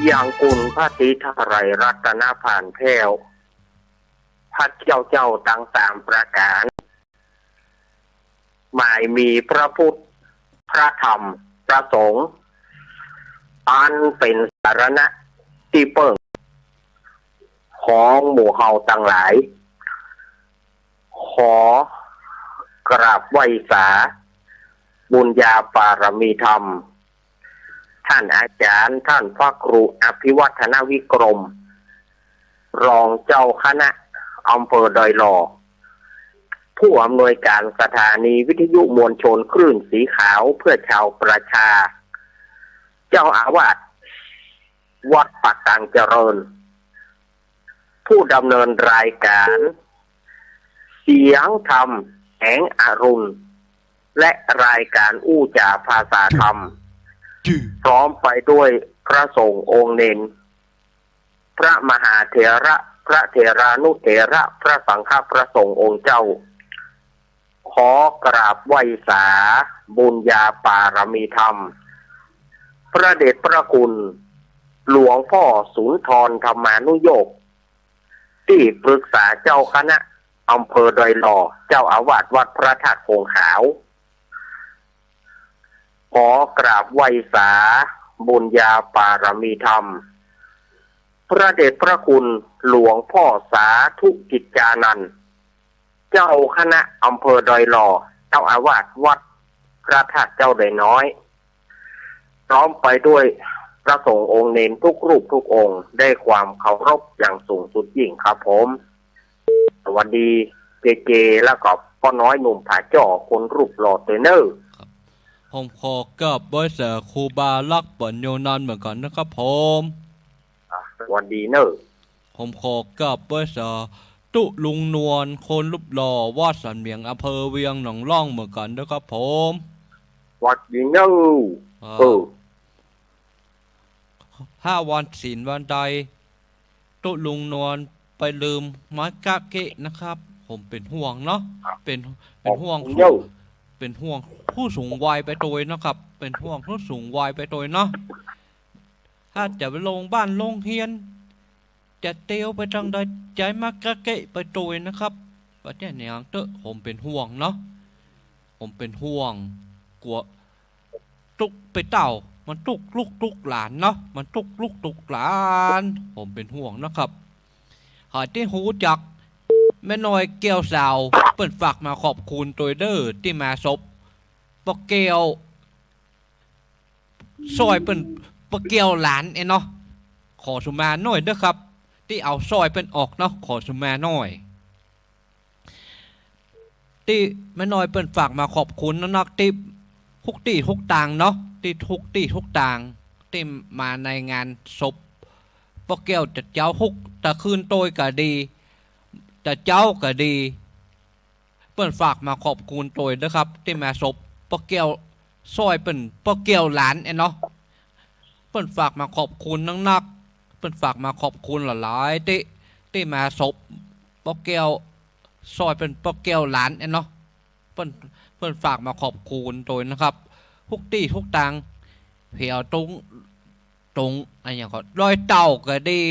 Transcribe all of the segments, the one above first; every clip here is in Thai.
อย่างกุลพระศรีทไรรัตนผ่านแพ้วพระเจ้าตั้ง3ประการหมายมีพระพุทธพระธรรมพระสงฆ์อันเป็นสารณะที่เปิ่งของหมู่เฮาทั้งหลายขอกราบไหว้สาบุญญาปารมีธรรมท่านอาจารย์ท่านพระครูอภิวัฒนวิกรมรองเจ้าคณะอำเภอดอยหล่อผู้อำนวยการสถานีวิทยุมวลชนคลื่นสีขาวเพื่อชาวประชาเจ้าอาวาสวัดปักตังเจริญผู้ดำเนินรายการเสียงธรรมแห่งอรุณและรายการอู้จ่าภาษาธรรมพร้อมไปด้วยพระสงฆ์องค์เนนพระมหาเถระพระเถรานุเถระพระสังฆพระสงฆ์องค์เจ้าขอกราบไหว้สาบุญญาปารมีธรรมพระเดชพระคุณหลวงพ่อสุนทรธรรมานุโยคที่ปรึกษาเจ้าคณะอำเภอดอยหล่อเจ้าอาวาสวัดพระธาตุคงขาวขอกราบไหว้สาบุญญาปารมีธรรมพระเดชพระคุณหลวงพ่อสาธุกิจจานันท์เจ้าคณะอำเภอดอยหล่อเจ้าอาวาสวัดพระธาตุเจ้าดอยน้อยพร้อมไปด้วยพระสงฆ์องค์เนนทุกรูปทุกองค์ได้ความเคารพอย่างสูงสุดยิ่งครับผมสวัสดีเจแล้วก็พ่อน้อยหนุ่มผาจ่อคนรูปหล่อเตเนอร์ผมขอกับบริษัทครูบาลักปัญโยนันเหมือนกันนะครับผมสวัสดีเนอร์ผมขอกับบริษัทตุลุงนวลคนรูปหล่อวาดสันเมียงอำเภอเวียงหนองล่องเหมือนกันนะครับผมสวัสดีเนอร์5 วันศีลวันใดตุลุงนวลไปลืมไม้กะเกะนะครับผมเป็นห่วงเนาะเป็นห่วงผู้สูงวัยไปโดยนะครับเป็นห่วงผู้สูงวัยไปโดยเนาะถ้าจะไปลงบ้านลงเฮียนจะเตียวไปทางใดใจมากะเกะไปโดยนะครับประเทศนี้เตอะผมเป็นห่วงเนาะผมเป็นห่วงกลัวตุกไปเต่ามันตุกลูกตุกหลานเนาะมันตุกลูกตุกหลานผมเป็นห่วงนะครับหายที่หูจักแม่น้อยเกี่ยวสาวเปิดฝากมาขอบคุณตัวเดอร์ที่มาศพปะเกียวซอยเป็นปะเกียวหลานเนาะขอสุมาหน่อยเด้อครับที่เอาซอยเป็นออกเนาะขอสุมาหน่อยที่แม่น้อยเปิดฝากมาขอบคุณนักที่ทุกต่างเนาะที่ทุกต่างที่มาในงานศพปะเกียวจะเจ้าแต่คืนโตยก็ดีแต่เจ้าก็ดีเปิ้นฝากมาขอบคุณตัวนะครับที่มาศพปะเกียวซอยเป็นปะเกียวหลานเนาะเปิ้นฝากมาขอบคุณนักเปิ้นฝากมาขอบคุณหลายๆที่มาศพปะเกียวซอยเป็นปะเกียวหลานเนาะเปิ้นฝากมาขอบคุณตัวนะครับทุกตังเพียวตรงอะไรอย่างก็รอยเต่าก็ดี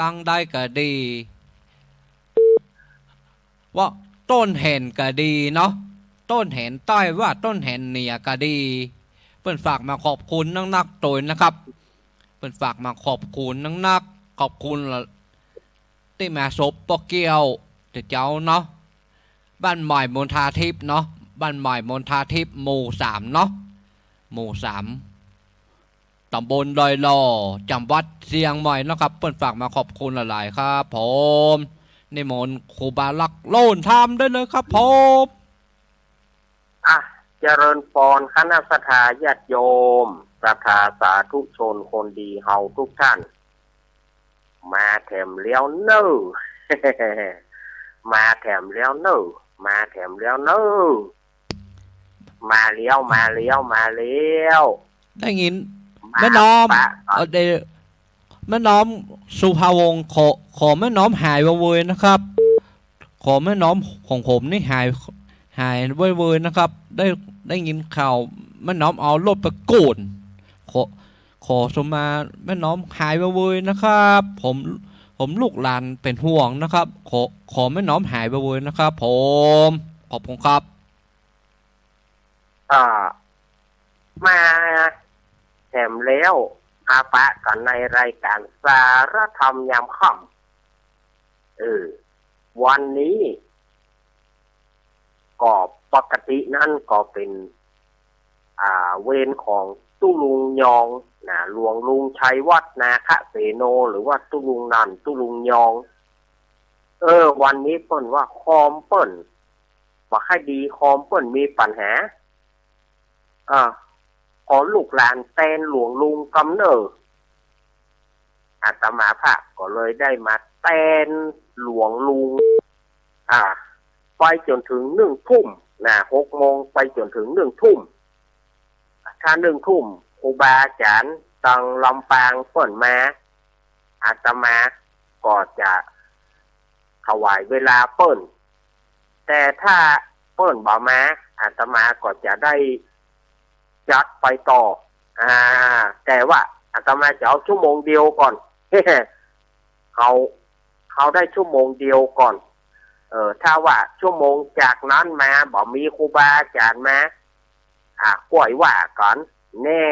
ตั้งได้ก็ดีว่าต้นแห่นก็ดีเนาะต้นแห่นใต้ว่าต้นแห่นเหนียก็ดีเปิ้นฝากมาขอบคุณนักตัวนะครับเปิ้นฝากมาขอบคุณนักขอบคุณที่มาศพปะเกียวเจ้าเนาะบ้านใหม่มณฑาทิพย์เนาะบ้านใหม่มณฑาทิพย์หมู่3เนาะหมู่3ตำบลดอยหล่อจังหวัดเชียงใหม่นะครับเปิ้นฝากมาขอบคุณหลายๆครับผมนิมนต์ครูบาลักโลนทำได้เลยครับผมเจริญพรคณะสัตยาญาติโยมศรัทธาสาธุชนคนดีเฮาทุกท่านมาแถมเลี้ยวเนอมาแถมเลี้ยวเนอมาแถมเลี้ยวเนอมาเลี้ยวได้ยินแม่น้อมแม่น้อมสุภาวงศ์ขอแม่น้อมหายเวยๆนะครับขอแม่น้อมของผมนี่หายเวยๆนะครับได้ยินข่าวแม่น้อมเอารถไปโกนข ขอสมาแม่น้อมหายเวยๆนะครับผมลูกหลานเป็นห่วงนะครับขอแม่น้อมหายเวยๆนะครับผมขอบคุณครับอ่ามาแถมแล้วอาปะกันในรายการสารธรรมยามค่ำวันนี้ก็ปกตินั่นก็เป็นเวรของตุลุงยองนะหลวงลุงชัยวัฒนาคเสโนหรือว่าตุลุงนันตุลุงยองวันนี้เปิ้นว่าคอมเปิ้นว่าให้ดีคอมเปิ้นมีปัญหาขอลูกหลานแตนหลวงลุงกำเนิดอาตมาภาพก็เลยได้มาแตนหลวงลุงไปจนถึง1 ทุ่มนะ6 โมงไปจนถึง1 ทุ่มถ้า1 ทุ่มครูบาอาจารย์ตังลำปางเปิ่นมาอาตมาก็จะถวายเวลาเปิ่นแต่ถ้าเปิ่นบ่มาอาตมาก็จะได้จัดไปต่อแต่ว่าอาตมาจะเอาชั่วโมงเดียวก่อน เขาได้ชั่วโมงเดียวก่อนถ้าว่าชั่วโมงจากนั้นมาบ่มีครูบาอาจารย์มาก่อยว่าก่อนแน่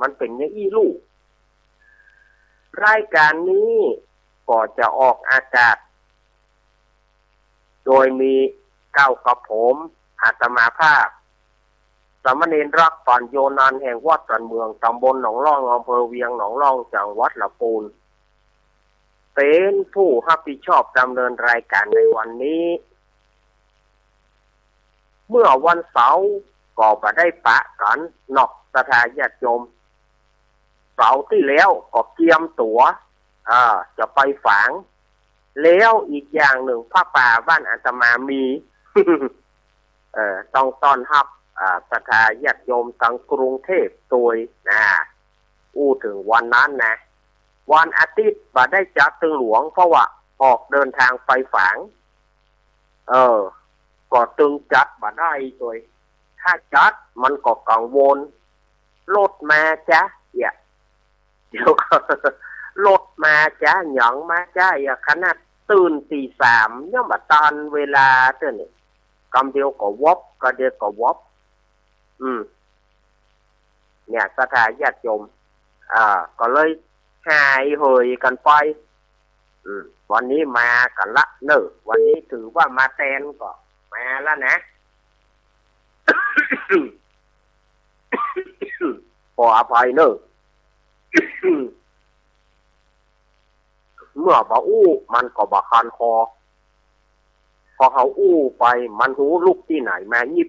มันเป็นอย่างอี้ลูกรายการนี้ก็จะออกอากาศโดยมีก้าวกับผมอาตมาภาพสามเณรรักปัญโยนันท์แห่งวัดตันเมืองตำบลหนองล่องอำเภอเวียงหนองล่องจังหวัดลำพูนเป็นผู้รับผิดชอบดำเนินรายการในวันนี้เมื่อวันเสาร์ก็มาได้ปะกันนอกสถานญาติโยมเสาร์ที่แล้วก็เตรียมตั๋วจะไปฝังแล้วอีกอย่างหนึ่งพระป่าบ้านอาตมามี ต้องต้อนรับสถานญาติโยมทางกรุงเทพตัวถึงวันนั้นนะวันอาทิตย์มาได้จัดตึงหลวงเพราะว่าออกเดินทางไปฝังก็ตึงจัดมาได้ตัวถ้าจัดมันก็กังวลรถมาจ้ะเดี๋ยวก็รถมาจ้ะหยองมาจ้ะขนาดตื่นตี 3เนี่ยมาตอนเวลาเท่านี้กำเดียวก็วบก็เดียวก็วบเนี่ยสถานญาติโยมก็เลยหายเหยกันไปวันนี้มากันละวันนี้ถือว่ามาแทนก็มาแล้วนะ ขออภัยเมื่อบ่อู้มันก็บ่คันคอพอเขาอู้ไปมันหูลุกที่ไหนมายิบ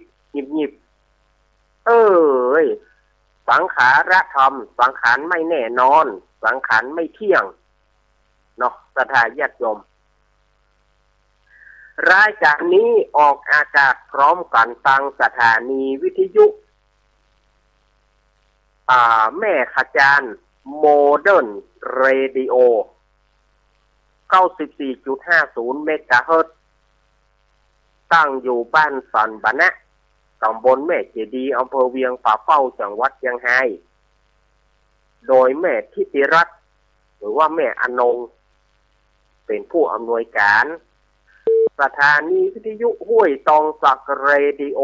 สังขารธรรมสังขารไม่แน่นอนสังขารไม่เที่ยงเนาะสถานญาติโยมรายการนี้ออกอากาศพร้อมกันทางสถานีวิทยุแม่ขจารโมเดิร์นเรดิโอ 94.50 เมกะเฮิรตซ์ตั้งอยู่บ้านสันบะนะตำบลแม่เจดีย์อำเภอเวียงป่าเป้าจังหวัดเชียงรายโดยแม่ทิติรัตน์หรือว่าแม่อนงเป็นผู้อำนวยการสถานีวิทยุห้วยตองสักเรดิโอ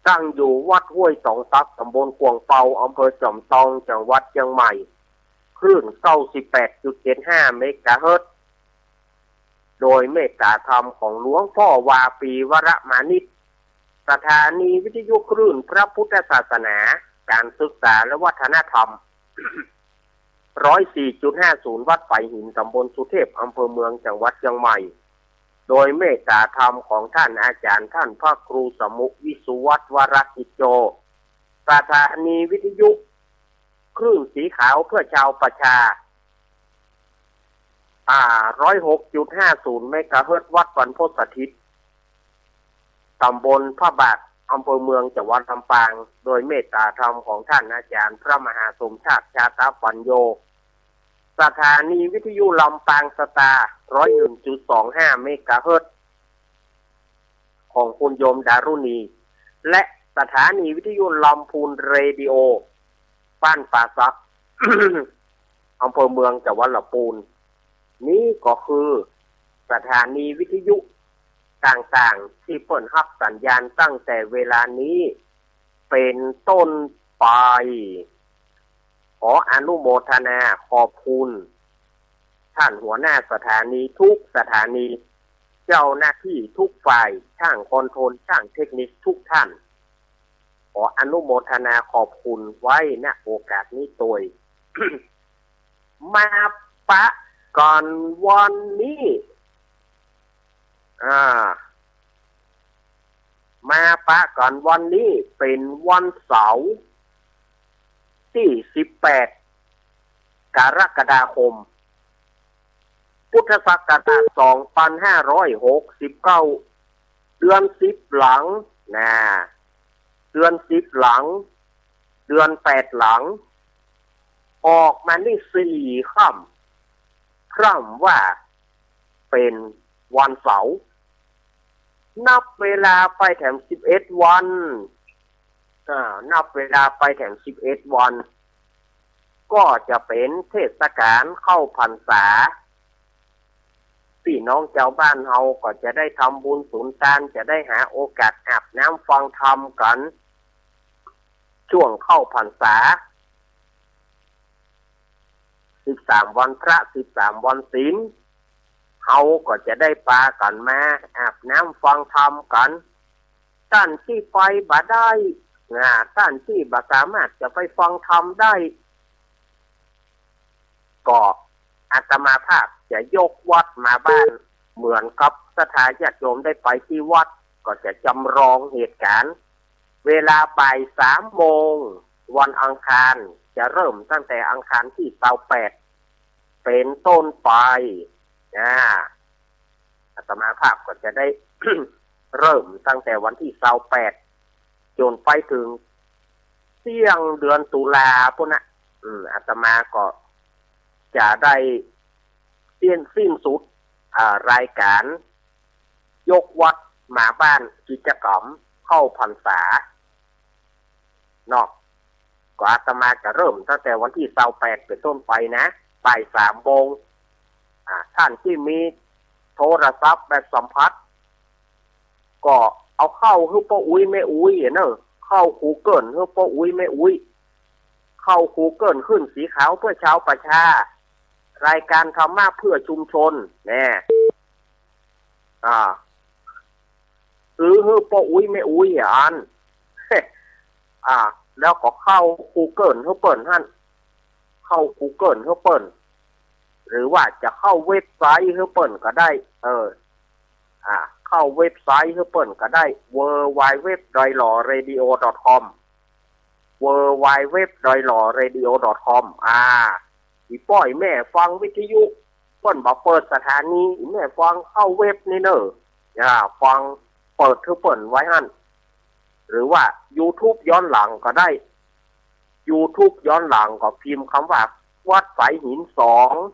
ตั้งอยู่วัดห้วยตองสักตำบลกวงเปาอำเภอจอมทองจังหวัดเชียงใหม่คลื่น 98.75 เมกะเฮิรตซ์โดยเมตตาธรรมของหลวงพ่อวาปีวรมานิชสถานีวิทยุคลื่นพระพุทธศาสนาการศึกษาและวัฒนธรรม 104.50 วัดไผ่หินตำบลสุเทพอำเภอเมืองจังหวัดเชียงใหม่โดยเมตตาธรรมของท่านอาจารย์ท่านพระครูสมุวิสุวัฒน์วรกิจโจสถานีวิทยุคลื่นสีขาวเพื่อชาวประชา106.50 เมกะเฮิรตซ์วัดบรรพตสถิตตำบลพระบาทอำเภอเมืองจังหวัดลำปางโดยเมตตาธรรมของท่านอาจารย์พระมหาสมชาติชาตปัญโยสถานีวิทยุลำปางสตาร์ 101.25 เมกะเฮิรตซ์ของคุณโยมดารุณีและสถานีวิทยุลำพูนเรดิโอ บ้านป่าซัก อำเภอเมืองจังหวัดลำพูนนี้ก็คือสถานีวิทยุต่างๆที่เปิดรับสัญญาณตั้งแต่เวลานี้เป็นต้นไปขออนุโมทนาขอบคุณท่านหัวหน้าสถานีทุกสถานีเจ้าหน้าที่ทุกฝ่ายช่างคอนโทรลช่างเทคนิคทุกท่านขออนุโมทนาขอบคุณไว้ณโอกาสนี้ตัว มาปะก่อนวันนี้มาปะก่อนวันนี้เป็นวันเสาร์ที่18กรกฎาคมพุทธศักราช2569เดือน10หลังนะเดือน10หลังเดือน8หลังออกมานี่4ค่ำพร่ำว่าเป็นวันเสาร์นับเวลาไปแถม11วันนับเวลาไปแถม11วันก็จะเป็นเทศกาลเข้าพรรษาพี่น้องเจ้าบ้านเฮาก็จะได้ทำบุญสุนทานจะได้หาโอกาสอาบน้ำฟังธรรมกันช่วงเข้าพรรษา13วันพระ13วันศีลเฮาก็จะได้ปากันมาอาบน้ำฟังธรรมกันท่านที่ไปบ่ได้ท่านที่บ่สามารถจะไปฟังธรรมได้ก็อาตมาภาพจะยกวัดมาบ้านเหมือนกับศรัทธาญาติโยมได้ไปที่วัดก็จะจำลองเหตุการณ์เวลาบ่าย3 โมงวันอังคารจะเริ่มตั้งแต่อังคารที่28เป็นต้นไปอาตมาภาพก็จะได้ เริ่มตั้งแต่วันที่28จนไปถึงเที่ยงเดือนตุลาพุ่นนะอาตมาก็จะได้สิ้นสุดรายการยกวัดมาบ้านกิจกรรมเข้าพรรษาเนาะก็อาตมาจะเริ่มตั้งแต่วันที่28เป็นต้นไปนะบ่าย3 โมงท่านที่มีโทรศัพท์แบบสัมผัสก็เอาเข้าให้ป้าอุ้ยแม่อุ้ยเนอะเข้าGoogleให้ป้าอุ้ยแม่อุ้ยเข้าGoogleขึ้นสีขาวเพื่อชาวประชารายการธรรมะเพื่อชุมชนแน่ซื้อให้ป้าอุ้ยแม่อุ้ยอัน แล้วก็เข้าGoogleให้เปิดท่านเข้าGoogleให้เปิดหรือว่าจะเข้าเว็บไซต์ให้เปิดก็ได้เข้าเว็บไซต์ให้เปิดก็ได้ www.doilawradio.com www.doilawradio.com พี่ป้อยแม่ฟังวิทยุเปิ้นบอกเปิดสถานีแม่ฟังเข้าเว็บนี่เนอะฟังเปิดให้เปิดไว้หั่นหรือว่า YouTube ย้อนหลังก็ได้ YouTube ย้อนหลังก็พิมพ์คำว่าวัดสายหิน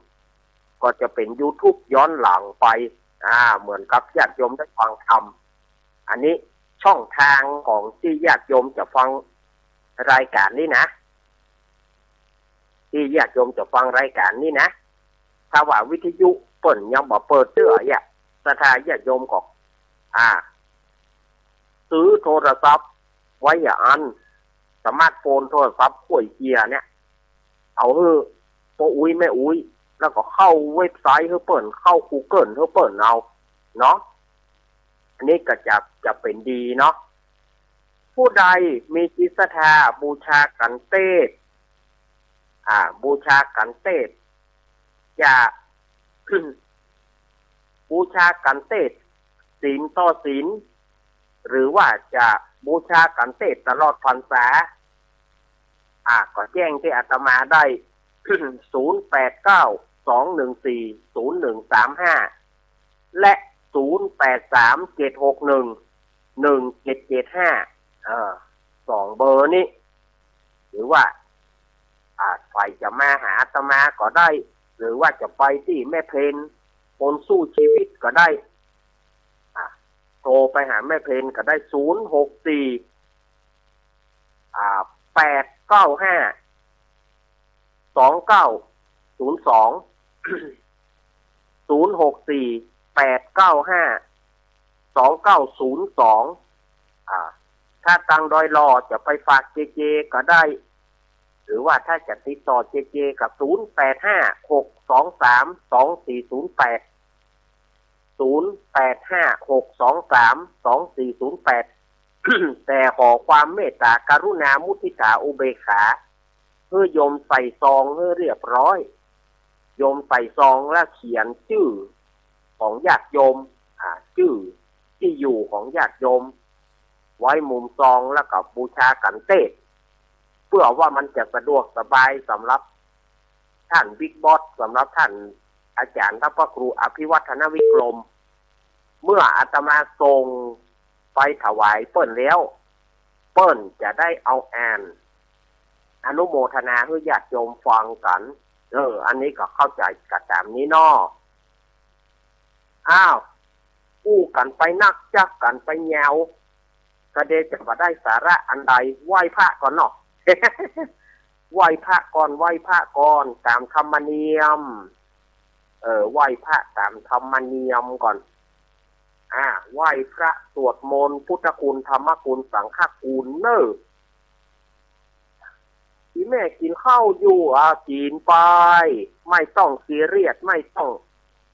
2ก็จะเป็น YouTube ย้อนหลังไปเหมือนกับญาติโยมได้ฟังธรรมอันนี้ช่องทางของที่ญาติโยมจะฟังรายการนี้นะที่ญาติโยมจะฟังรายการนี้นะถ้าว่าวิทยุเปิดยังบ่เปิดเตื้อศรัทธาญาติโยมก็ซื้อโทรศัพท์ไว้อันสมาร์ทโฟนโทรศัพท์ข่วยเกียร์เนี่ยเอาป้าอุ้ยแม่อุ้ยแล้วก็เข้าเว็บไซต์เปิดเข้า Google เปิดเอาเนาะอันนี้ก็จะเป็นดีเนาะผู้ใดมีจิตศรัทธาบูชากันเต้บูชากันเต้จะบูชากันเต้ศีลต่อศีลหรือว่าจะบูชากันเต้ตลอดพรรษาก็แจ้งที่อาตมาได้ 0892140135 และ 0837611775 2 เบอร์นี้หรือว่าใครจะมาหาอาตมาก็ได้หรือว่าจะไปที่แม่เพนคนสู้ชีวิตก็ได้โทรไปหาแม่เพนก็ได้064 895 ถ้าตังดอยรอจะไปฝากเจเจก็ได้หรือว่าถ้าจะติดต่อเจเจกับ0856232408 แต่ขอความเมตตากรุณามุทิตาอุเบกขาเพื่อโยมใส่ซองให้เรียบร้อยโยมใส่ซองแล้วเขียนชื่อของญาติโยมชื่อที่อยู่ของญาติโยมไว้มุมซองแล้วก็บูชากันเต้เพื่อว่ามันจะสะดวกสบายสำหรับท่านบิ๊กบอสสำหรับท่านอาจารย์พระครูอภิวัฒนวิกรมเมื่ออาตมาทรงไปถวายเปิ้นแล้วเปิ้นจะได้เอาอ่านอนุโมทนาให้ญาติโยมฟังกันอันนี้ก็เข้าใจกันตามนี้นอกู้กันไปนักจักกันไปแนวกระเดจะมาได้สาระอันใดไหว้พระก่อนเนาะ ไหว้พระก่อนตามธรรมเนียมไหว้พระตามธรรมเนียมก่อนไหว้พระสวดมนต์พุทธคุณธรรมคุณสังฆคุณที่แม่กินข้าวอยู่กินไปไม่ต้องซีเรียสไม่ต้อง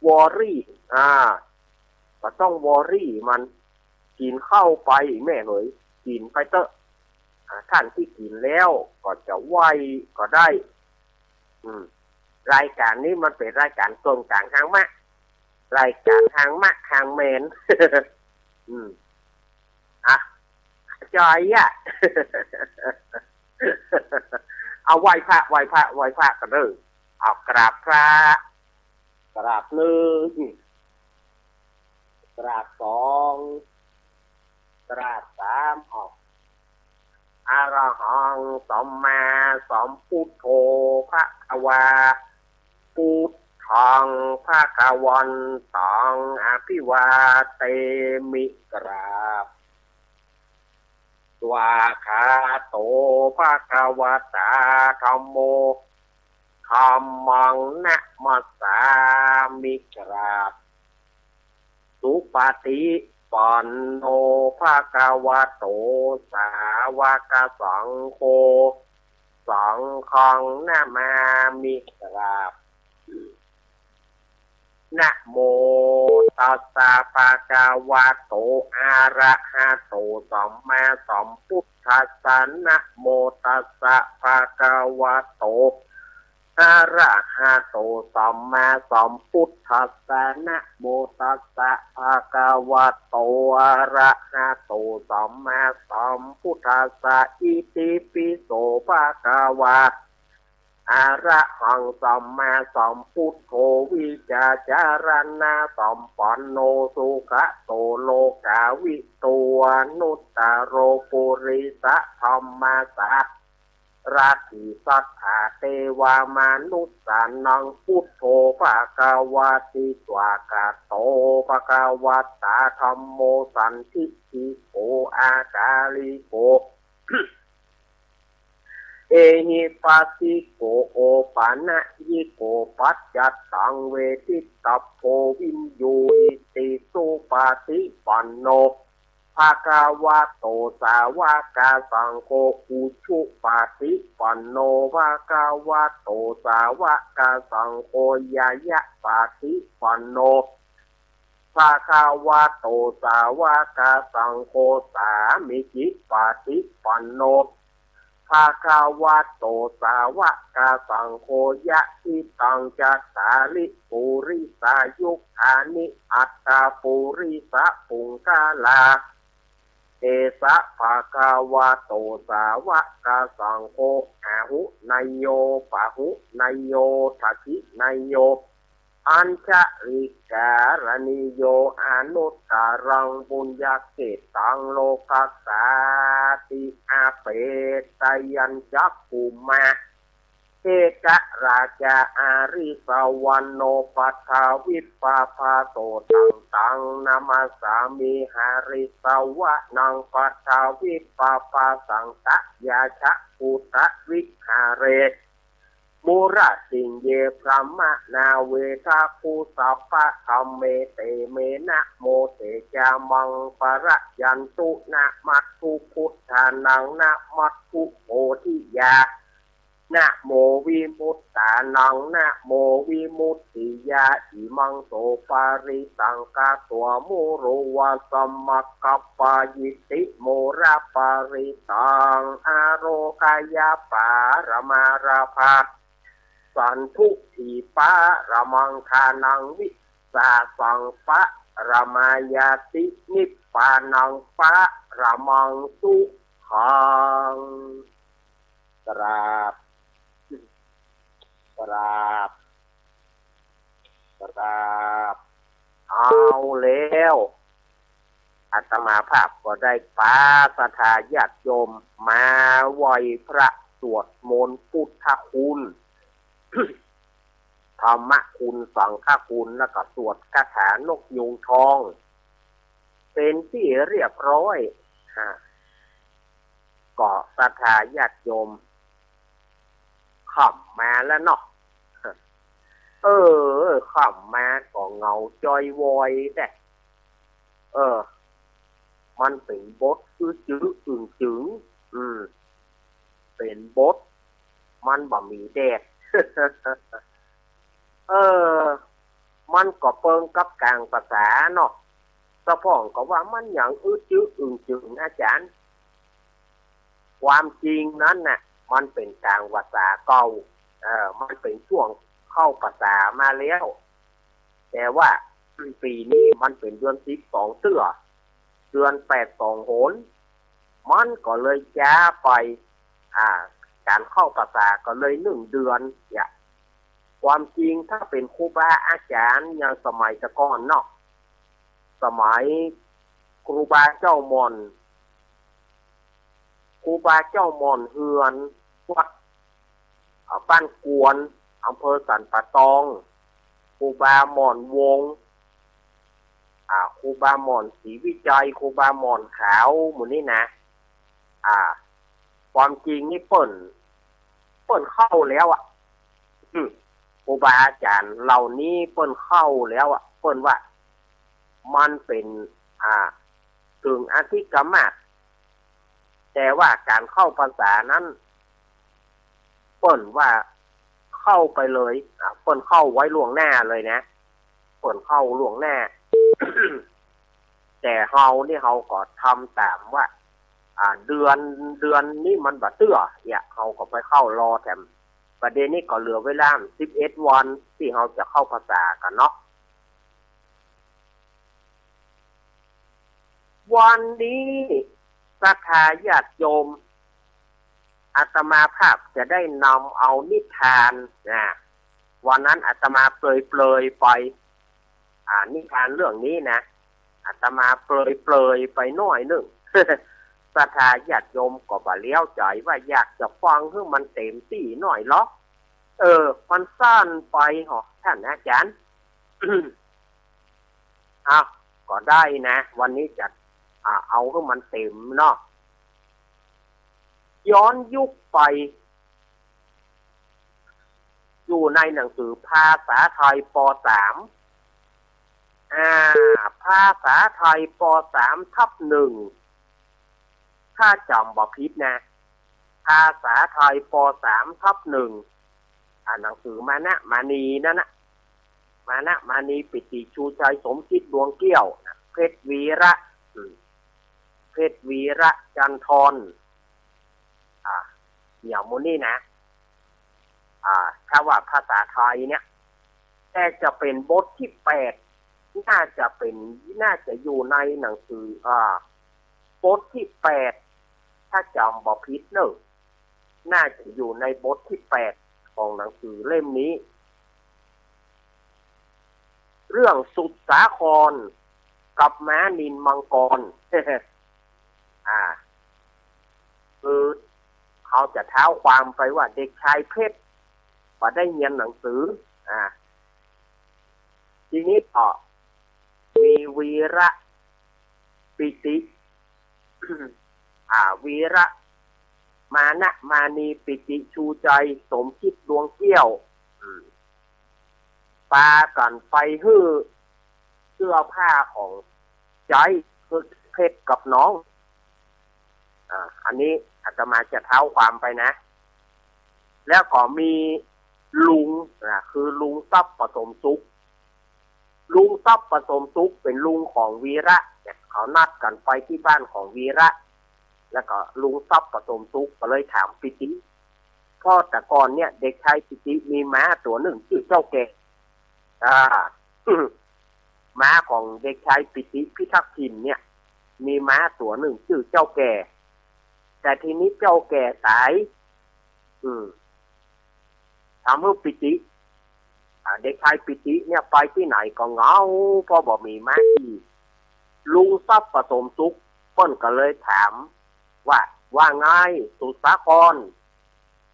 วอรี่ก็ต้องวอรี่มันกินข้าวไปแม่เลยกินไปเถอะท่านที่กินแล้วก็จะไหวก็ได้รายการนี้มันเป็นรายการตรงกลางทางมะรายการทางมะทางเมน จอยเอาไหว้พระกันเด้อเอากราบพระกราบหนึ่งกราบสองกราบสามอะระหังสัมมาสัมพุทโธภะคะวาพุทธังภะคะวันตังอภิวาเตมิกราบสวาคาโตภะคะวะตาธัมโมธัมมังนะมัสสามิกราบสุปฏิปันโนภะคะวะโตสาวกสังโฆสังฆังนะมามิกราบนะโมตัสสะภะคะวะโตอะระหะโตสัมมาสัมพุทธัสสะนะโมตัสสะภะคะวะโตอะระหะโตสัมมาสัมพุทธัสสะนะโมตัสสะภะคะวะโตอะระหะโตสัมมาสัมพุทธัสสะอิติปิโสภะคะวะอะระหังสัมมาสัมพุทโธวิจาจารณะสัมปันโนสุขโตโลกาวิตัวนุตตโรปุริสะธัมมาสะราธิสัทธาเทวามนุสสานังพุทโธภะคะวะติสวากาโตภะคะวะตาธัมโมสันทิติโกอากาลิโก เอหิปัสสิโกโอปานะยิโกปัจจัตตังเวทิตัพโพวินโยอิติสุปาติปันโนภะคะวะโตสาวกสังโฆอุชุปาติปันโนภะคะวะโตสาวกสังโฆยายะปาติปันโนภะคะวะโตสาวกสังโฆสามิจิปาติปันโนภะคะวะโตสาวกสังโฆยะอิตังจัตตาริปุริสายุคานิอัตตาปุริสะปุงกาลาเอสะภะคะวะโตสาวกสังโฆอาหุนายโยปะหุนายโยทักขินายโยอัญชลิการณิโยอนุตตรังบุญญาเกตังโลกัสสาติอาเปตยัญจักขุมาเอกะราชาอาริสวรรณโนปัฏฐาวิปปาภาโตตังนามาสามิหาริสวะนังปัฏฐาวิปปาภาสังตะยาชะปุตตะวิหาเร มูระสิงเยพระมะนาเวทาคูสัพพะธรรมเมเตเมนะโมเตจามังปะระยันตุนะมัตถุพุทธานังนะมัตถุโพธิยานะโมวิมุตตานังนะโมวิมุตติยาอิมังโสปาริสังกาตัวมุโรวะสัมมัคคัปปายิติโมระปาริตังอาโรกายาปารมาราภาสันทุทีปะระมังคานังวิสาสังปะระมายาตินิพพานังปะระมังสุขังกราบเอาแล้วอาตมาภาพก็ได้ปาสถาญาติโยมมาไหวพระสวดมนต์พุทธคุณ ธรรมคุณสังฆคุณแล้วก็สวดคาถานกยูงทองเป็นที่เรียบร้อยก็ศรัทธาญาติโยมขับมาแล้วเนาะขับมาก็เงาจอยวอยแต่มันเป็นบทจื้ออึ่งจึงเป็นบทมันบ่มีแดด มันก็เปิงกับกลางภาษาเนาะสะพ่องก็ว่ามันอย่างจื้ออึ่งจึงอาจารย์ความจริงนั้นน่ะมันเป็นกลางภาษาเก่ามันเป็นช่วงเข้าภาษามาแล้วแต่ว่าปีนี้มันเป็นเดือน12เตื้อเดือน8 2โหนมันก็เลยช้าไปการเข้าภาษาก็เลย1เดือนเนี่ยความจริงถ้าเป็นครูบาอาจารย์อย่างสมัยตะก่อนเนาะสมัยครูบาเจ้ามอนเฮือนวัดบ้านกวนอำเภอสันป่าตองครูบาหม่อนวงครูบาหม่อนศรีวิจัยครูบาหม่อนขาวหมู่นี้นะความจริงนี่เปิ่นเข้าแล้วครูบาอาจารย์เหล่านี้เปิ่นเข้าแล้วเปิ่นว่ามันเป็นถึงอธิกรรมะแต่ว่าการเข้าภาษานั้นเปิ่นว่าเข้าไปเลยเปิ่นเข้าไว้ล่วงหน้าเลยนะเปิ่นเข้าล่วงหน้า แต่เฮานี่เฮาก็ทำตามว่าเดือนนี้มันบ่เตื้อเฮาก็ไปเข้ารอแถมประเด็นนี้ก็เหลือเวลา11วันที่เฮาจะเข้าภาษากันเนาะวันนี้ศรัทธาญาติโยมอาตมาภาพจะได้นำเอานิทานวันนั้นอาตมาเปลยไปนิทานเรื่องนี้นะอาตมาเปลยไปหน่อยนึง ศรัทธาญาติโยมก็บ่เลี้ยวใจว่าอยากจะฟังให้มันเต็มที่หน่อยหรอกมันสั้นไปหรอท่านอาจารย์ ก็ได้นะวันนี้จะเอาให้มันเต็มเนาะย้อนยุคไปอยู่ในหนังสือภาษาไทยป .3 ภาษาไทยป .3/1 ถ้าจำบ่ผิดนะภาษาไทยป .3/1 หนังสือมานะมานีนั่นนะมานะมานีปิติชูชัยสมคิดดวงเกี้ยวเพชรวีระจันทรอย่างมูนี่นะถ้าว่าภาษาไทยเนี่ยแต่จะเป็นบทที่8น่าจะอยู่ในหนังสือบทที่8ถ้าจำบ่ผิดเนอะน่าจะอยู่ในบทที่8ของหนังสือเล่มนี้เรื่องสุดสาครกับม้านินมังกร คือเขาจะเท้าความไปว่าเด็กชายเพชรมาได้เรียนหนังสือทีนี้ก็มีวีระปิติ วีระ มานะมานีปิติชูใจสมคิดดวงเกี้ยวปากันไปฮื้อเสื้อผ้าของใจคือเพชรกับน้องอันนี้อาตมาจะเท้าความไปนะแล้วก็มีลุงคือลุงทรัพย์ผสมสุขลุงทรัพย์ผสมสุขเป็นลุงของวีระเนี่ยเขานัดกันไปที่บ้านของวีระแล้วก็ลุงทรัพย์ผสมสุขก็เลยถามปิติพ่อแต่ก่อนเนี่ยเด็กชายปิติมีม้าตัวหนึ่งชื่อเจ้าแก่ม้าของเด็กชายปิติพิทักษ์ถิ่นเนี่ยมีม้าตัวหนึ่งชื่อเจ้าแก่แต่ทีนี้เจ้าแก่ตายทำให้ปิติเด็กชายปิติเนี่ยไปที่ไหนก็เหงาเพราะบ่มีม้าขี่ลุงทรัพย์ผสมสุขเปิ้นก็เลยถามว่าไงสุสาคร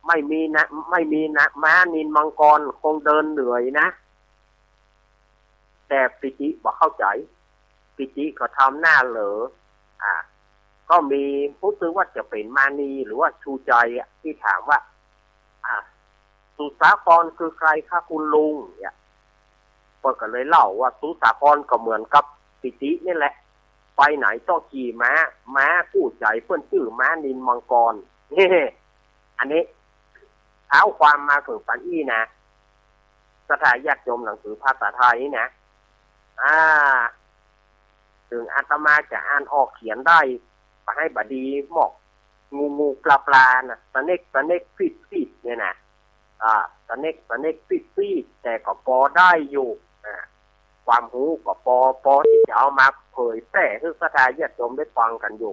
ไม่มีนะม้านินมังกรคงเดินเหนื่อยนะแต่ปิติบอกเข้าใจปิติก็ทำหน้าเหลอก็มีผู้ซื้อว่าจะเป็นมานีหรือว่าชูใจที่ถามว่าสุสาครคือใครคะคุณลุงเนี่ยก็เลยเล่าว่าสุสาครก็เหมือนกับปิตินี่แหละไปไหนต้องขี่ม้าคู่ใจเพื่อนชื่อม้านินมังกรนี่อันนี้เท้าความมาถึงปัญญีนะสถาญาติโยมหนังสือภาษาไทยนะถึงอาตมาจะอ่านออกเขียนได้ไปให้บดีหมอกงูปลานะตะเน็กฟิดเนี่ยนะตะเน็กฟิดแต่ก็พอได้อยู่ความรู้ก็พอที่จะเอามาเผยแพร่ให้สถาญาติโยมได้ฟังกันอยู่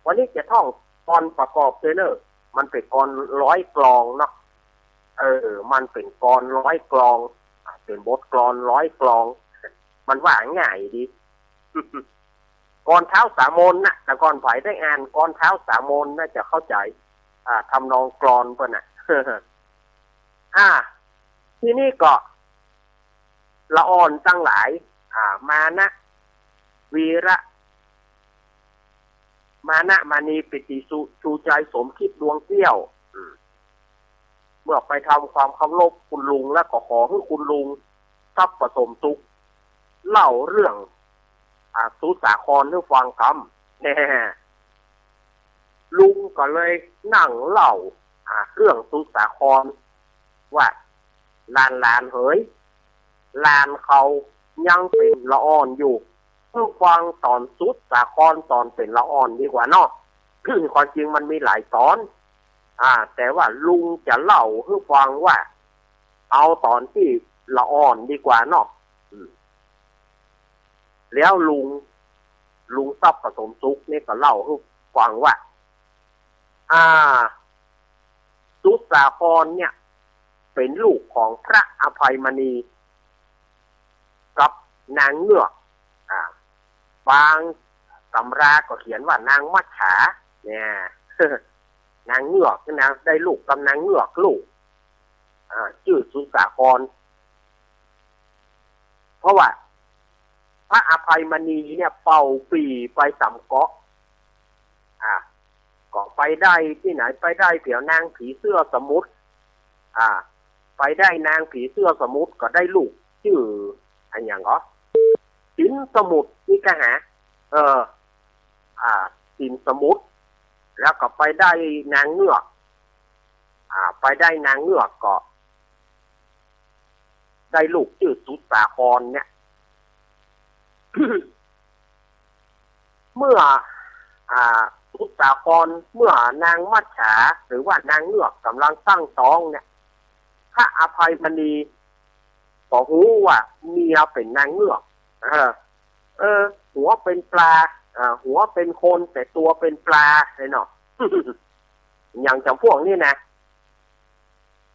วันนี้จะท่องกรประกอบเลยเนอะมันเป็นกรร้อยกลองเนาะมันเป็นกรร้อยกลองเป็นบทกลอนร้อยกลองมันว่าง่ายดี กรเท้าสามนนะแต่ก่อนไผได้อ่านกรเท้าสามนน่าจะเข้าใจทำนองกลอนเพิ่นน่ะ ที่นี่ก็ละอ่อนตั้งหลายมานะวีระมานะมานีปิติชูใจสมคิดดวงเกี้ยวเมื่อไปทำความเคารพคุณลุงแล้วก็ขอให้คุณลุงทรัพย์ผสมสุขเล่าเรื่องสุสาครให้ฟังคำเนี่ยลุงก็เลยนั่งเล่าเรื่องสุสาครว่าลานเฮ้ยลานเขายังเป็นละอ่อนอยู่เพื่อฟังตอนสุสาครตอนเป็นละอ่อนดีกว่าเนาะความจริงมันมีหลายตอนแต่ว่าลุงจะเล่าให้ฟังว่าเอาตอนที่ละอ่อนดีกว่าเนาะแล้วลุงทรัพย์ผสมสุขนี่ก็เล่าให้ฟังว่าสุสาครเนี่ยเป็นลูกของพระอภัยมณีกับนางเงือกบางตำราก็เขียนว่านางมัจฉาเนี่ย นางเงือกนะได้ลูกกับนางเงือกลูกชื่อสุสาครเพราะว่าพระอภัยมณีเนี่ยเป่าปีไปสำเกาะก็ไปได้ที่ไหนไปได้เผียวนางผีเสื้อสมุทรไปได้นางผีเสื้อสมุทรก็ได้ลูกชื่ออันอย่างก็สินสมุทรนี่ก็หาสินสมุทรแล้วก็ไปได้นางเงือกไปได้นางเงือกก็ได้ลูกชื่อสุสาครเนี่ย เมื่อสุสาครเมื่อนางมัจฉาหรือว่านางเงือกกำลังตั้งท้องเนี่ยพระอภัยมณีก็รู้ว่าเมียเป็นนางเงือกหัวเป็นปลาหัวเป็นคนแต่ตัวเป็นปลาเลยเนาะ อย่างจำพวกนี้นะ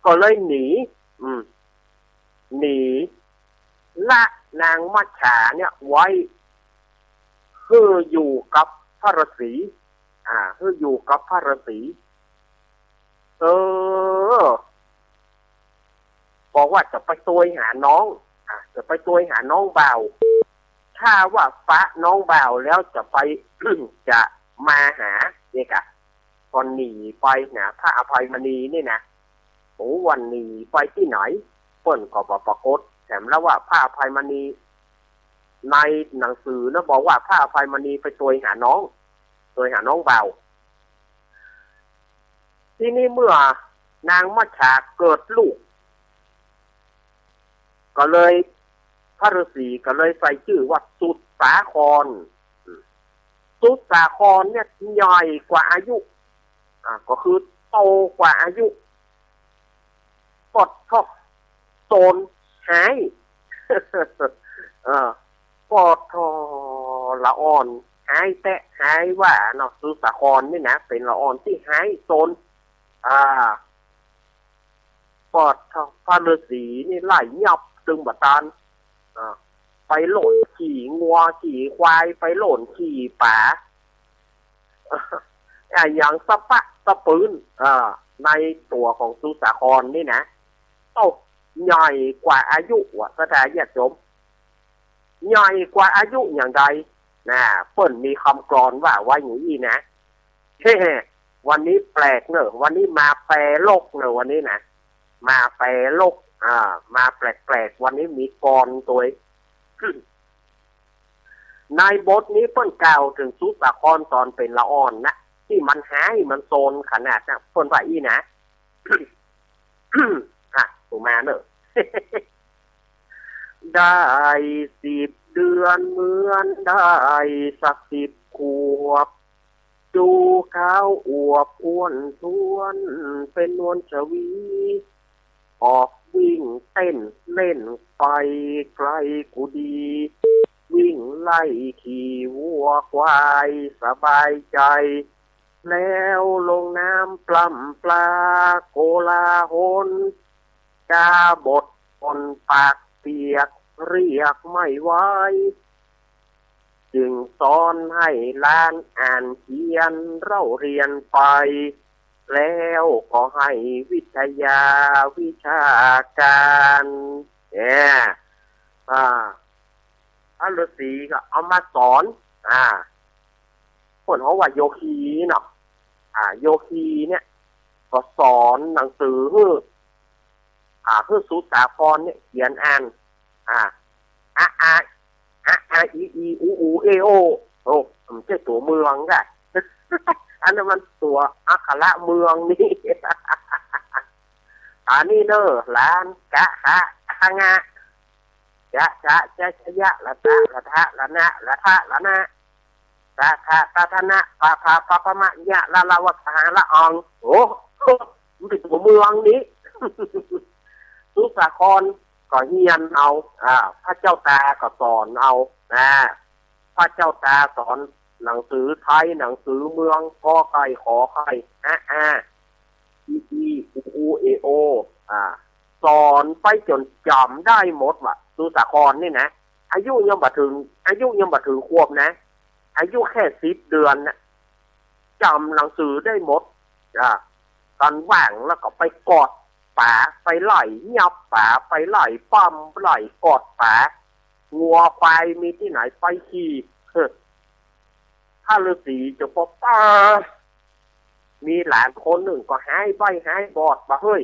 ก็เลยหนีละนางมัจฉาเนี่ยไว้คืออยู่กับพระฤาษีคืออยู่กับพระฤาษีบอกว่าจะไปตัวหาน้องจะไปตัวหาน้องบ่าวถ้าว่าฟ้าน้องบ่าวแล้วจะไป จะมาหาเนี่ยกะ ก่อนหนีไปนะพระอภัยมณีนี่นะโอ้วันหนีไปที่ไหนเปิ้นก็บอกปรากฏแถมแล้วว่าพระอภัยมณีในหนังสือนะบอกว่าพระอภัยมณีไปตัวหาน้องเบาที่นี่เมื่อนางมัจฉาเกิดลูกก็เลยพระฤาษีก็เลยใส่ชื่อว่าสุดสาครสุดสาครเนี่ยใหญ่กว่าอายุก็คือโตกว่าอายุปดทอกโซนหายปอดทอละอ่อนหายแตะหายว่าเนาะสุดสาครนี่นะเป็นละอ่อนที่หายโซนปอดทอพระฤาษีนี่ไล่ยับตึงบัตานไปหล่นขี่งัวขี่ควายไปหล่นขี่ป่าอย่างสะปะสะปืนในตัวของสุสาครนี่นะโตใหญ่กว่าอายุว่ะสถานญาติโยมใหญ่กว่าอายุอย่างใดนะเปิ้นมีคำกลอนว่าอย่างนี้นะเฮ้วันนี้แปลกเนอะวันนี้มาแปลโลกเนอะวันนี้นะมาแปลโลกมาแปลกวันนี้มีกรตัวในบทนี้เปิ้นกล่าวถึงสุสาครตอนเป็นละอ่อนนะที่มันหายมันโซนขนาดนะเปิ้นว่าอีนะถูกมาเนอะได้10 เดือนเหมือนได้สัก10 ขวบดูข้าวอวบอ้วนท้วนเป็นนวลชวีออกวิ่งเต้นเล่นไปไกลกูดีวิ่งไล่ขี่วัวควายสบายใจแล้วลงน้ำปล้ำปลาโกลาหลกาบดคนปากเปียกเรียกไม่ไหวจึงสอนให้ล้านอ่านเขียนเราเรียนไปแล้วก็ให้วิทยาวิชาการพระฤาษีก็เอามาสอนคนเขาว่าโยคีเนาะโยคีเนี่ยก็สอนหนังสือสุสาครเนี่ยเขียนอ่านอีอูเอโอมันใช่ตัวเมืองกะอันนั้นมันตัวอักขระเมืองนี่อันนี้เนอะล้านกะฮะฮงะจะยะละทะละนะละทะละนะตาทะนะปะปะมะยะละวะหาละอองโอ้มันเป็นตัวเมืองนี้สุสาครก็เฮียนเอาพระเจ้าตาก็สอนเอาพระเจ้าตาสอนหนังสือไทยหนังสือเมืองกอไก่ขอไข่อีอูเอโอสอนไปจนจำได้หมดว่ะสุสาครนี่นะอายุยังบ่ถึงขวบนะอายุแค่10 เดือนนะจำหนังสือได้หมดตอนว่างแล้วก็ไปกอดป่าไปไล่ยับป่าไปไล่ปั้มไล่กอดป่างัวควายมีที่ไหนไปขี่ถ้าฤาษีจะพบมีหลานคนหนึ่งก็หายใบหายบอดมาเฮ้ย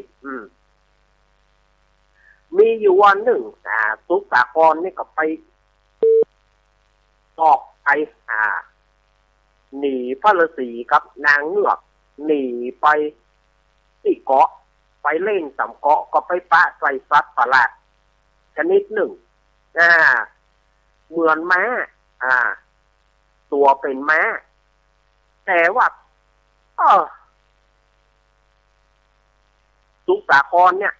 มีอยู่วันหนึ่งสุสาครนี่ก็ไปออกไปหนีพระฤาษีกับนางเงือกหนีไปที่เกาะไปเล่นสำเกาะก็ไปปะใส่สัตว์ประหลาดชนิดหนึ่งเหมือนม้าตัวเป็นม้าแต่ว่าสุสาครเนี่ย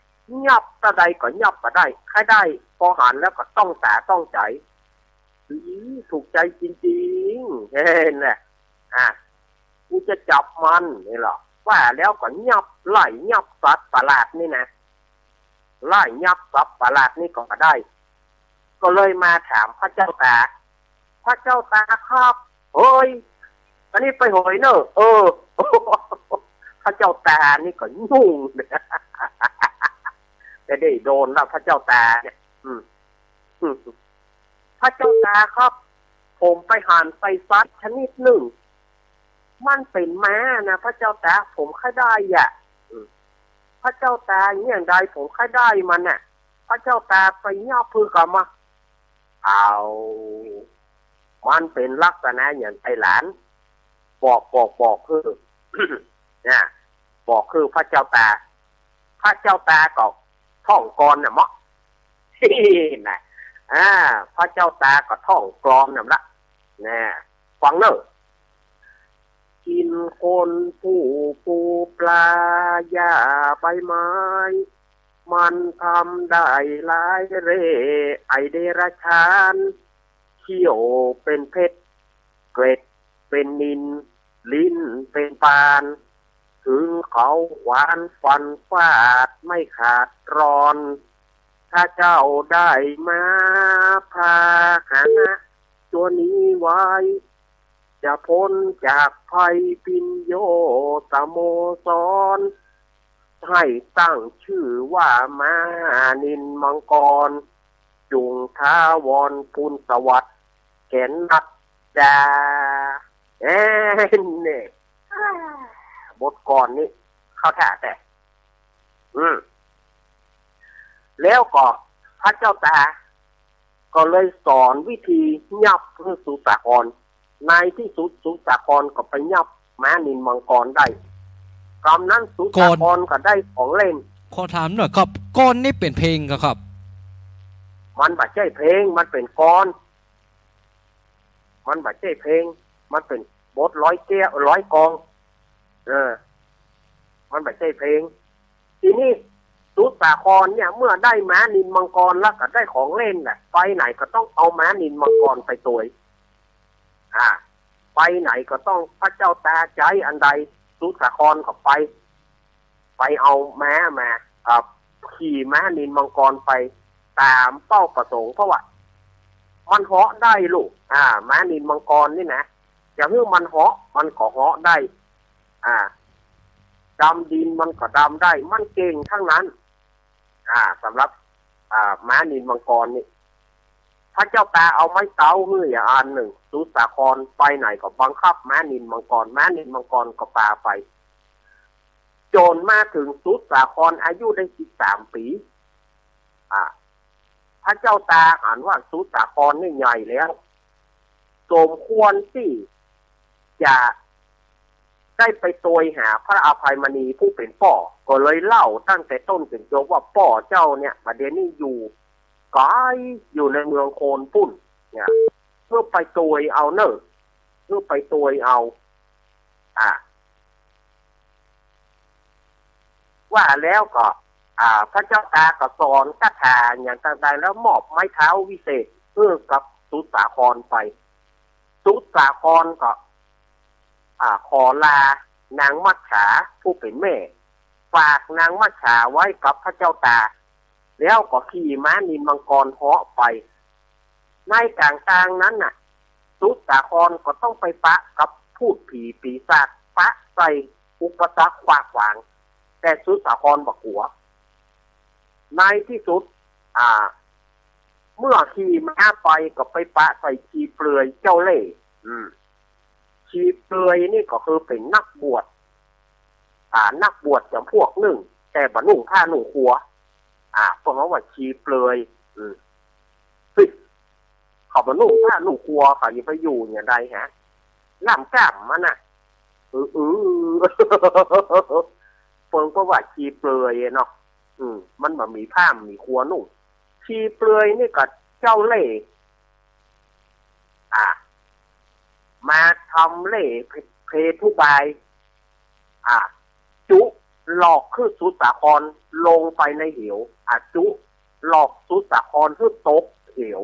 ยับตะใดก็ยับตะได้ใครได้พอหันแล้วก็ต้องตาต้องใจถูกใจจริงๆเห็นแหละกูจะจับมันนี่หรอว่าแล้วก็ยับไล่ยับสัตว์ประหลาดนี่นะไล่ยับสัตว์ประหลาดนี่ก็ได้ก็เลยมาถามพระเจ้าตาครับเฮ้ยอันนี้ไปหอยเนอะพระเจ้าตานี่ก็ยุ่งจะได้โดนแล้วพระเจ้าตาเนี่ยพระเจ้าตาครับผมไปหานไปซัดชนิดหนึ่ง มันเป็นม้านะพระเจ้าตาผมค่อยได้อ่ะพระเจ้าตาอย่างใดผมค่อยได้มันน่ะพระเจ้าตาไปย่อพื้นกับมาเอามันเป็นลักษณะอย่างไอ้หลานบอกคือ เนี่ยบอกคือพระเจ้าตาก็ท่องกรน่ะมั้งนะพระเจ้าตาก็ท่องกรอนน่ะละเนี่ยฟังเนอะกินคนผู้ปูปลายาใบไม้มันทำได้หลายเร่ไอเดรชานเขี้ยวเป็นเพชรเกร็ดเป็นนินลิ้นเป็นปานถึงเขาหวานฟันฟาดไม่ขาดรอนถ้าเจ้าได้มาพาหนะตัวนี้ไว้จะพ้นจากภัยปิญโยสโมสรให้ตั้งชื่อว่ามานินมังกรจุงท้าวรพุนสวัสดิ์แขนนักจาเนี่ยบทก่อนนี้เข้าท่าแต่แล้วก็พระเจ้าตาก็เลยสอนวิธียับเพื่อสุสากรในที่สุดสุสากรก็ไปยับม้านินมังกรได้คำนั้นสุสากรก็ได้ของเล่นขอถามหน่อยครับก้อนนี่เป็นเพลงครับ มันไม่ใช่เพลงมันเป็นกรมันไม่ใช่เพลงมันเป็นบทร้อยแก้วร้อยกองมันไม่ใช่เพลงทีนี้สุสาครเนี่ยเมื่อได้ม้านินมังกรแล้วก็ได้ของเล่นแหละไปไหนก็ต้องเอาม้านินมังกรไปตัวไปไหนก็ต้องพระเจ้าตาใจอันใดสุสาครก็ไปเอาม้ามาขี่ม้านินมังกรไปตามเป้าประสงค์เพราะว่ามันเหาะได้ลูกม้านินมังกรนี่นะอย่าเพิ่งมันเหาะมันก็เหาะได้ดำดินมันก็ดำได้มันเก่งทั้งนั้นสำหรับม้านินมังกรนี่พระเจ้าตาเอาไม้เต้าเฮืออันหนึ่งสุสาครไปไหนก็บังคับม้านินมังกรก็ปาไปจนมาถึงสุสาครอายุได้13 ปีพระเจ้าตาอ่านว่าสุสาครนี่ใหญ่แล้วสมควรที่จะได้ไปโตยหาพระอภัยมณีผู้เป็นป่อก็เลยเล่าตั้งแต่ต้นถึงจบว่าป่อเจ้าเนี่ยประเดี๋ยวนี้อยู่ไกลอยู่ในเมืองโคนปุ่นเนี่ยเพื่อไปโตยเอาเนอะเพื่อไปโตยเอาว่าแล้วก็พระเจ้าตาก็สอนคาถาอย่างต่างๆแล้วมอบไม้เท้าวิเศษเพื่อกับสุสาครไปสุสาครก็ขอลานางมัจฉาผู้เป็นแม่ฝากนางมัจฉาไว้กับพระเจ้าตาแล้วก็ขี่ม้านินมังกรเหาะไปในกลางนั้นน่ะสุสาครก็ต้องไปปะกับพูดผีปีศาจปะใส่อุปสรรคขวางแต่สุสาครบอกหัวในที่สุดเมื่อขี่ม้าไปก็ไปปะใส่ชีเปลือยเจ้าเล่ห์ชีเปลือยนี่ก็คือเป็นนักบวชนักบวชจำพวกหนึ่งแต่บรรนุ่งผ้าหนุ่งขัวเพราะว่าชีเปลือยเขาบรรนุ่งผ้าหนุ่งขัวเขาอยู่ไปอยู่อย่างใดฮะล่ำกล้ามมันน่ะเพิ่งก็ว่าชีเปลือยเนาะมันแบบมีผ้ามีขัวนุ่งชีเปลือยนี่ก็เจ้าเล่ห์มาทำเล่เพทุบายจุหลอกคือสุสาครลงไปในเหวจุหลอกสุสาครคือตกเหว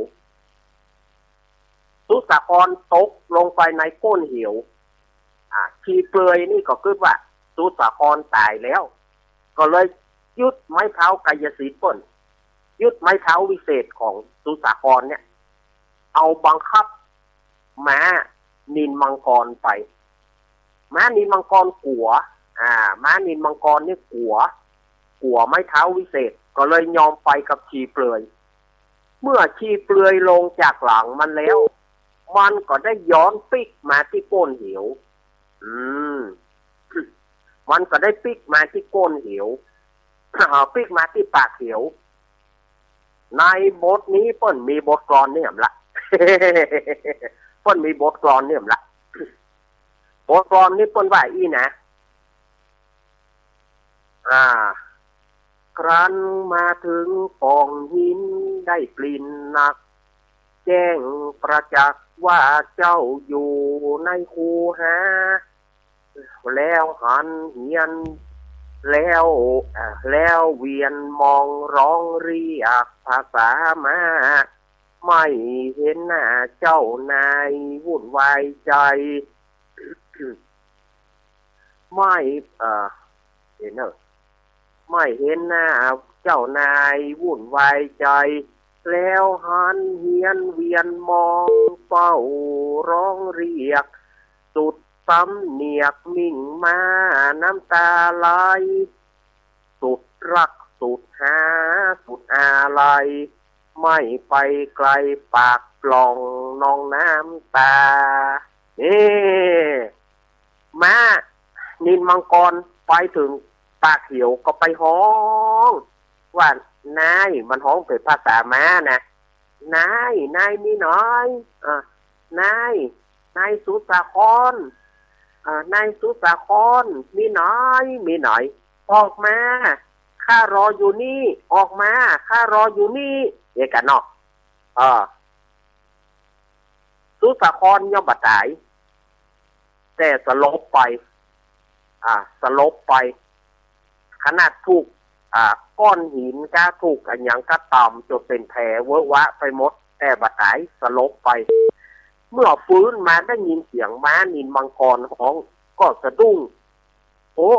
สุสาครตกลงไปในก้นเหวชีเปลือยนี่ก็คือว่าสุสาครตายแล้วก็เลยยึดไม้เท้ากายสิทธิ์ป่นยึดไม้เท้าวิเศษของสุสาครเนี่ยเอาบังคับม้านินมังกรไปม้านินมังกรกัวม้านินมังกรนี่กัวไม้เท้าวิเศษก็เลยยอมไปกับชีเปลือยเมื่อชีเปลือยลงจากหลังมันแล้วมันก็ได้ย้อนปิกมาที่ก้นเหว อืม มันก็ได้ปิกมาที่ก้นเหว ปิกมาที่ปากเหว ในบทนี้เปิ้นมีบทกลอนเนี่ยมละ เปิ้นมีบทกลอนเนี่ยมละ บทกลอนนี้เปิ้นว่าอีนะ ครั้นมาถึงปองหินได้กลิ่นหนัก แจ้งประจักษ์ว่าเจ้าอยู่ในคูหา แล้วหันเหียนแล้วเวียนมองร้องเรียกภาษามาไม่เห็นหน้าเจ้านายวุ่นวายใจ ไม่เห็นเนอะไม่เห็นหน้าเจ้านายวุ่นวายใจ แล้วหันเหียนเวียนมองเฝ้าร้องเรียกสุดสำเนียกมิ่งมาน้ำตาไหลสุดรักสุดหาสุดอาลัยไม่ไปไกลปากปล่องนองน้ำตามานินมังกรไปถึงปากเขียวก็ไปห้องว่านายมันห้องเป็นภาษาม้านะนายนี่น้อยนายสุสาครนายสุสาครมีหน่อยออกมาข้ารออยู่นี่ออกมาข้ารออยู่นี่เอกกันเนาะสุสาครย่อมบัดตายแต่สลบไปขนาดถูกก้อนหินก็ถูกอันยังก็ต่ำจนเป็นแผลเวอะวะไปหมดแต่บัดตายสลบไปเมื่อฟื้นมาได้ยินเสียงม้านินมังกรห้องก็สะดุ้งโอ้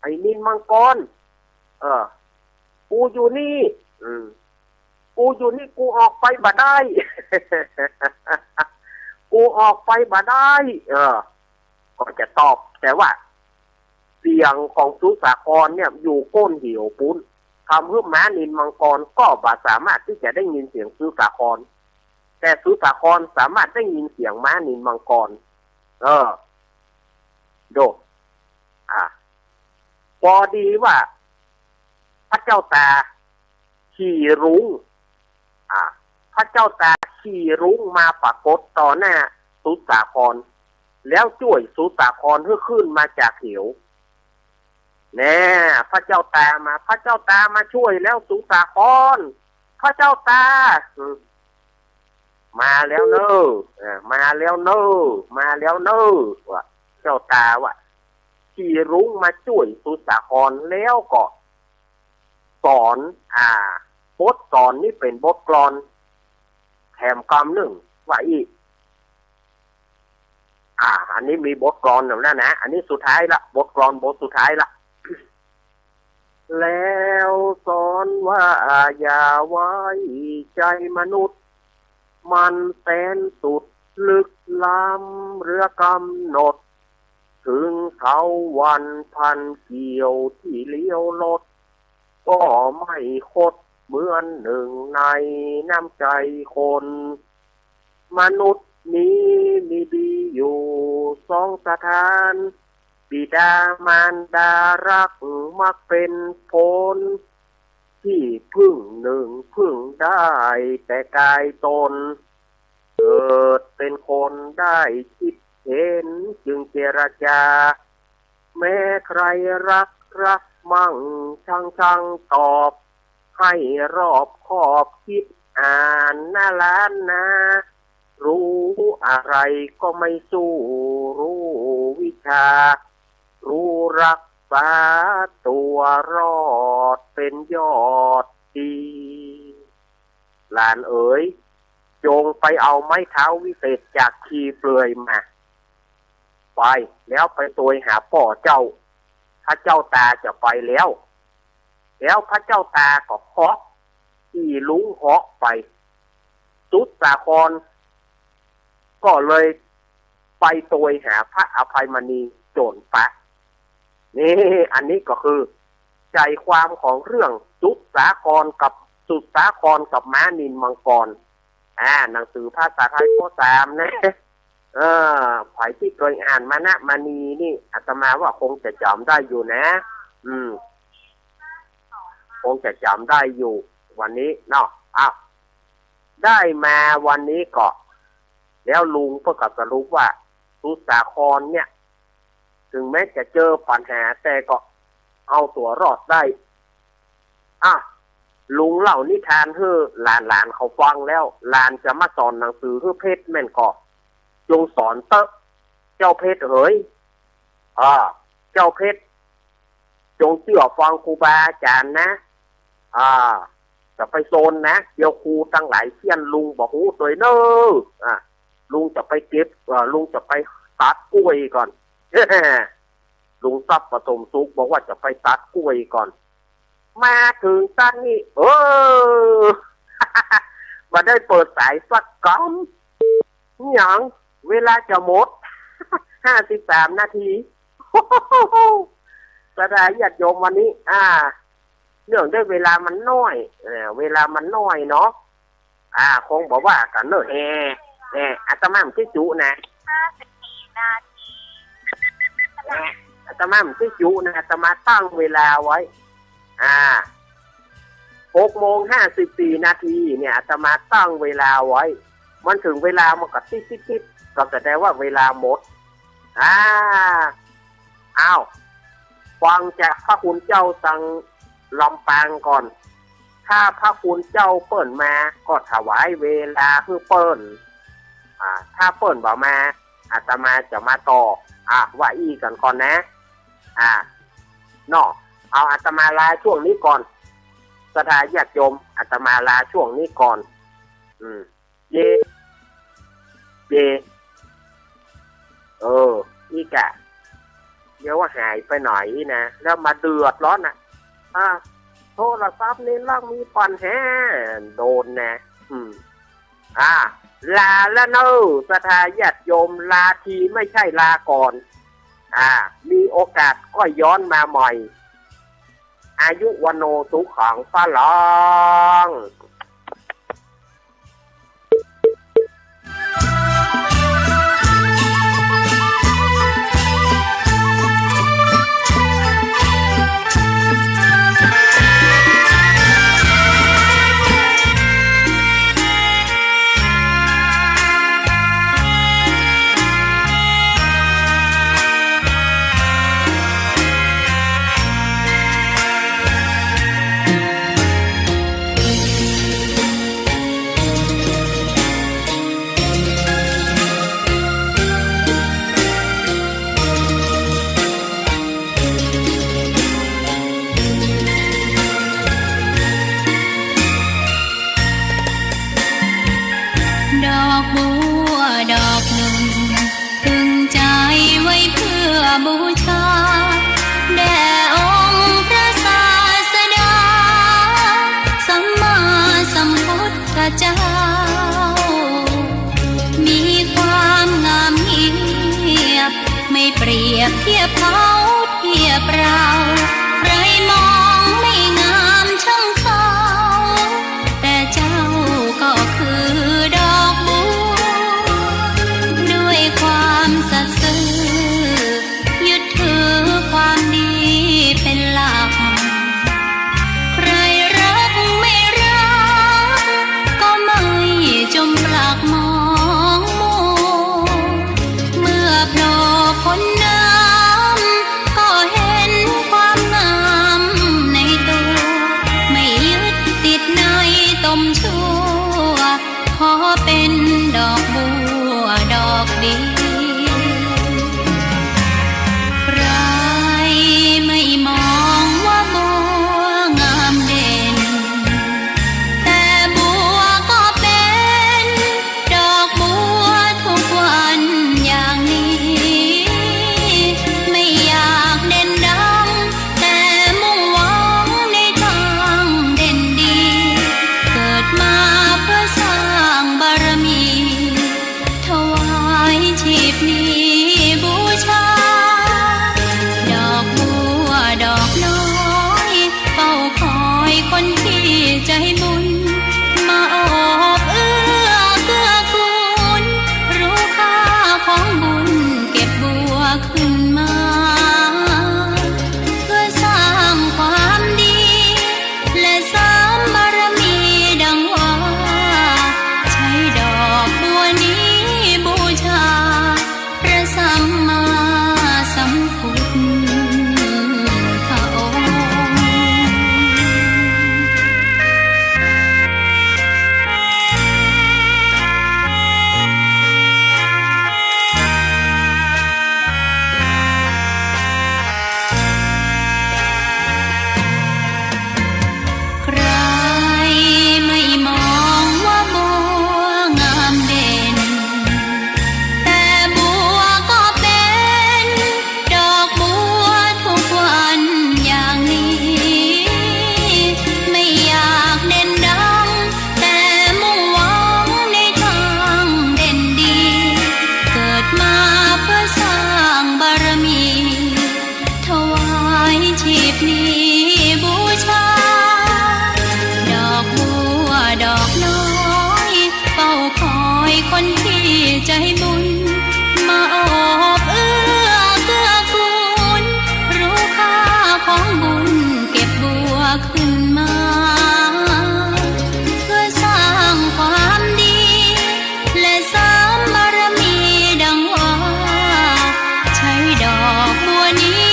ไอ้นินมังกรกูอยู่นี่กูออกไปบ่ได้ กูออกไปบ่ได้ก็จะตอบแต่ว่าเสียงของสุสาครเนี่ยอยู่ก้นเหี่ยวปุ้นทำให้ม้านินมังกรก็บ่สามารถที่จะได้ยินเสียงสุสาครแต่สุสาครสามารถได้ยินเสียงม้านินมังกรโดพอดีว่าพระเจ้าตาขี่รุ้งพระเจ้าตาขี่รุ้งมาปรากฏต่อหน้าสุสาครแล้วช่วยสุสาครให้ขึ้นมาจากเหวแน่พระเจ้าตามาช่วยแล้วสุสาครพระเจ้าตามาแล้วเนอะว่าเจ้าตาว่าขี่รุ้งมาช่วยสุสาครแล้วก็สอนบทสอนนี่เป็นบทกลอนแถมคำหนึ่งว่าอีกอันนี้มีบทกลอนแล้วนะอันนี้สุดท้ายละบทกลอนบทสุดท้ายละ แล้วสอนว่าอย่าไว้ใจมนุษย์มันแสนสุดลึกล้ำเรือกำหนดถึงเขาวันพันเกี่ยวที่เลี้ยวรถก็ไม่คดเหมือนหนึ่งในน้ำใจคนมนุษย์นี้มีดีอยู่สองสถานบิดามารดารักมักเป็นผลที่พึ่งหนึ่งพึ่งได้แต่กายตนเกิดเป็นคนได้คิดเห็นจึงเจรจาแม้ใครรักมั่งช่างตอบให้รอบคอบคิดอ่านหน้าล้านนารู้อะไรก็ไม่สู้รู้วิชารู้รักษาตัวรอดเป็นยอดดีหลานเอ๋ยจงไปเอาไม้เท้าวิเศษจากขีเปลือยมาไปแล้วไปโตยหาพ่อเจ้าพระเจ้าตาจะไปแล้วพระเจ้าตาก็เหาะขี่ลุงเหาะไปสุสาครก็เลยไปโตยหาพระอภัยมณีโจรปะนี่อันนี้ก็คือใจความของเรื่องสุสาครกับม้านินมังกรหนังสือภาษาไทยข้อ3นะ เอฝ่ายที่เคยอ่านมานะมานีนี่อาตมาว่าคงจะจำได้อยู่นะ คงจะจำได้อยู่วันนี้เนาะอ้าวได้มาวันนี้ก็แล้วลุงก็สรุปว่าสุสาครเนี่ยถึงแม้จะเจอปัญหาแต่ก็เอาตัวรอดได้ลุงเล่านิทานให้หลานเขาฟังแล้วหลานจะมาสอนหนังสือให้เพชรแม่นก็จงสอนเตอะเจ้าเพชรเอ๋ยเจ้าเพชรจงเชื่อฟังครูบาอาจารย์นะจะไปโซนนะเดี๋ยวครูตั้งหลายเที่ยนลุงบอกหูตัวเนอะลุงจะไปเก็บลุงจะไปตัดกล้วยก่อน ลุงทรัพย์ปฐมสุขบอกว่าจะไปตัดกล้วยก่อนมาถึงตั้งนี่มาได้เปิดสายสักกำอย่างเวลาจะหมด 53 นาที กระดาษญาติโยมวันนี้เนื่องด้วยเวลามันน้อยเวลามันน้อยเนาะคงบอกว่ากันเนอะอาตมาไม่จุนะ54 นาทีอาตมาไม่จุนะอาตมาตั้งเวลาไว้6:54 นาทีเนี่ยอาตมาตั้งเวลาไว้มันถึงเวลามันก็ติ๊ดก็แสดงว่าเวลาหมดฟังจากพระคุณเจ้าสังลำปางก่อนถ้าพระคุณเจ้าเปิ่นมาก็ถวายเวลาเพื่อเปิ่นถ้าเปิ่นบอกมาอาตมาจะมาต่อว่าอีกันก่อนนะเนาะเอาอาตมาลาช่วงนี้ก่อนสถาญาติโยมอาตมาลาช่วงนี้ก่อนเย่อีกะเดี๋ยวว่าหายไปหน่อยนะแล้วมาเดือดร้อนโทรศัพท์นี่ล่างมีปัญหาโดนนะลาแล้วเนอะสถาญาติโยมลาทีไม่ใช่ลาก่อนมีโอกาสก็ย้อนมาใหม่อายุวโนสุขังพระลองบูชาแด่องค์พระศาสดาสัมมาสัมพุทธเจ้ามีความงามเงียบไม่เปรียบเทียบเขาเทียบเราใครมองไม่งามช่างเขาแต่เจ้าก็คือดอกบัวด้วยความสัตย์ซื่อความดีเป็นหลักใครรักไม่รักก็ไม่จมปลักมองมัวเมื่อโผล่พ้นน้ำก็เห็นความงามในตัวไม่ยึดติดในตมชั่วขอเป็นดอกบัวดอกดีไม่มองว่าบัวงามเด่นแต่บัวก็เป็นดอกบัวทุกวันอย่างนี้ไม่อยากเด่นดังแต่มุ่งหวังในทางเด่นดีเกิดมาเพื่อสร้างบารมีถวายชีพนี้บูชาดอกน้อยเฝ้าคอยคนที่ใจบุญมาโอบเอื้อเกื้อกูลรู้ค่าข มบารมีดังว่าใช้ดอกบัวนี้บูชาพระสัมมาสัมพุทธองค์ ใครไม่มองว่าบัวงามเด่น แต่บัวก็เป็นดอกบัวทุกวันอย่างนี้ ไม่อยากเด่นดัง แต่มุ่งหวังในทางเด่นดี เกิดมาเพื่อสร้างบารมี ถวายชีพนี้บูชา ดอกบัวดอกน้อยเฝ้าคอยคนที่ใจบุญ มาโอบเอื้อเกื้อกูล รู้ค่าของบุญเก็บบัวขึ้นมา เพื่อสร้างความดี และเสริมบารมีดังว่า ใช้ดอกบัวนี้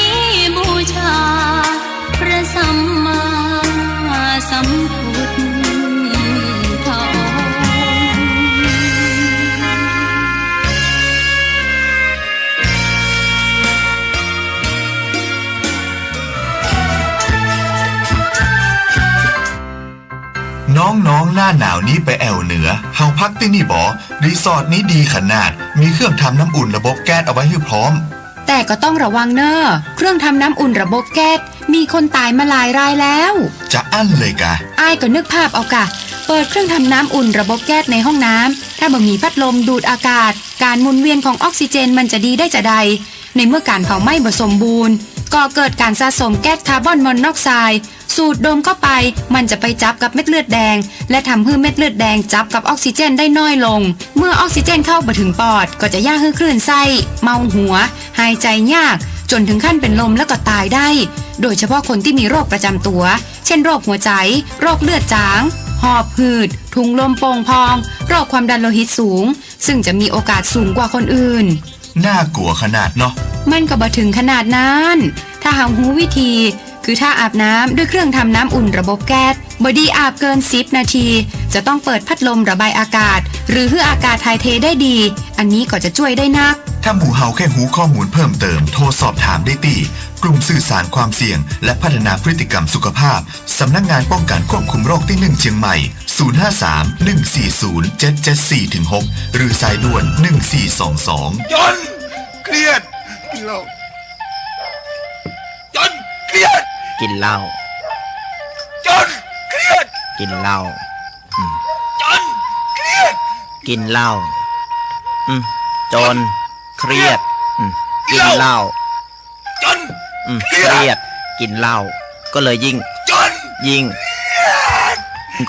บูชา พระสัมมาสัมพุทธองค์ น้องๆหน้าหนาวนี้ไปแอวเหนือเฮาพักที่นี่บ่รีสอร์ทนี้ดีขนาด มีเครื่องทำน้ำอุ่นระบบแก๊สเอาไว้ให้พร้อม แต่ก็ต้องระวังเนอะเครื่องทำน้ำอุ่นระบบแก๊สมีคนตายมาหลายรายแล้ว จะอั้นเลยกะ อ้ายก็นึกภาพเอากะ เปิดเครื่องทำน้ำอุ่นระบบแก๊สในห้องน้ำถ้าบ่มีพัดลมดูดอากาศ การหมุนเวียนของออกซิเจนมันจะดีได้จะใด ในเมื่อการเผาไหม้บ่สมบูรณ์ก็เกิดการสะสมแก๊สคาร์บอนมอนอกไซด์สูดดมเข้าไปมันจะไปจับกับเม็ดเลือดแดง และทำให้เม็ดเลือดแดงจับกับออกซิเจนได้น้อยลง เมื่อออกซิเจนเข้าบ่ถึงปอดก็จะย่าให้คลื่นไส้เมาหัว หายใจยาก จนถึงขั้นเป็นลมแล้วก็ตายได้ โดยเฉพาะคนที่มีโรคประจำตัว เช่นโรคหัวใจ โรคเลือดจาง หอบหืด ถุงลมโป่งพอง โรคความดันโลหิตสูง ซึ่งจะมีโอกาสสูงกว่าคนอื่น น่ากลัวขนาดเนาะ มันก็บ่ถึงขนาดนั้น ถ้าหากรู้วิธี คือถ้าอาบน้ำด้วยเครื่องทำน้ำอุ่นระบบแก๊สบอดีอาบเกิน10 นาที จะต้องเปิดพัดลมระบายอากาศ หรือให้อากาศถ่ายเทได้ดี อันนี้ก็จะช่วยได้นัก ถ้าหมู่เฮาแค่หูข้อมูลเพิ่มเติม โทรสอบถามได้ที่กลุ่มสื่อสารความเสี่ยง และพัฒนาพฤติกรรมสุขภาพ สำนักงานป้องกันควบคุมโรคที่ 1 เชียงใหม่ 053-140-774-6 หรือสายด่วน 1422 จนเครียดกินเหล้าจนเครียด กินเหล้า จนเครียด กินเหล้า จนเครียด กินเหล้าจนเครียดกินเหล้า จน เครียด กินเหล้า ก็เลยยิ่ง จน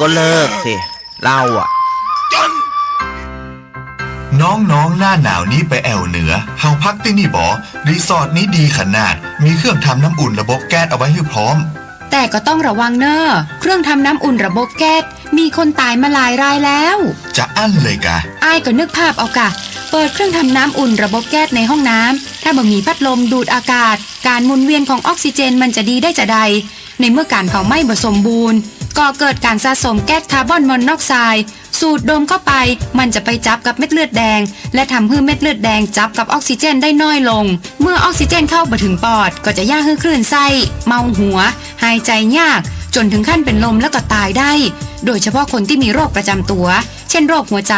ก็เลิกสิเหล้าอ่ะ จน น้องๆหน้าหนาวนี้ไปแอวเหนือเฮาพักที่นี่บ่รีสอร์ทนี้ดีขนาด มีเครื่องทำน้ำอุ่นระบบแก๊สเอาไว้ให้พร้อม แต่ก็ต้องระวังเนอะเครื่องทำน้ำอุ่นระบบแก๊สมีคนตายมาหลายรายแล้ว จะอั้นเลยกะ อ้ายก็นึกภาพเอากะ เปิดเครื่องทำน้ำอุ่นระบบแก๊สในห้องน้ำถ้าบ่มีพัดลมดูดอากาศ การหมุนเวียนของออกซิเจนมันจะดีได้จะใด ในเมื่อการเผาไหม้บ่สมบูรณ์ก็เกิดการสะสมแก๊สคาร์บอนมอนอกไซด์สูดดมเข้าไปมันจะไปจับกับเม็ดเลือดแดง และทำให้เม็ดเลือดแดงจับกับออกซิเจนได้น้อยลง เมื่อออกซิเจนเข้าบ่ถึงปอดก็จะย่าให้คลื่นไส้เมาหัว หายใจยาก จนถึงขั้นเป็นลมแล้วก็ตายได้ โดยเฉพาะคนที่มีโรคประจำตัว เช่นโรคหัวใจ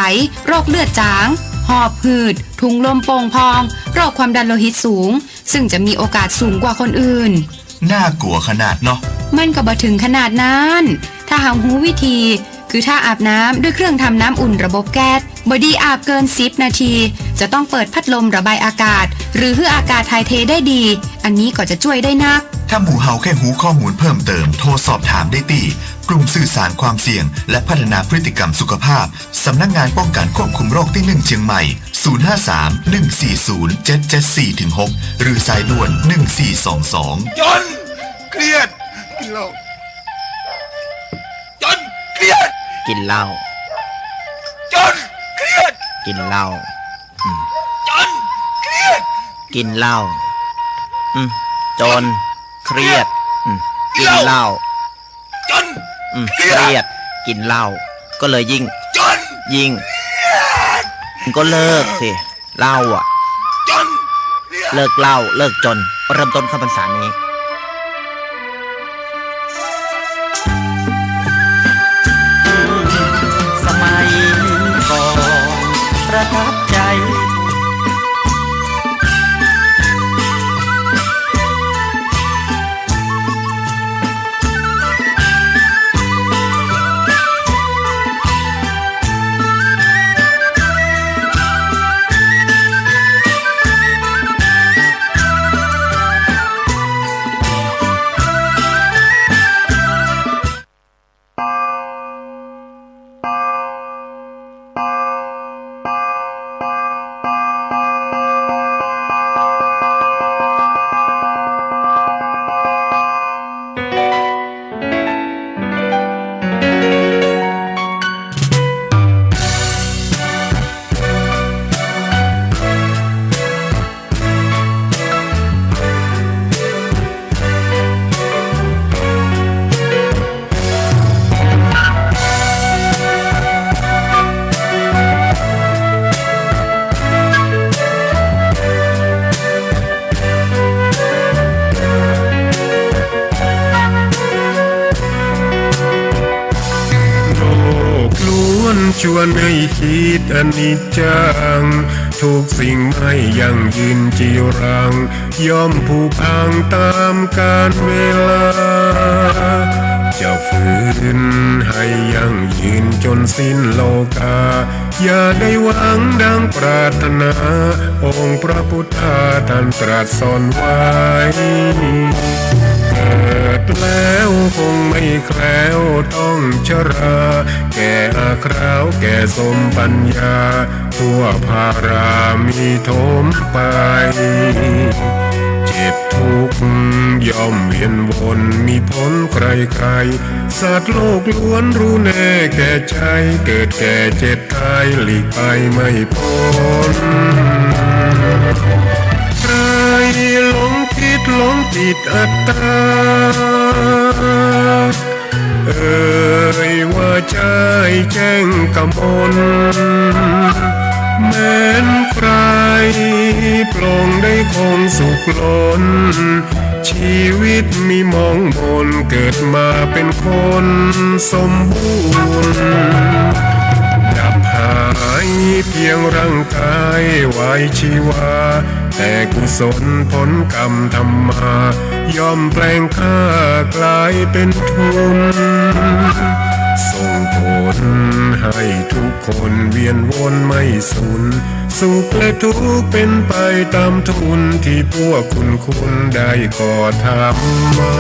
โรคเลือดจาง หอบหืด ถุงลมโป่งพอง โรคความดันโลหิตสูง ซึ่งจะมีโอกาสสูงกว่าคนอื่น น่ากลัวขนาดเนาะ มันก็บ่ถึงขนาดนั้น ถ้าหากรู้วิธี คือถ้าอาบน้ำด้วยเครื่องทำน้ำอุ่นระบบแก๊สบอดีอาบเกิน10 นาที จะต้องเปิดพัดลมระบายอากาศ หรือให้อากาศถ่ายเทได้ดี อันนี้ก็จะช่วยได้นัก ถ้าหมู่เฮาแค่หูข้อมูลเพิ่มเติม โทรสอบถามได้ที่กลุ่มสื่อสารความเสี่ยง และพัฒนาพฤติกรรมสุขภาพ สำนักงานป้องกันควบคุมโรคที่ 1 เชียงใหม่ 053-140-774-6 หรือสายด่วน 1422 จนเครียดกินเหล้าจ กินเหล้า จนเครียด กินเหล้า จนเครียด กินเหล้าจนเครียดกินเหล้า จน เครียดกินเหล้าก็เลยยิ่ง จน ก็เลิกสิเหล้าอ่ะ จนเครียด เลิกเหล้าเลิกจนเริ่มต้นเข้าพรรษานี้สมัยก่อนประทับใจชวนให้คิดอนิจจังทุกสิ่งไม่ยั่งยืนจีรังย่อมผุพังตามกาลเวลาจะฝืนให้ยั่งยืนจนสิ้นโลกาอย่าได้หวังดังปรารถนาองค์พระพุทธาท่านตรัสสอนไว้เกิดแล้วคงไม่แคล้วต้องชราแก่อาคราวแก่สมปัญญาทั่วภารามีโถมไปเจ็บทุกข์ย่อมเวียนวนมีพ้นใครๆสัตว์โลกล้วนรู้แน่แก่ใจเกิดแก่เจ็บตายหลีกไปไม่พ้นใครหลงคิดหลงติดอัตตาว่าใจแจ้งกำมลแม้นใครปลงได้คงสุขล้นชีวิตมีมองมนเกิดมาเป็นคนสมบูรณ์ดับหายเพียงร่างกายไว้ชีวาแต่กุศลผลกรรมทำมาย่อมแปลงค่ากลายเป็นทุนส่งผลให้ทุกคนเวียนวนไม่สูญสุขและทุกข์เป็นไปตามทุนที่พวกคุณได้ก่อทำมา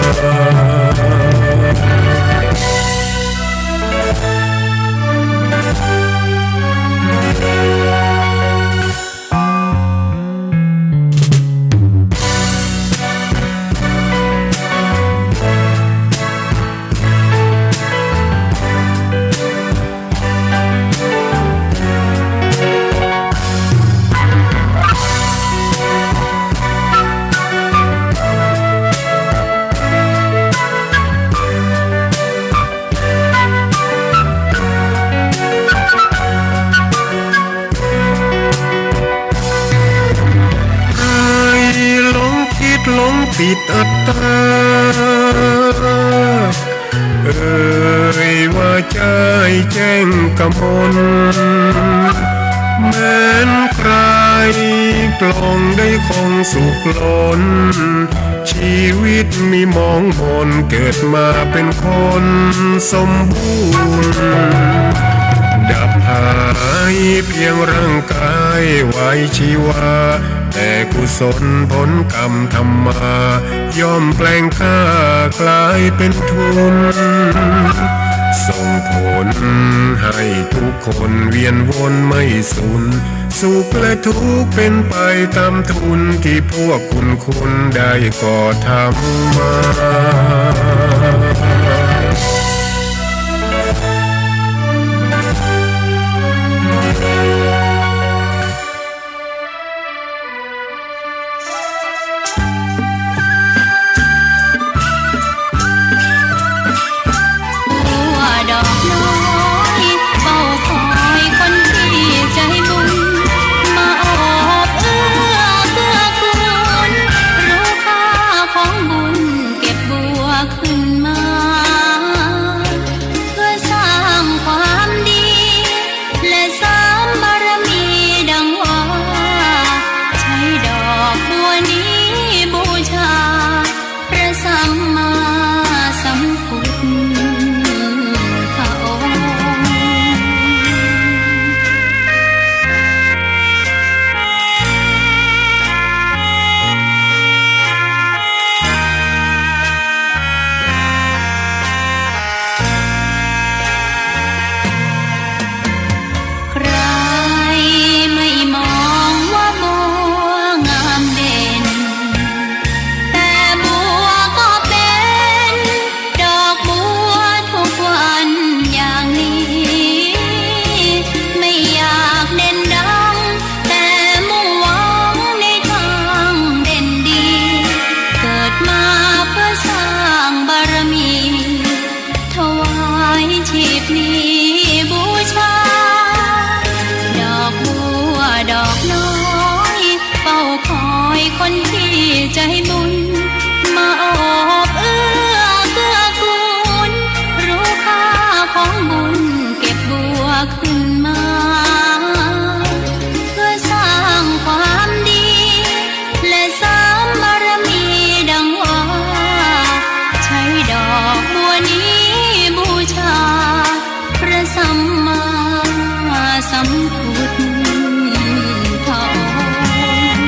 ติดอัตตาว่าใจแจ้งกำมลแม้นใครปลงได้คงสุขล้นชีวิตมีมองมนเกิดมาเป็นคนสมบูรณ์ดับหายเพียงร่างกายไว้ชีวาแต่กุศลผลกรรมทำมาย่อมแปลงค่ากลายเป็นทุนส่งผลให้ทุกคนเวียนวนไม่สูญสุขและทุกข์เป็นไปตามทุนที่พวกคุณได้ก่อทำมา ชีพนี้บูชา ดอกบัวดอกน้อยเฝ้าคอยคนที่ใจบุญ มาโอบเอื้อเกื้อกูลรู้ค่าของบุญเก็บบัวขึ้นมา เพื่อสร้างความดี และสร้างบารมีดังว่า ใช้ดอกบัวนี้บูชา พระสัมมาสัมพุทธพระองค์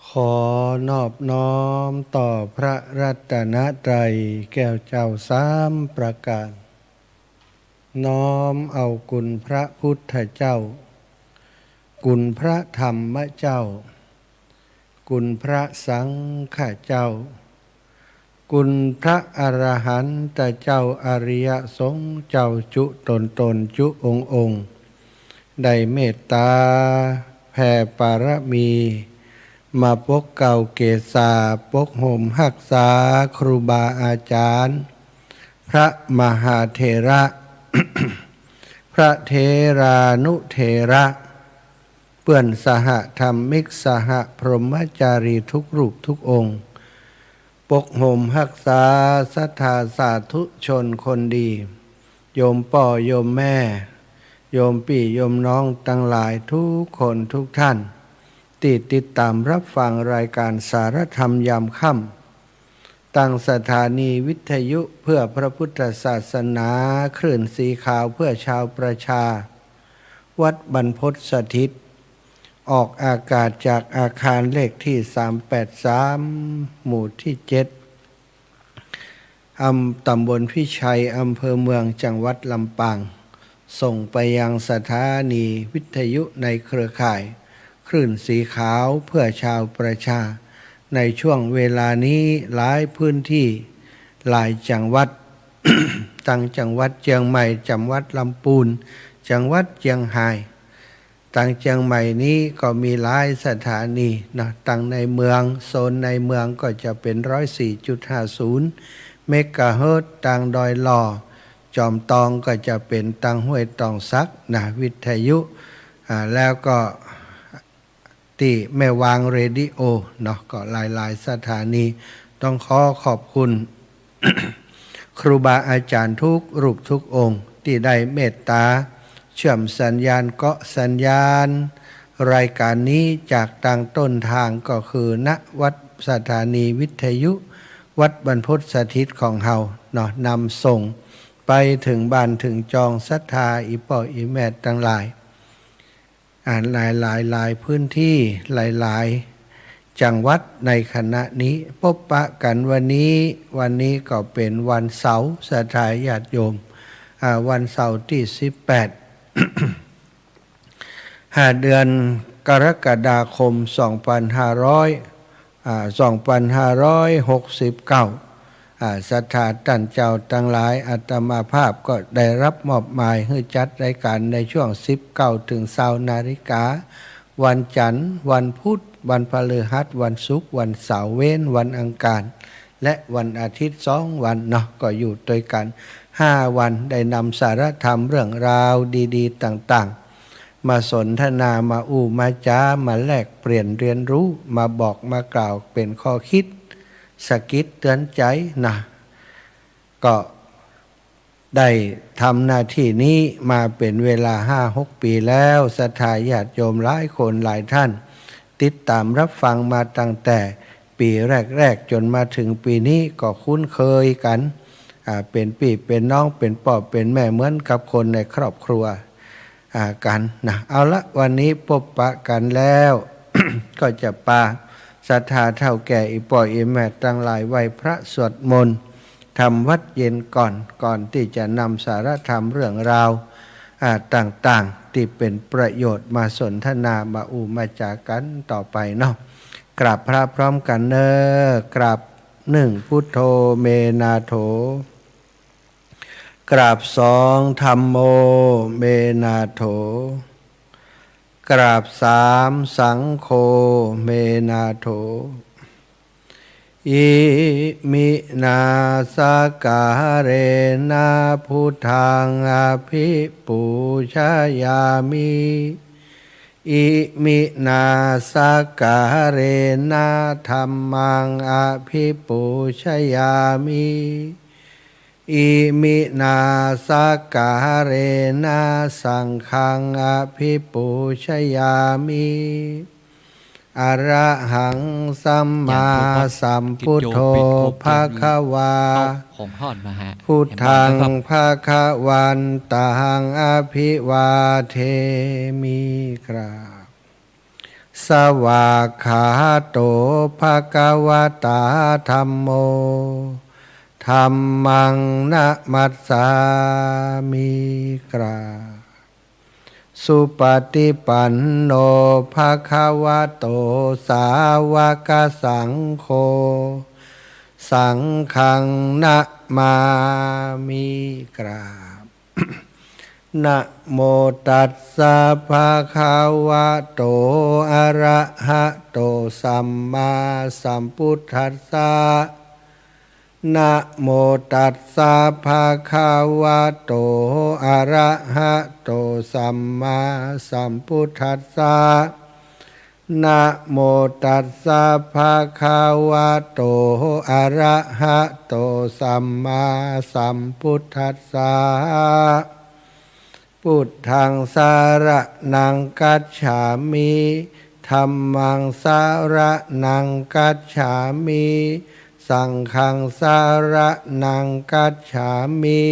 ขอนอบน้อมต่อพระรัตนตรัยแก้วเจ้าสามประการ น้อมเอาคุณพระพุทธเจ้า คุณพระธรรมเจ้า คุณพระสังฆเจ้า คุณพระอรหันตเจ้าอริยสงฆ์เจ้าจุตนจุองค์ได้เมตตาแผ่ปารมีมาปกเก่าเกศาปกห่มหักษาครูบาอาจารย์ พระมหาเถระ พระเถรานุเถระเปื่อนสหธรรมิกสหพรหมจารีทุกรูปทุกองค์ ปกห่มหักษาศรัทธาสาธุชนคนดี โยมป่อโยมแม่ โยมพี่โยมน้องทั้งหลายทุกคนทุกท่านติดตามรับฟังรายการสารธรรมยามค่ำตั้งสถานีวิทยุเพื่อพระพุทธศาสนาคลื่นสีขาวเพื่อชาวประชา วัดบรรพตสถิต ออกอากาศจากอาคารเลขที่383หมู่ที่7ตำบลพิชัยอำเภอเมืองจังหวัดลำปางส่งไปยังสถานีวิทยุในเครือข่ายคลื่นสีขาวเพื่อชาวประชาในช่วงเวลานี้หลายพื้นที่หลายจังหวัด ตั้งจังหวัดเชียงใหม่จังหวัดลำพูนจังหวัดเชียงรายตั้งเชียงใหม่นี้ก็มีหลายสถานีนะตั้งในเมืองโซนในเมืองก็จะเป็น 104.50 เมกะเฮิรตซ์ตั้งดอยหล่อจอมตองก็จะเป็นตั้งห้วยตองซักนะวิทยุแล้วก็ที่แม่วางเรดิโอเนาะก็หลายๆสถานีต้องขอบคุณ ครูบาอาจารย์ทุกรูปทุกองค์ที่ได้เมตตาเชื่อมสัญญาณเกาะสัญญาณรายการนี้จากทางต้นทางก็คือณวัดสถานีวิทยุวัดบรรพตสถิตของเฮาเนาะนำส่งไปถึงบ้านถึงจองศรัทธาอีป่ออีแม่ทั้งหลายหลายพื้นที่หลายจังหวัดในคณะนี้พบปะกันวันนี้ก็เป็นวันเสาร์ศรัทธาญาติโยมวันเสาร์ที่18 เดือนกรกฎาคม2569ศรัทธาท่านเจ้าทั้งหลายอาตมาภาพก็ได้รับมอบหมายให้จัดรายการในช่วง 19 ถึง 20 นาฬิกาวันจันทร์วันพุธวันพฤหัสวันศุกร์วันเสาร์เว้นวันอังคารและวันอาทิตย์2 วันเนาะก็อยู่ด้วยกัน5 วันได้นำสารธรรมเรื่องราวดีๆต่างๆมาสนทนามามาจ้ามาแลกเปลี่ยนเรียนรู้มาบอกมากล่าวเป็นข้อคิดสะกิดเตือนใจนะก็ได้ทำหน้าที่นี้มาเป็นเวลา 5-6 ปีแล้วศรัทธาญาติโยมหลายคนหลายท่านติดตามรับฟังมาตั้งแต่ปีแรกๆจนมาถึงปีนี้ก็คุ้นเคยกันเป็นพี่เป็นน้องเป็นพ่อเป็นแม่เหมือนกับคนในครอบครัวกันนะเอาละวันนี้พบปะกันแล้ว ก็จะปาศรัทธาเท่าแก่อีป่ออีแม่ตั้งหลายไหว้พระสวดมนต์ทำวัดเย็นก่อนที่จะนำสารธรรมเรื่องราวต่างๆที่เป็นประโยชน์มาสนทนามามาจากกันต่อไปเนาะกราบพระพร้อมกันเนอกราบ1พุทโธเมนาโถ กราบสองธัมโมเมนาโถกราบสามสังโฆเมนาโถอิมินาสกาเรนะพุทธังอภิปูชยามิอิมินาสกาเรนะธัมมังอภิปูชยามิอิมินาสกาเรนะสังฆังอภิปูชยามิอระหังสัมมาสัมพุทโธภะคะวา ของห่อนมาฮะ พุทธังภะคะวันตังอภิวาเทมิกราบสวากขาโตภะคะวะตาธัมโมธัมมังนะมัสสามิกราบสุปฏิปันโนภะคะวะโตสาวกสังโฆสังฆังนะมามิกราบ นะโมตัสสะภะคะวะโตอะระหะโตสัมมาสัมพุทธัสสะนะโมตัสสะภะคะวะโตอะระหะโตสัมมาสัมพุทธัสสะนะโมตัสสะภะคะวะโตอะระหะโตสัมมาสัมพุทธัสสะพุทธังสารนังกัจฉามิธัมมังสารนังกัจฉามิสังฆังสารนังกัจฉามิ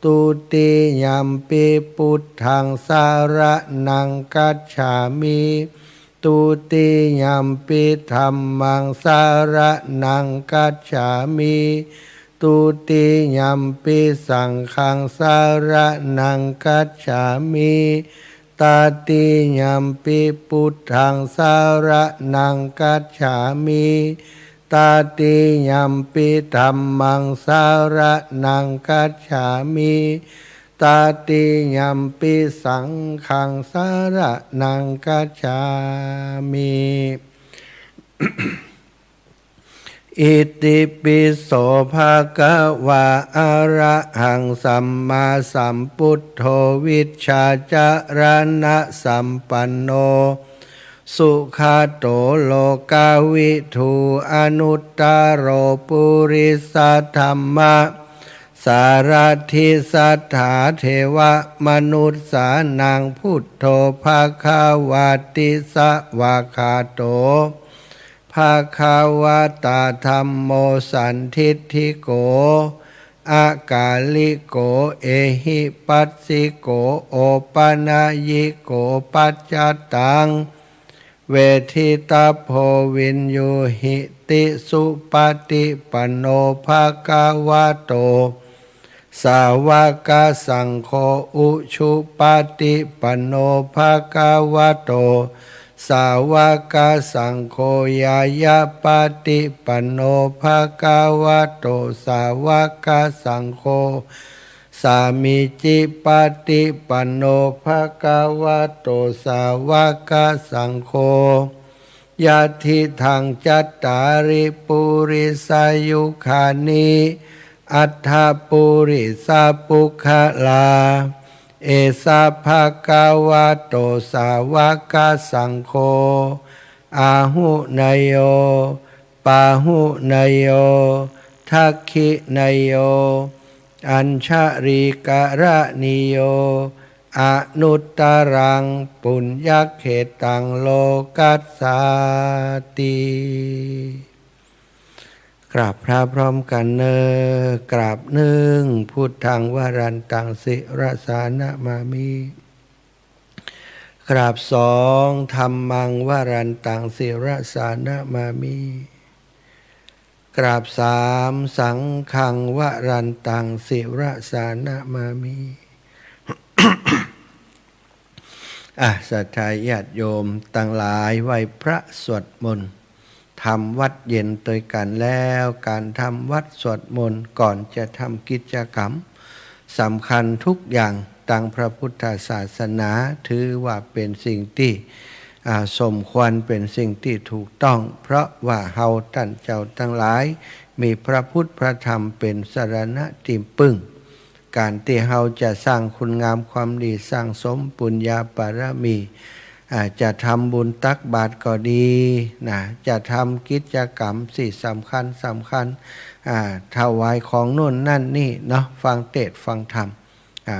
ตุติยัมปิพุทธังสารนังกัจฉามิตุติยัมปิธัมมังสารนังกัจฉามิตุติยัมปิสังฆังสารนังกัจฉามิตติยัมปิพุทธังสารนังกัจฉามิตติยัมปิธัมมังสารนังกัจฉามิตติยัมปิสังฆังสารนังกัจฉามิ อิติปิโสภะคะวะอะระหังสัมมาสัมพุทโธวิชชาจารณะสัมปันโนสุขาโตโลกาวิทูอนุตตโรปุริสธัมมะสารทิสัทธาเทวมนุษสานังพุทโธภะคะวะติสวะคาโตภะคะวะตาธัมโมสันทิฏฐิโกอากาลิโกเอหิปัสสิโกโอปนายิโกปัจจตังเวทิตาโพวินยูหิติสุปฏิปันโนภะคะวะโตสาวกสังโฆอุชุปฏิปันโนภะคะวะโตสาวกสังโฆยายาปฏิปันโนภะคะวะโตสาวกสังโฆสามิจิปฏิปันโนภะคะวะโตสาวกสังโฆยะทิทังจัตตาริปุริสายุคานิอัฏฐปุริสาปุคลาเอสาภะคะวะโตสาวกสังโฆอาหุนยโยปาหุนยโยทักขินยโยอัญชริกะระนิโยอนุตตรังปุญญเขตังโลกัสสาติกราบพระพร้อมกันเนอกราบหนึ่งพุทธังวรันตังสิรสานะมามิกราบสองธัมมังวรันตังสิรสานะมามิกราบสามสังฆังวรันตังสิรสานะมามิ ศรัทธาญาติโยมตั้งหลายไหว้พระสวดมนต์ทำวัดเย็นโดยกันแล้วการทำวัดสวดมนต์ก่อนจะทำกิจกรรม สำคัญทุกอย่างทางพระพุทธศาสนาถือว่าเป็นสิ่งที่สมควรเป็นสิ่งที่ถูกต้องเพราะว่าเฮาท่านเจ้าทั้งหลายมีพระพุทธพระธรรมเป็นสรณะที่พึ่งการที่เฮาจะสร้างคุณงามความดีสร้างสมปุญญาบารมีจะทำบุญตักบาตรก็ดีนะจะทำกิจกรรมที่สำคัญถวายของโน่นนั่นนี่เนาะฟังเทศน์ฟังธรรม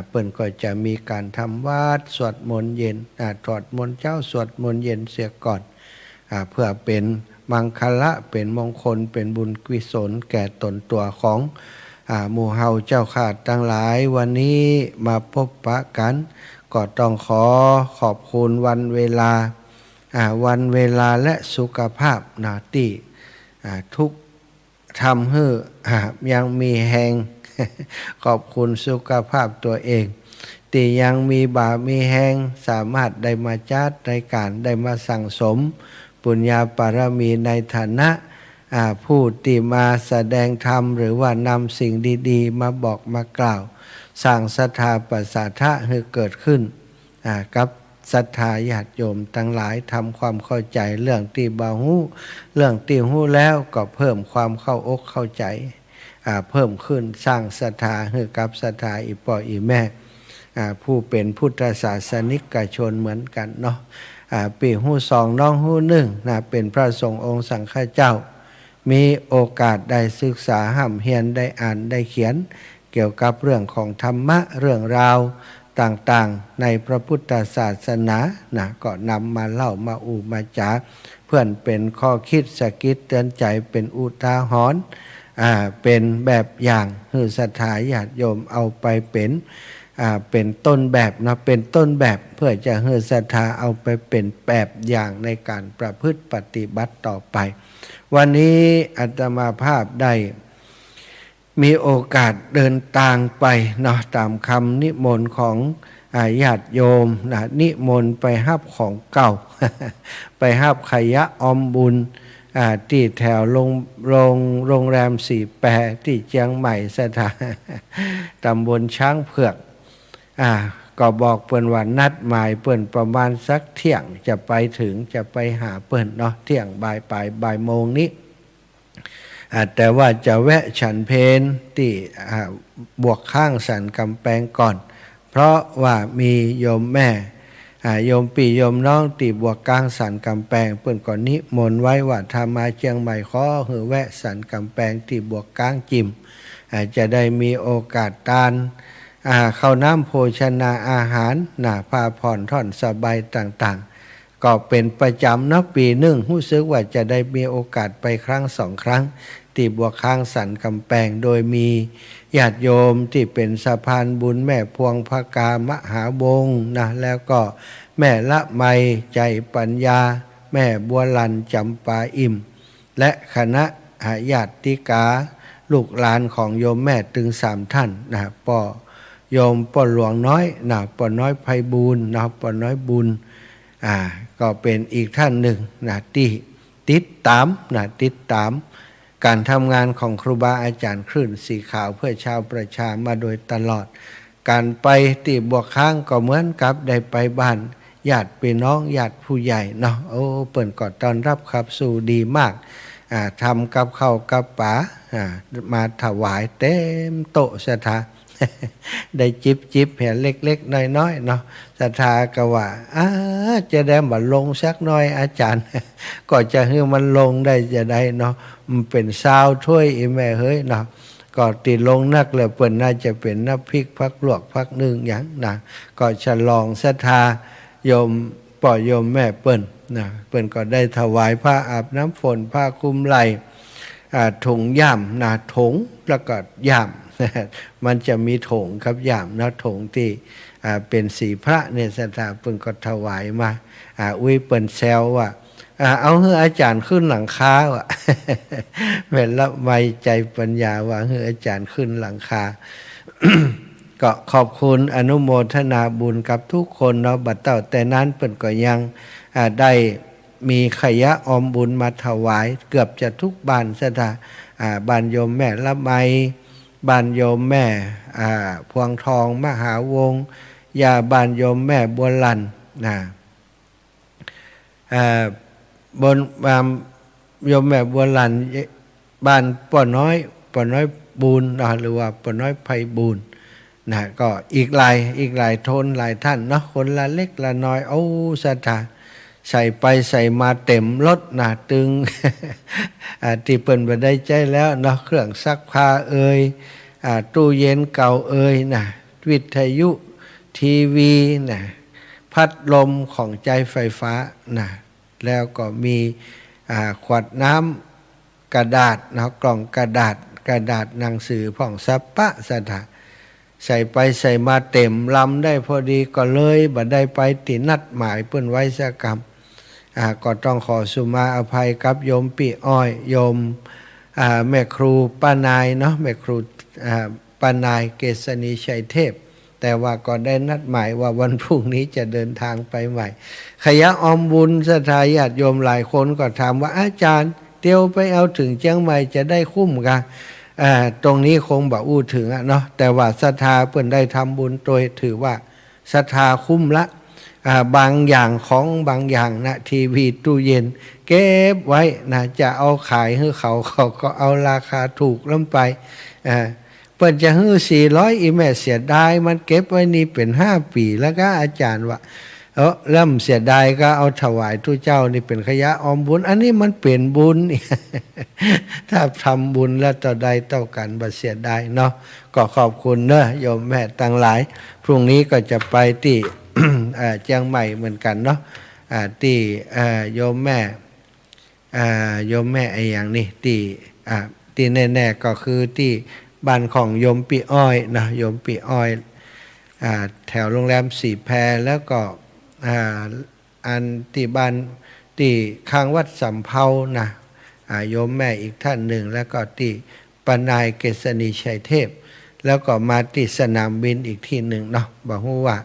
เปิ้นก็จะมีการทำวัดสวดมนต์เย็นถอดมนต์เช้าสวดมนต์เย็นเสียก่อนเพื่อเป็นมังคละเป็นมงคลเป็นบุญกุศลแก่ตนตัวของหมู่เฮาเจ้าข้าทั้งหลายวันนี้มาพบปะกันก็ต้องขอบคุณวันเวลาและสุขภาพนาตีทุกทำให้ยังมีแหง ขอบคุณสุขภาพตัวเองที่ยังมีบามีแหงสามารถได้มาจัดรายการได้มาสั่งสมปุญญาปารมีในฐานะผู้ที่มาแสดงธรรมหรือว่านำสิ่งดีๆมาบอกมากล่าวสร้างศรัทธาประสาทะให้เกิดขึ้นกับศรัทธาญาติโยมทั้งหลายทำความเข้าใจเรื่องที่บ่ฮู้เรื่องที่ฮู้แล้วก็เพิ่มความเข้าอกเข้าใจเพิ่มขึ้นสร้างศรัทธาให้กับศรัทธาอีพ่ออีแม่ผู้เป็นพุทธศาสนิกชนเหมือนกันเนาะปีฮู้สองน้องฮู้หนึ่งเป็นพระสงฆ์องค์สังฆเจ้ามีโอกาสได้ศึกษาห้ำเฮียนได้อ่านได้เขียนเกี่ยวกับเรื่องของธรรมะเรื่องราวต่างๆในพระพุทธศาสนาก็นำมาเล่ามามาจาเพื่อนเป็นข้อคิดสะกิดเตือนใจเป็นอุทาหรณ์เป็นแบบอย่างให้ศรัทธาญาติโยมเอาไปเป็นต้นแบบเป็นต้นแบบเพื่อจะให้ศรัทธาเอาไปเป็นแบบอย่างในการประพฤติปฏิบัติต่อไปวันนี้อาตมาภาพได้มีโอกาสเดินทางไปตามคำนิมนต์ของญาติโยมนิมนต์ไปฮับของเก่า ไปฮับขยะอมบุญที่แถวโรงแรมสี่แปรที่เชียงใหม่สถาน ตำบลช้างเผือกก็บอกเปิ้นว่านัดหมายเปิ้นประมาณสักเที่ยงจะไปถึงจะไปหาเปิ้นเที่ยงบ่ายโมงนี้แต่ว่าจะแวะฉันเพลที่บวกข้างสันกำแพงก่อนเพราะว่ามีโยมแม่โยมปีโยมน้องตีบวกกลางสันกำแพงเปิ้นก่อนนิมนต์ไว้ว่าถ้ามาเชียงใหม่ขอให้แวะสันกำแพงที่บวกกลางจิมจะได้มีโอกาสทานข้าวน้ำโภชนาอาหารผ้าผ่อนท่อนสบายต่างๆก็เป็นประจำปีหนึ่งรู้สึกว่าจะได้มีโอกาสไปครั้งสองครั้งที่บัวข้างสันกำแพงโดยมีญาติโยมที่เป็นสะพานบุญแม่พวงพกามหาวงศ์แล้วก็แม่ละไมใจปัญญาแม่บัวลันจำปาอิ่มและคณะญาติกาลูกหลานของโยมแม่ถึง3 ท่านป่อโยมป่อหลวงน้อยป่อน้อยไพบูลย์ป่อน้อยบุญก็เป็นอีกท่านหนึ่งที่ติดตามการทำงานของครูบาอาจารย์คลื่นสีขาวเพื่อชาวประชามาโดยตลอดการไปที่บวกข้างก็เหมือนกับได้ไปบ้านญาติพี่น้องญาติผู้ใหญ่เปิ่นก็ต้อนรับครับสู่ดีมากทำกับข้าวกับป๋ามาถวายเต็มโต๊ะศรัทธา ได้จิบเห็นเล็กๆน้อยๆศรัทธาก็ว่าจะได้มาลงสักน้อยอาจารย์ ก็จะให้มันลงได้จะได้มันเป็นซาวถ้วยอีแม่เฮ้ยก็ติดลงนักเลยเปิ่นน่าจะเป็นน้ำพริกพักลวกพักนึ่งอย่างก็ฉลองศรัทธาโยมป่อโยมแม่เปิ่นเปิ่นก็ได้ถวายผ้าอาบน้ำฝนผ้าคลุมไหล่ถุงย่ามถุงแล้วก็ย่าม มันจะมีถุงครับย่ามถุงที่เป็นสีพระเนี่ยศรัทธาเปิ่นก็ถวายมาเปิ่นแซวว่าเอาให้อาจารย์ขึ้นหลังคาว่ะ แม่ละไมใจปัญญาว่าให้อาจารย์ขึ้นหลังคา ก็ขอบคุณอนุโมทนาบุญกับทุกคนบัดเต่าแต่นั้นเปิ่นก็ยังได้มีขยะอมบุญมาถวายเกือบจะทุกบ้านศรัทธาบ้านโยมแม่ละไม บ้านโยมแม่พวงทองมหาวงศ์ยาบ้านโยมแม่บัวลันนะบนโยมแม่บัวลันบ้านป้อน้อยบูนหรือว่าป้อน้อยไพบูนนะก็อีกหลายโทนหลายท่านเนาะคนละเล็กละน้อยเอาศรัทธาใส่ไปใส่มาเต็มรถนะตึง ที่เปิ่นบ่ได้ใจแล้วเนาะเครื่องซักผ้าเอ่ยตู้เย็นเก่าเอ่ยนะวิทยุทีวีนะพัดลมของใจไฟฟ้านะแล้วก็มีขวดน้ำกระดาษนะกล่องกระดาษหนังสือผ่องสัปปะสถาใส่ไปใส่มาเต็มลำได้พอดีก็เลยบ่ได้ไปตินัดหมายเปิ้นไว้สักกรรมก็ต้องขอสุมาอภัยกับโยมปิอ้อยโยมแม่ครูป้านายเนาะแม่ครูป้านายเกษณีชัยเทพแต่ว่าก็ได้นัดหมายว่าวันพรุ่งนี้จะเดินทางไปใหม่ขยะออมบุญศรัทธาญาติโยมหลายคนก็ถามว่าอาจารย์เตียวไปเอาถึงเชียงใหม่จะได้คุ้มกันตรงนี้คงบ่อู้ถึงเนาะแต่ว่าศรัทธาเพิ่นได้ทำบุญโดยถือว่าศรัทธาคุ้มละบางอย่างของบางอย่างนะทีวีตู้เย็นเก็บไว้นะจะเอาขายให้เขาก็เอาราคาถูกลงไปเปิดจะฮื้อ400อีแม่เสียดายมันเก็บไว้นี่เป็น5 ปีแล้วก็อาจารย์ว่าเริ่มเสียดายก็เอาถวายทุเจ้านี่เป็นขยะออมบุญอันนี้มันเป็นบุญ ถ้าทำบุญแล้วต่อใดต่อกันบ่เสียดายเนาะก็ขอบคุณเนอะโยมแม่ทั้งหลายพรุ่งนี้ก็จะไปที่ เชียงใหม่เหมือนกันเนาะที่โยมแม่ไอ้อย่างนี้ที่แน่ๆก็คือที่บ้านของโยมปิอ้อยนะโยมปิอ้อยแถวโรงแรมสีแพรแล้วก็อันที่บ้านที่ข้างวัดสำเภานะโยมแม่อีกท่านหนึ่งแล้วก็ที่ปนายเกษณีชัยเทพแล้วก็มาที่สนามบินอีกที่หนึ่งเนาะบอกว่า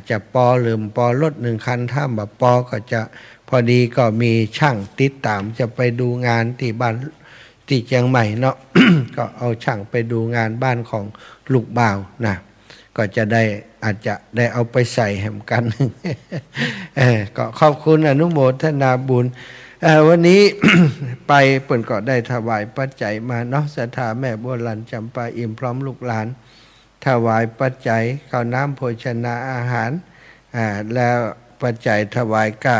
จะปอหรือปอรถ1 คันถ้าแบบปอก็จะพอดีก็มีช่างติดตามจะไปดูงานที่บ้านที่เชียงใหม่เนาะ ก็เอาช่างไปดูงานบ้านของลูกบ่าวนะก็จะได้อาจจะได้เอาไปใส่แหมกัน ก็ขอบคุณอนุโมทนาบุญวันนี้ ไปเปิ่นก็ได้ถวายปัจจัยมาเนาะศรัทธาแม่บัวลันจำปาอิ่มพร้อมลูกหลานถวายปัจจัยข้าวน้ำโภชนาอาหารแล้วปัจจัยถวายกะ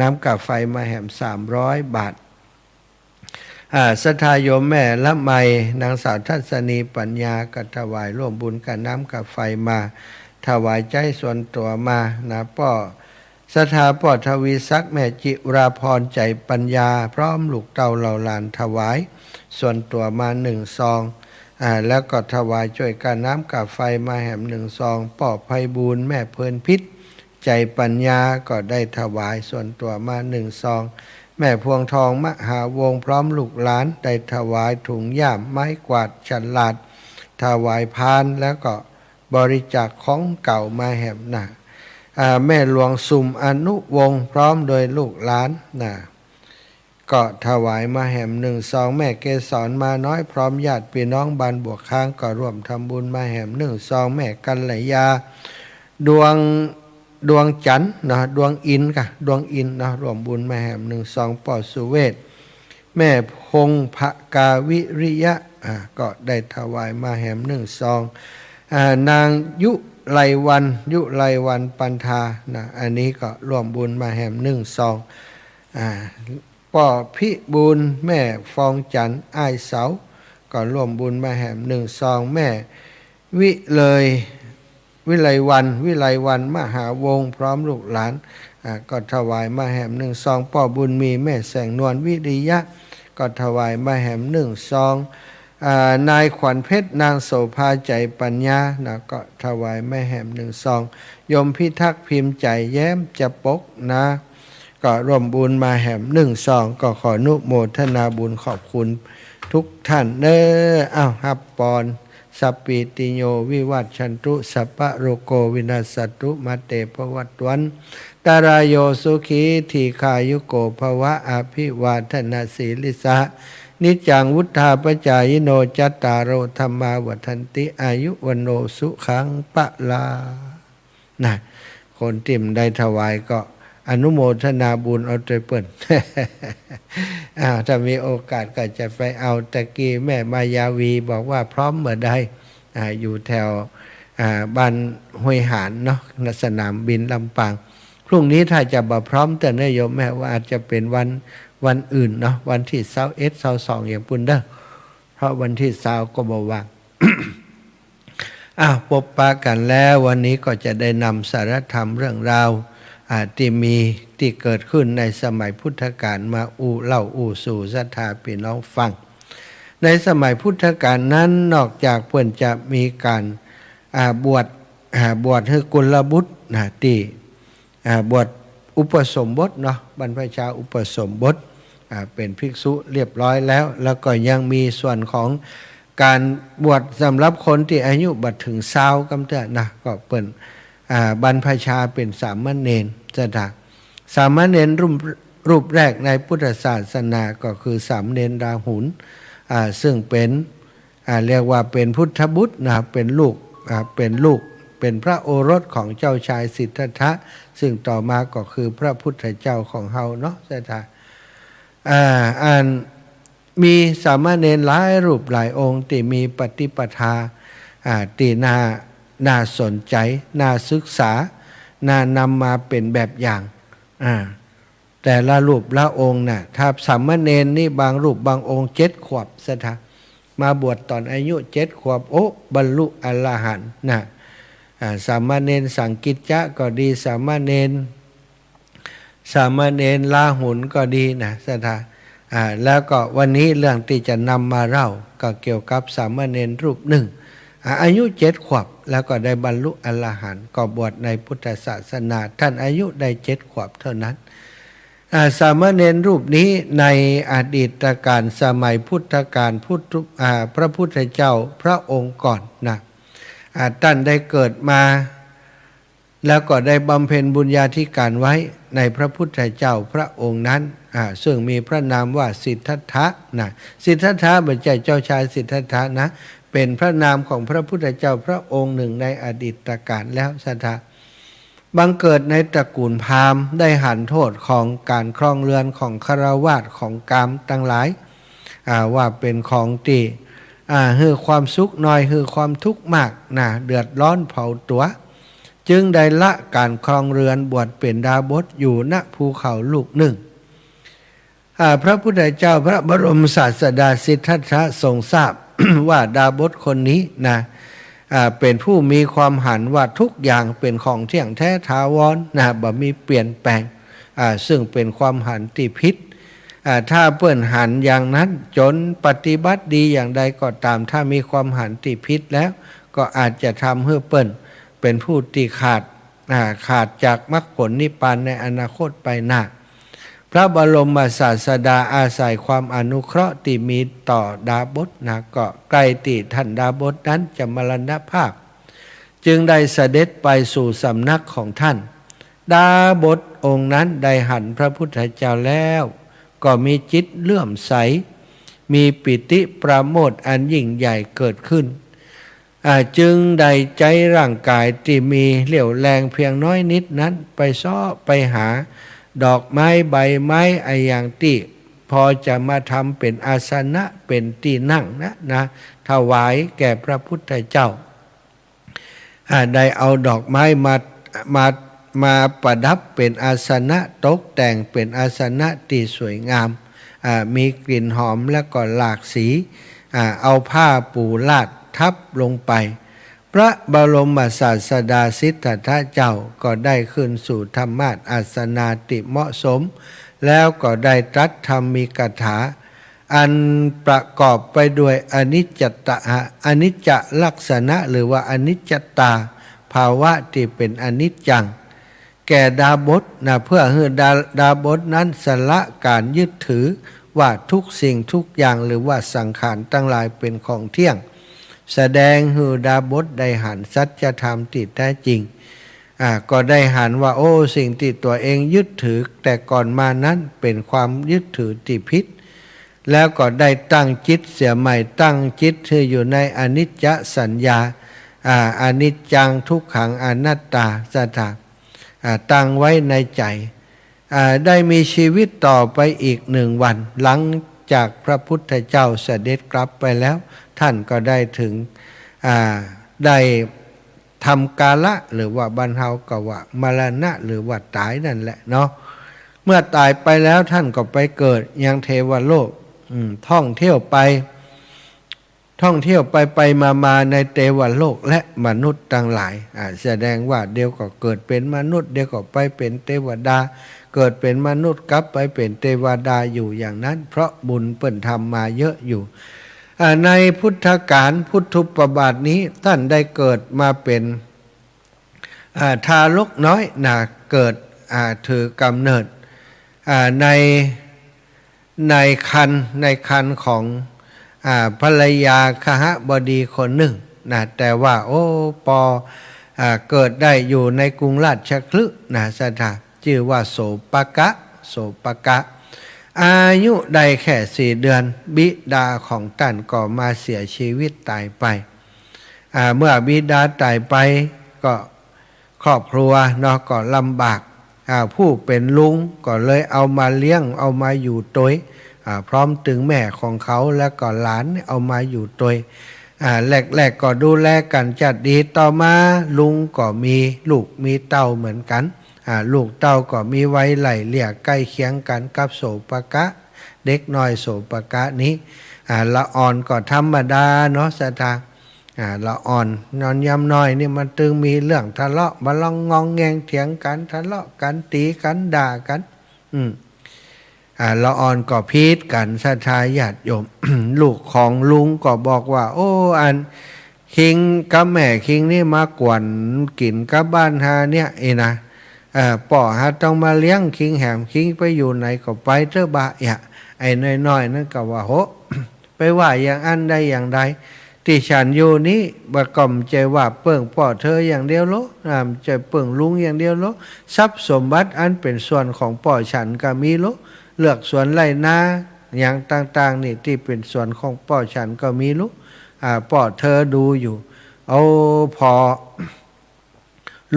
น้ำกะไฟมาแหม300 บาทศรัทธาโยมแม่ละไมนางสาวทัศนีปัญญาก็ถวายร่วมบุญกับน้ำกับไฟมาถวายใจส่วนตัวมานะป้อศรัทธาป้อทวีศักดิ์แม่จิราพรใจปัญญาพร้อมลูกเต่าเหล่าหลานถวายส่วนตัวมา1 ซองแล้วก็ถวายช่วยกันน้ำกับไฟมาแหม1 ซองป้อไพบูลย์แม่เพลินพิษใจปัญญาก็ได้ถวายส่วนตัวมา1 ซองแม่พวงทองมหาวงศ์พร้อมลูกหลานได้ถวายถุงย่ามไม้กวาดฉลาดถวายพานแล้วก็บริจาคของเก่ามาแหมนะแม่หลวงสุมอนุวงศ์พร้อมโดยลูกหลานนะก็ถวายมาแหม1 ซองแม่เกศรมาน้อยพร้อมญาติพี่น้องบ้านบวกค้างก็ร่วมทำบุญมาแหม1 ซองแม่กัลยาดวงจันทร์นะดวงอินนะรวมบุญมาแหม1 ซองปอสุเวศแม่พงภกาวิริยะก็ได้ถวายมาแหม1 ซองนางยุไลวันปันธานะอันนี้ก็รวมบุญมาแหม1 ซองปอพิบูลแม่ฟองจันทร์อ้ายเสาก็ร่วมบุญมาแหม1 ซองแม่วิไลวันมหาวงศ์พร้อมลูกหลานก็ถวายมาแหม1 ซองป้อบุญมีแม่แสงนวลวิริยะก็ถวายมาแหม1 ซองนายขวัญเพชรนางโสภาใจปัญญานะก็ถวายมาแหม1 ซองยมพิทักษ์พิมพ์ใจแย้มจะปกนะก็ร่วมบุญมาแหม1 ซองก็ขออนุโมทนาบุญขอบคุณทุกท่านเด้อฮับปอนสัพพิติโยวิวัชชันตุสัพพะโรโกวินาศตุมาเตภวัตวันตารายโยสุขีทีขายุโกภวะอภิวาทนาสีลิสะ นิจจังวุฒาปจายโนจัตตารโอธรรมาวัฏันติอายุวันโนสุขังปะลานะคนติ่มได้ถวายก็อนุโมทนาบุญเอาใจเปิ่น ถ้ามีโอกาสก็จะไปเอาตะกี้แม่มายาวีบอกว่าพร้อมเมื่อใดอยู่แถวบ้านห้วยหานเนาะสนามบินลำปางพรุ่งนี้ถ้าจะบ่พร้อมแต่นโยมแม่ว่าอาจจะเป็นวันอื่นเนาะวันที่21-22อย่างปุ่นเด้อเพราะวันที่20ก็บ่ว่าง พบปะกันแล้ววันนี้ก็จะได้นำสารธรรมเรื่องราวที่เกิดขึ้นในสมัยพุทธกาลมาเล่าสู่ศรัทธาพี่น้องฟังในสมัยพุทธกาลนั้นนอกจากเพิ่นจะมีการบวชให้กุลบุตรที่บวชอุปสมบทเนาะบรรพชาอุปสมบทเป็นภิกษุเรียบร้อยแล้วก็ยังมีส่วนของการบวชสำหรับคนที่อายุบัดถึง20กำเนิดนะก็เปิ่นบรรพชาเป็นสามเณรสามเณรรูปแรกในพุทธศาสนาก็คือสามเณรราหุลซึ่งเป็นเรียกว่าเป็นพุทธบุตรนะเป็นลูกเป็นพระโอรสของเจ้าชายสิทธัตถะซึ่งต่อมาก็คือพระพุทธเจ้าของเฮาเนาะมีสามเณรหลายรูปหลายองค์ที่มีปฏิปทาที่น่าสนใจน่าศึกษานำมาเป็นแบบอย่างแต่ละรูปละองค์น่ะถ้าสามเณรนี่บางรูปบางองค์7 ขวบมาบวชตอนอายุ7 ขวบบรรลุอรหันต์นะสามเณรสังกิจจะก็ดีสามเณรลาหุนก็ดีนะแล้วก็วันนี้เรื่องที่จะนำมาเล่าก็เกี่ยวกับสามเณรรูปหนึ่งอายุ7 ขวบแล้วก็ได้บรรลุอรหันต์ก็บวชในพุทธศาสนาท่านอายุได้7 ขวบเท่านั้นสามเณรรูปนี้ในอดีตการสมัยพุทธกาลพระพุทธเจ้าพระองค์ก่อนนะท่านได้เกิดมาแล้วก็ได้บำเพ็ญบุญญาธิการไว้ในพระพุทธเจ้าพระองค์นั้นซึ่งมีพระนามว่าสิทธัตถะนะสิทธัตถะไม่ใช่เจ้าชายสิทธัตถะนะเป็นพระนามของพระพุทธเจ้าพระองค์หนึ่งในอดีตการแล้วบังเกิดในตระกูลพราหมณ์ได้หันโทษของการครองเรือนของฆราวาสของกามทั้งหลายว่าเป็นของที่ฮือความสุขน้อยฮือความทุกข์มากนะเดือดร้อนเผาตัวจึงได้ละการครองเรือนบวชเป็นดาบสอยู่ณภูเขาลูกหนึ่งพระพุทธเจ้าพระบรมศาสดาสิทธัตถะทรงทราบ ว่าดาบสคนนี้นะเป็นผู้มีความหันว่าทุกอย่างเป็นของเที่ยงแท้ถาวรนะบ่มีเปลี่ยนแปลงซึ่งเป็นความหันที่ผิดถ้าเปิ้นหันอย่างนั้นจนปฏิบัติดีอย่างใดก็ตามถ้ามีความหันที่ผิดแล้วก็อาจจะทำให้เปิ้นเป็นผู้ที่ขาดจากมรรคผลนิพพานในอนาคตไปหน้าพระบรมศาสดาอาศัยความอนุเคราะห์ที่มีต่อดาบสนะก็ใกล้ที่ท่านดาบสนั้นจะมรณภาพจึงได้เสด็จไปสู่สำนักของท่านดาบสองค์นั้นได้หันพระพุทธเจ้าแล้วก็มีจิตเลื่อมใสมีปิติประโมทอันยิ่งใหญ่เกิดขึ้นจึงได้ใจร่างกายที่มีเหลี่ยวแรงเพียงน้อยนิดนั้นไปซ้อไปหาดอกไม้ใบไม้อย่างที่พอจะมาทำเป็นอาสนะเป็นที่นั่งนะถวายแก่พระพุทธเจ้าได้เอาดอกไม้มาประดับเป็นอาสนะตกแต่งเป็นอาสนะที่สวยงามมีกลิ่นหอมและก็หลากสีเอาผ้าปูลาดทับลงไปพระบรมศาสดาสิทธัตถะเจ้าก็ได้ขึ้นสู่ธรรมาสน์อาสนาติเหมาะสมแล้วก็ได้ตรัสธรรมิกถาอันประกอบไปด้วยอนิจจลักษณะหรือว่าอนิจจตาภาวะที่เป็นอนิจจังแก่ดาบสนะเพื่อให้ดาบสนั้นสละการยึดถือว่าทุกสิ่งทุกอย่างหรือว่าสังขารทั้งหลายเป็นของเที่ยงแสดงให้ดาบสได้หันสัจธรรมที่แท้จริงก็ได้หันว่าโอ้สิ่งที่ตัวเองยึดถือแต่ก่อนมานั้นเป็นความยึดถือที่ผิด แล้วก็ได้ตั้งจิตเสียใหม่ตั้งจิตที่อยู่ในอนิจจสัญญาอนิจจังทุกขังอนัตตาสถาตั้งไว้ในใจได้มีชีวิตต่อไปอีก1 วันหลังจากพระพุทธเจ้าเสด็จกลับไปแล้วท่านก็ได้ถึงได้ทำกาละหรือว่าบรรเทากะวะมรณะหรือว่าตายนั่นแหละเนาะเมื่อตายไปแล้วท่านก็ไปเกิดยังเทวโลกท่องเที่ยวไปมาในเทวโลกและมนุษย์ต่างหลายแสดงว่าเดี๋ยวก็เกิดเป็นมนุษย์เดี๋ยวก็ไปเป็นเทวดาเกิดเป็นมนุษย์กลับไปเป็นเทวดาอยู่อย่างนั้นเพราะบุญเปิ่นทำมาเยอะอยู่ในพุทธกาลพุทธุปบาทนี้ท่านได้เกิดมาเป็นทารกน้อยเกิดถือกำเนิดในคันของภรรยาคหบดีคนหนึ่งแต่ว่าเกิดได้อยู่ในกรุงราชคฤห์สถานชื่อว่าโสปกะอายุได้แค่4 เดือนบิดาของท่านก็มาเสียชีวิตตายไปเมื่อบิดาตายไปก็ครอบครัวก็ลำบากผู้เป็นลุงก็เลยเอามาเลี้ยงเอามาอยู่ตัวพร้อมถึงแม่ของเขาแล้วก็หลานเอามาอยู่ตัวแรกก็ดูแลกันจัดดีต่อมาลุงก็มีลูกมีเต้าเหมือนกันลูกเต้าก็มีไว้ไหลเลี่ยใกล้เคียงกันกับโสปกะเด็กน้อยโสปกะนี้ละอ่อนก็ธรรมดาเนาะสตาละอ่อนนอนยำน้อยนี่มันตึงมีเรื่องทะเลาะมาลองงองแงงเถียงกันทะเลาะกันตีกันด่ากันละอ่อนก็พีดกันศรัทธาญาติโยม ลูกของลุงก็บอกว่าโอ้อันคิงกับแม่คิงนี่มากวนกินกับบ้านหาเนี่ยนะป่อฮะต้องมาเลี้ยงคิงแหมคิงไปอยู่ไหนก็ไปเถอะบะไอ้น้อยๆนั่นก็ว่าโห ไปว่าอย่างอันใดอย่างใดที่ฉันอยู่นี้บะก่อมใจว่าเปิ่งป่อเธออย่างเดียวโลจะเปิ่งลุงอย่างเดียวโลทรัพย์สมบัติอันเป็นส่วนของป่อฉันก็มีโลเลือกสวนไรนาอย่างต่างๆนี่ที่เป็นส่วนของป่อฉันก็มีโลป่อเธอดูอยู่พอ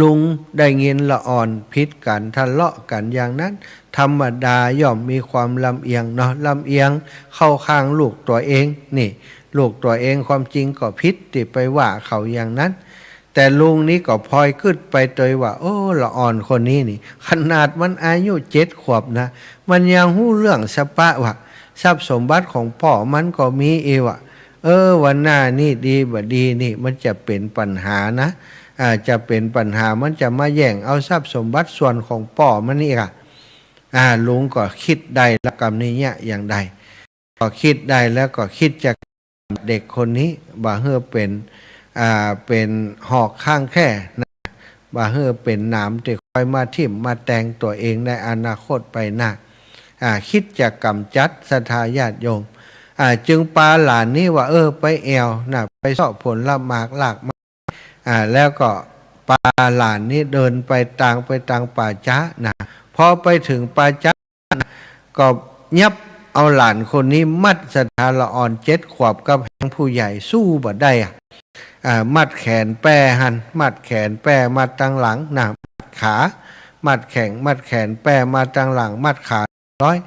ลุงได้ยินละอ่อนพิษกันทะเลาะกันอย่างนั้นธรรมดาย่อมมีความลำเอียงเนาะลำเอียงเข้าข้างลูกตัวเองนี่ลูกตัวเองความจริงก็พิษที่ไปว่าเขาอย่างนั้นแต่ลุงนี้ก็พลอยขึ้นไปโดยว่าละอ่อนคนนี้นี่ขนาดมันอายุ7 ขวบนะมันยังหู้เรื่องสปะว่าทรัพย์สมบัติของพ่อมันก็มีวันหน้านี่ดีบ่ดีนี่มันจะเป็นปัญหานะจะเป็นปัญหามันจะมาแย่งเอาทรัพย์สมบัติส่วนของป่อมันนี่ค่ะลุงก็คิดได้ละกรรมนี้เนี่ยอย่างใดก็คิดได้แล้วก็คิดจะเด็กคนนี้บ่าเฮือเป็นหอกข้างแค่นะบ่าเฮือเป็นหนามที่คอยมาทิ่มมาแตงตัวเองในอนาคตไปหน้าคิดจะกำจัดศรัทธาญาติโยมจึงปาหลานนี้ว่าไปแอวนะไปสอบผลละหมากหลากแล้วก็ปาหลานนี้เดินไปต่างป่าช้านะพอไปถึงป่าช้าก็ยับเอาหลานคนนี้มัดศรัทธาละอ่อน7 ขวบกับผู้ใหญ่สู้บ่ได้มัดแขนแป้หันมัดแขนแป้มัดตั้งหลังนะมัดขามัดแขนแป้มาตั้งหลังมัดขาร้อย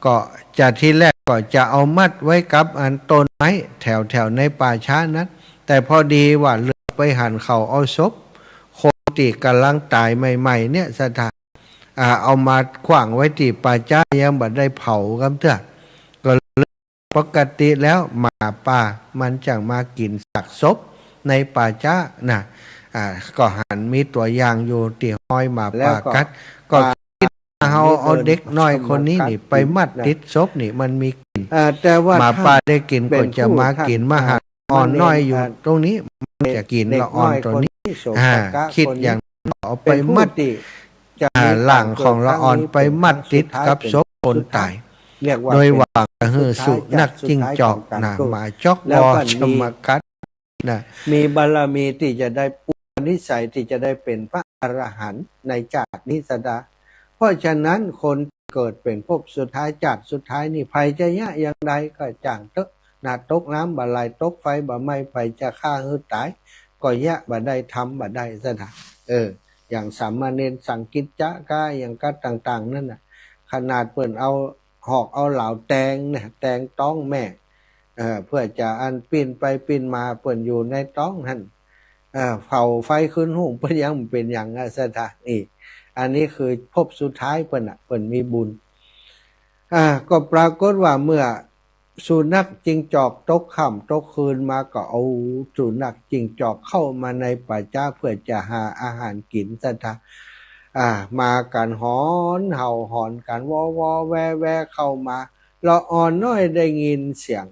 ก็จะที่แรกก็จะเอามัดไว้กับอันต้นไม้แถวในป่าช้านั้นแต่พอดีว่าเลือไปหันเขาเอาศพคนที่กำลังตายใหม่ๆเนี่ยสถานเอามาขวางไว้ที่ป่าช้ายังบ่ได้เผากันเถอะก็ปกติแล้วหมาป่ามันจะมากินซากศพในป่าช้านะก็หันมีตัวอย่างอยู่ที่ห้อยหมาป่ากัดก็เอาเด็กน้อยคนนี้นี่ไปมัดติดศพนี่มันมีกลิ่นแต่ว่าหมาป่าได้กินก็จะมากินมาหาอ่อนน้อยอยู่ตรงนี้มันจะกินละอ่อนตัวนี้คิดอย่างเอาไปมัดหลังของละอ่อนไปมัดติดกับศพคนตายโดยว่าสุนัขจิ้งจอกมาจอกบอชมากัดมีบารมีที่จะได้ปุนิสัยที่จะได้เป็นพระอรหันต์ในชาตินี้สดาเพราะฉะนั้นคน เกิดเป็นภพสุดท้ายจัดสุดท้ายนี่ภัยจะยะอย่างใดก็จ่างเตอะนาตกน้ำบ่ไหลตกไฟบ่ไหม้ภัยจะฆ่าหือตายก็ยะบ่ได้ทำบ่ได้ซะนะอย่างสามเณรสังกิจจะก้าอย่างก็ต่างๆนั่นน่ะขนาดเปิ่นเอาหอกเอาเหล่าแตงเนี่ยแตงต้องแม่เพื่อจะอันปีนไปปีนมาเปิ่นอยู่ในต้องนั่นเผาไฟขึ้นหุ่งเปิ้นยังเป็นอย่างสถานนี่อันนี้คือพบสุดท้ายเปิ้นเปิ้นมีบุญก็ปรากฏว่าเมื่อสุนัขจิงจอกตกค่ำตกคืนมาก็เอาสุนัขจิงจอกเข้ามาในป่าช้าเพื่อจะหาอาหารกินสถานมากันหอนเห่าหอนกันวอวอแวแวเข้ามาเราอ่อนน้อยได้ยินเสียง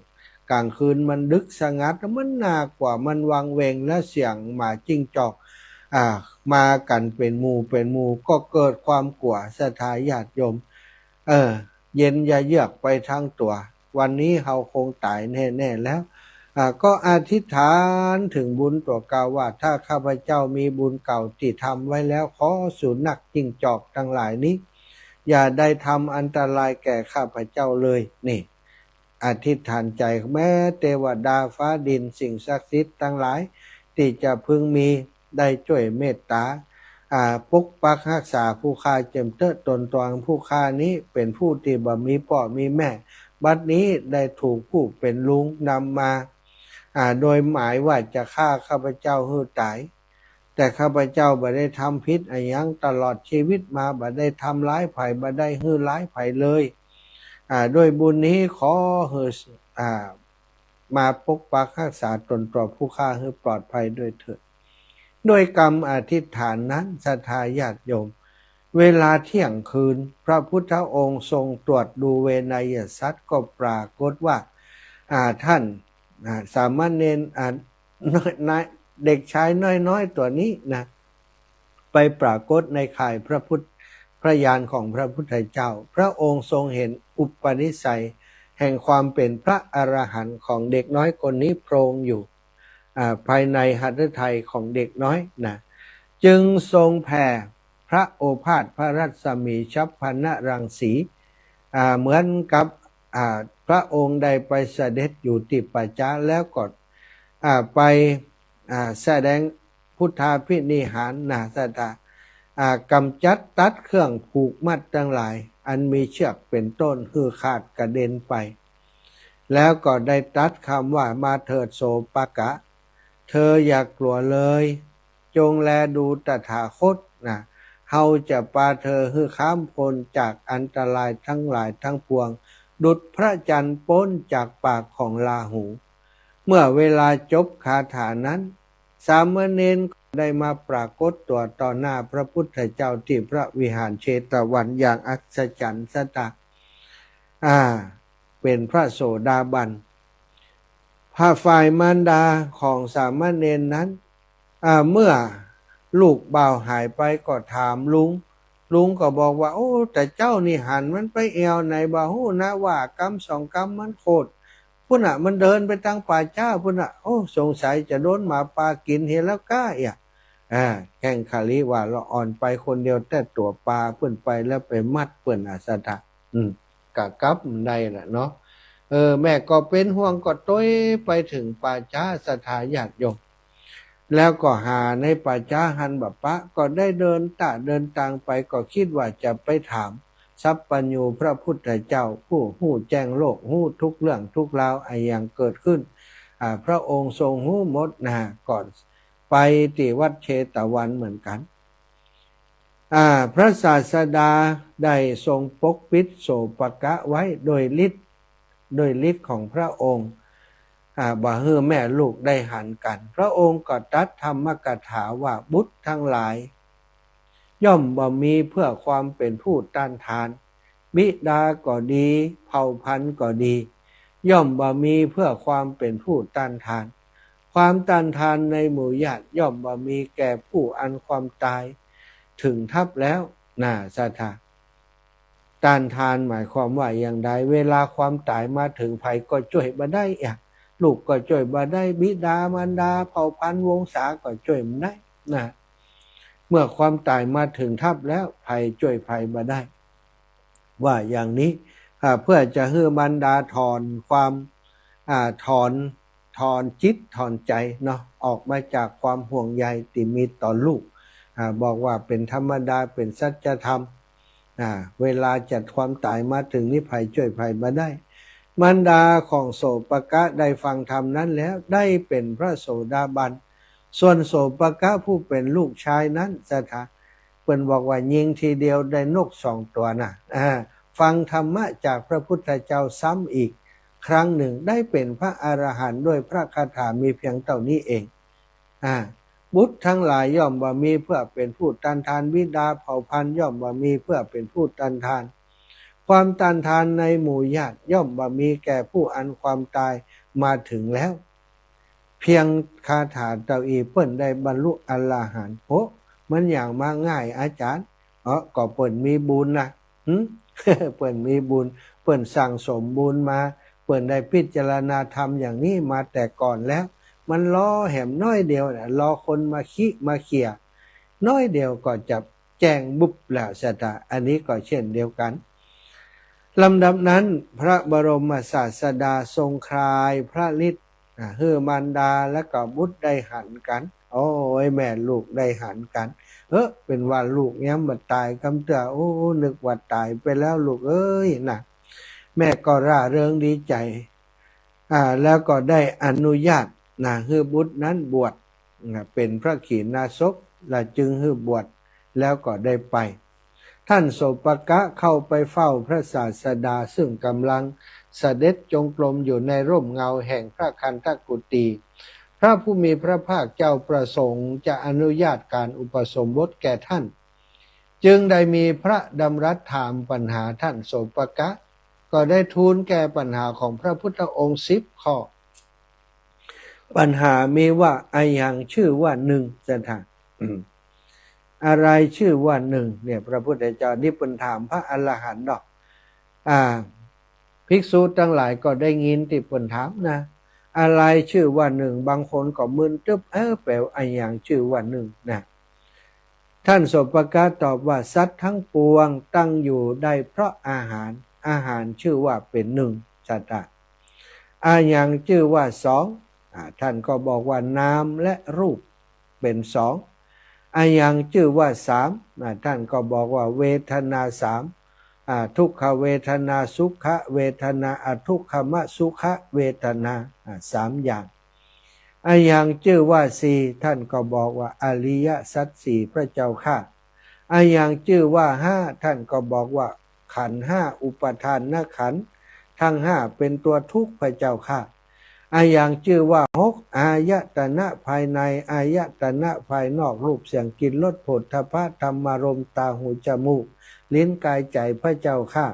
กลางคืนมันดึกสงัดมันน่ากว่ามันวังเวงและเสียงหมาจิ้งจอกมากันเป็นหมู่ก็เกิดความกลัวศรัทธาญาติโยมเย็นอย่าเยือกไปทั้งตัววันนี้เฮาคงตายแน่ๆแล้วก็อธิษฐานถึงบุญตัวเก่าว่าถ้าข้าพเจ้ามีบุญเก่าที่ทำไว้แล้วขอสุนัขจิ้งจอกทั้งหลายนี้อย่าได้ทำอันตรายแก่ข้าพเจ้าเลยนี่อธิษฐานใจแม้เทวดาฟ้าดินสิ่งศักดิ์สิทธิ์ทั้งหลายที่จะพึงมีได้ช่วยเมตตาปกปักรักษาผู้ฆ่าเจิมเตอะตนตวงผู้ฆ่านี้เป็นผู้ที่บ่มีพ่อมีแม่บัดนี้ได้ถูกผู้เป็นลุงนำมาโดยหมายว่าจะฆ่าข้าพเจ้าให้ตายแต่ข้าพเจ้าบ่ได้ทำผิดอะไรยังตลอดชีวิตมาบ่ได้ทำร้ายไผบ่ได้ให้ร้ายไผเลยด้วยบุญนี้ขอให้มาปกปักรักษาตนต่อผู้ฆ่าให้ปลอดภัยด้วยเถิดโดยกรรมอธิษฐานนั้นศรัทธาญาติโยมเวลาเที่ยงคืนพระพุทธองค์ทรงตรวจดูเวนยสัตว์ก็ปรากฏว่าท่านสามเณรเด็กชายน้อยๆตัวนี้นะไปปรากฏในข่ายพระญาณของพระพุทธเจ้าพระองค์ทรงเห็นอุปนิสัยแห่งความเป็นพระอรหันต์ของเด็กน้อยคนนี้โพรงอยู่ภายในหฤทัยของเด็กน้อยนะจึงทรงแผ่พระโอภาสพระรัศมีชัพพนรังสีเหมือนกับพระองค์ได้ไปเสด็จอยู่ที่ป่าช้าแล้วก็ไปแสดงพุทธาภินิหารสถากำจัดตัดเครื่องผูกมัดทั้งหลายอันมีเชือกเป็นต้นคือขาดกระเด็นไปแล้วก็ได้ตัดคำว่ามาเถิดโสปกะเธออย่ากลัวเลยจงแลดูตถาคตเฮาจะปาเธอให้ข้ามพ้นจากอันตรายทั้งหลายทั้งปวงดุจพระจันทร์พ้นจากปากของราหูเมื่อเวลาจบคาถานั้นสามเณรได้มาปรากฏตัวต่อหน้าพระพุทธเจ้าที่พระวิหารเชตวันอย่างอัศจรรย์สตะเป็นพระโสดาบันพระฝ่ายมารดาของสามเณรนั้นเมื่อลูกบ่าวหายไปก็ถามลุงก็บอกว่าโอ้แต่เจ้านี่หันมันไปแอวไหนบ่ฮู้นะว่ากรรมสองกรรมมันโคตรพุ่นมันเดินไปทางป่าช้าพุ่นโอ้สงสัยจะโดนหมาป่ากินเห็นแล้วก้าแข่งคาลิว่าเราอ่อนไปคนเดียวแต่ตัวปลาเพิ่นไปแล้วไปมัดเพิ่นสถกะกับได้แหละเนาะแม่ก็เป็นห่วงก็ต้อยไปถึงป่าช้าศรัทธาญาติโยมแล้วก็หาในป่าช้าหันบัปปะก็ได้เดินทางไปก็คิดว่าจะไปถามสัพพัญญูพระพุทธเจ้าผู้หู้แจ้งโลกหู้ทุกเรื่องทุกราวอย่างเกิดขึ้นพระองค์ทรงหู้หมดก่อนไปที่วัดเชตวันเหมือนกันพระศาสดาได้ทรงปกปิดโสปกะไว้โดยฤทธิ์ของพระองค์บ่ให้แม่ลูกได้หันกันพระองค์ก็ตรัสธรรมกถาว่าบุตรทั้งหลายย่อมบ่มีเพื่อความเป็นผู้ต้านทานบิดาก็ดีเผ่าพันธุ์ก็ดีย่อมบ่มีเพื่อความเป็นผู้ต้านทานความต้านทานในหมู่ญาติย่อมบ่มีแก่ผู้อันความตายถึงทับแล้วสถาต้านทานหมายความว่าอย่างใดเวลาความตายมาถึงไผก็ช่วยบ่ได้ลูกก็ช่วยบ่ได้บิดามารดาเผ่าพันธุ์วงศาก็ช่วยบ่ได้เมื่อความตายมาถึงทับแล้วไผช่วยไผบ่ได้ ว่าอย่างนี้เพื่อจะให้บรรดาถอนความถอนจิตถอนใจเนาะออกมาจากความห่วงใยที่มีต่อลูกบอกว่าเป็นธรรมดาเป็นสัจธรรมเวลาจัดความตายมาถึงนี่ภัยช่วยภัยมาได้มารดาของโสปกะได้ฟังธรรมนั้นแล้วได้เป็นพระโสดาบันส่วนโสปกะผู้เป็นลูกชายนั้นสถาเพิ่นบอกว่ายิงทีเดียวได้นก2 ตัวนะฟังธรรมะจากพระพุทธเจ้าซ้ำอีกครั้งหนึ่งได้เป็นพระอรหันต์ด้วยพระคาถามีเพียงเท่านี้เองบุตรทั้งหลายย่อมบ่มีเพื่อเป็นผู้ตันทานบิดาเผ่าพันธุ์ย่อมบ่มีเพื่อเป็นผู้ตันทานความตันทานในหมู่ญาติย่อมบ่มีแก่ผู้อันความตายมาถึงแล้วเพียงคาถาเต่าอีเปิ้นได้บรรลุอรหันต์โอ้มันอย่างมาง่ายอาจารย์ก็เปิ้นมีบุญนะเปิ้นมีบุญเปิ้นสั่งสมบุญมาเปิ้นได้พิจารณาธรรมอย่างนี้มาแต่ก่อนแล้วมันรอแหมน้อยเดียวรอคนมามาเขี่ยน้อยเดียวก็จะแจ้งบุบแล้วสตาอันนี้ก็เช่นเดียวกันลำดับนั้นพระบรมศาสดาทรงคลายพระฤทธิ์ให้มารดาและก็บุตรได้หันกันโอ้ยแม่ลูกได้หันกันเป็นว่าลูกเนี้ยมันตายคำเตือโอ้นึกว่าตายไปแล้วลูกเอ้ยนะแม่ก็ร่าเริงดีใจแล้วก็ได้อนุญาตให้บุตรนั้นบวชเป็นพระขีณาสพและจึงให้บวชแล้วก็ได้ไปท่านโสปกะเข้าไปเฝ้าพระศาสดาซึ่งกำลังเสด็จจงกรมอยู่ในร่มเงาแห่งพระคันธกุฏีพระผู้มีพระภาคเจ้าประสงค์จะอนุญาตการอุปสมบทแก่ท่านจึงได้มีพระดำรัสถามปัญหาท่านโสปกะก็ได้ทูลแก้ปัญหาของพระพุทธองค์10 ข้อปัญหามีว่าอายังชื่อว่าหนึ่งจะถามอะไรชื่อว่าหนึ่งเนี่ยพระพุทธเจ้านี่เป็นถามพระอรหันต์ดอกภิกษุทั้งหลายก็ได้ยินที่เป็นถามนะอะไรชื่อว่าหนึ่งบางคนก็มึนตึ๊บแปลว่าอายังชื่อว่าหนึ่งนะท่านโสปกะตอบว่าสัตว์ทั้งปวงตั้งอยู่ได้เพราะอาหารชื่อว่าเป็นหนึ่งสัตตะอายังชื่อว่าสองท่านก็บอกว่านามและรูปเป็นสองอายังชื่อว่าสามท่านก็บอกว่าเวทนาสามทุกขเวทนาสุขเวทนาอทุกขมสุขเวทนา3 อย่างอายังชื่อว่าสี่ท่านก็บอกว่าอริยสัจสี่พระเจ้าค่ะอายังชื่อว่าห้าท่านก็บอกว่าขันธ์5อุปทานขันธ์ทั้ง5เป็นตัวทุกข์พระเจ้าค่ะอายังชื่อว่า6อายตนะภายในอายตนะภายนอกรูปเสียงกลิ่นรสโผฏฐัพพะธรรมารมณ์ตาหูจมูกลิ้นกายใจพระเจ้าค่ะ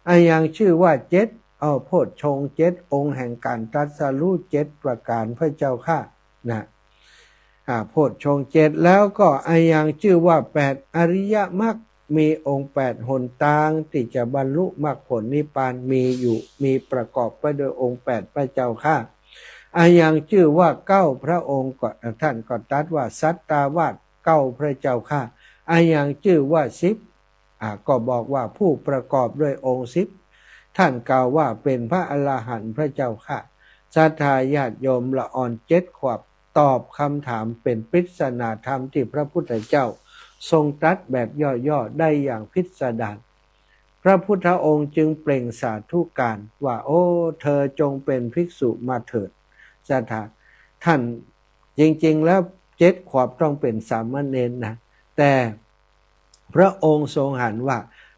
อายังชื่อว่า7โพชฌงค์7องค์แห่งการตรัสรู้7ประการพระเจ้าค่ะนะโพชฌงค์7แล้วก็อายังชื่อว่า8อริยมรรคมีองค์8หนทางที่จะบรรลุมรรคผลนิพพานมีประกอบไปด้วยองค์8พระเจ้าค่ะอายังชื่อว่า9พระองค์ก็ท่านก็ตรัสว่าสัตตาวาส9พระเจ้าค่ะอายังชื่อว่า10ก็บอกว่าผู้ประกอบด้วยองค์10ท่านกล่าวว่าเป็นพระอรหันต์พระเจ้าค่ะศรัทธาญาติโยมละอ่อน7 ขวบตอบคำถามเป็นปริศนาธรรมที่พระพุทธเจ้าทรงตรัสแบบย่อๆได้อย่างพิสดารพระพุทธองค์จึงเปล่งสาธุการว่าโอ้เธอจงเป็นภิกษุมาเถิดศรัทธาท่านจริงๆแล้ว7 ขวบต้องเป็นสามเณรนะแต่พระองค์ทรงหันว่า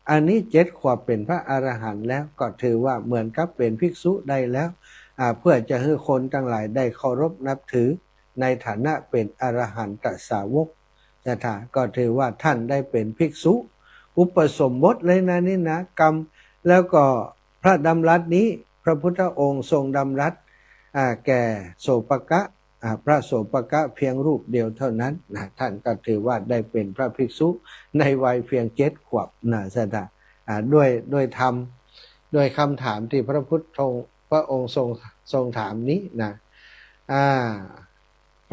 อันนี้7 ขวบเป็นพระอรหันต์แล้วก็ถือว่าเหมือนกับเป็นภิกษุได้แล้วเพื่อจะให้คนทั้งหลายได้เคารพนับถือในฐานะเป็นอรหันตสาวกก็ถือว่าท่านได้เป็นภิกษุอุปสมบทเลยนะนี่นะกรรมแล้วก็พระดำรัสนี้พระพุทธองค์ทรงดำรัสแก่โสปกะพระโสปกะเพียงรูปเดียวเท่านั้นนะท่านก็ถือว่าได้เป็นพระภิกษุในวัยเพียง7 ขวบนะด้วยธรรมด้วยคำถามที่พระองค์ทรงถามนี้นะ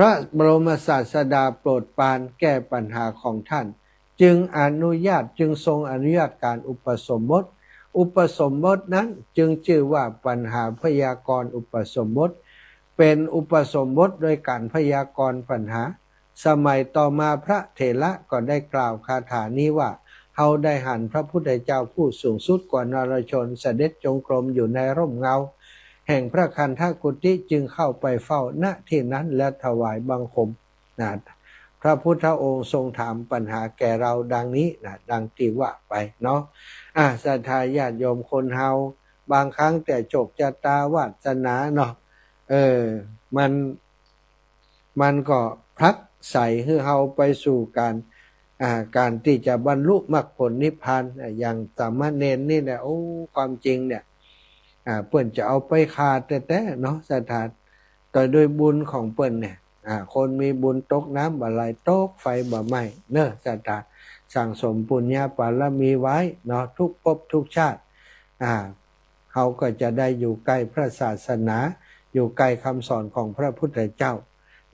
พระบรมศาสดาโปรดปรานแก้ปัญหาของท่านจึงทรงอนุญาตการอุปสมบท อุปสมบทนั้นจึงชื่อว่าปัญหาพยากรณ์อุปสมบทเป็นอุปสมบทโดยการพยากรณ์ปัญหาสมัยต่อมาพระเถระก็ได้กล่าวคาถานี้ว่าเฮาได้หันพระพุทธเจ้าผู้สูงสุดกว่านรชนเสด็จจงกรมอยู่ในร่มเงาแห่งพระคันธกุฏิจึงเข้าไปเฝ้าณที่นั้นและถวายบังคมนะพระพุทธองค์ทรงถามปัญหาแก่เราดังนี้นะดังที่ว่าไปเนาะศรัทธาญาติโยมคนเฮาบางครั้งแต่โชคชะตาวาสนาเนาะมันก็พลักใส่ให้เฮาไปสู่การที่จะบรรลุมรรคผลนิพพานอย่างสามเณรนี่แหละความจริงเนี่ยเปิ้นจะเอาไปขาดแต่เนาะสถานแต่โดยบุญของเปิ้นเนี่ยคนมีบุญตกน้ำบ่ไหลตกไฟบ่ไหม้เนอะสถานสั่งสมปุญญาบารมีไว้เนาะทุกภพทุกชาติเขาก็จะได้อยู่ใกล้พระศาสนาอยู่ใกล้คำสอนของพระพุทธเจ้า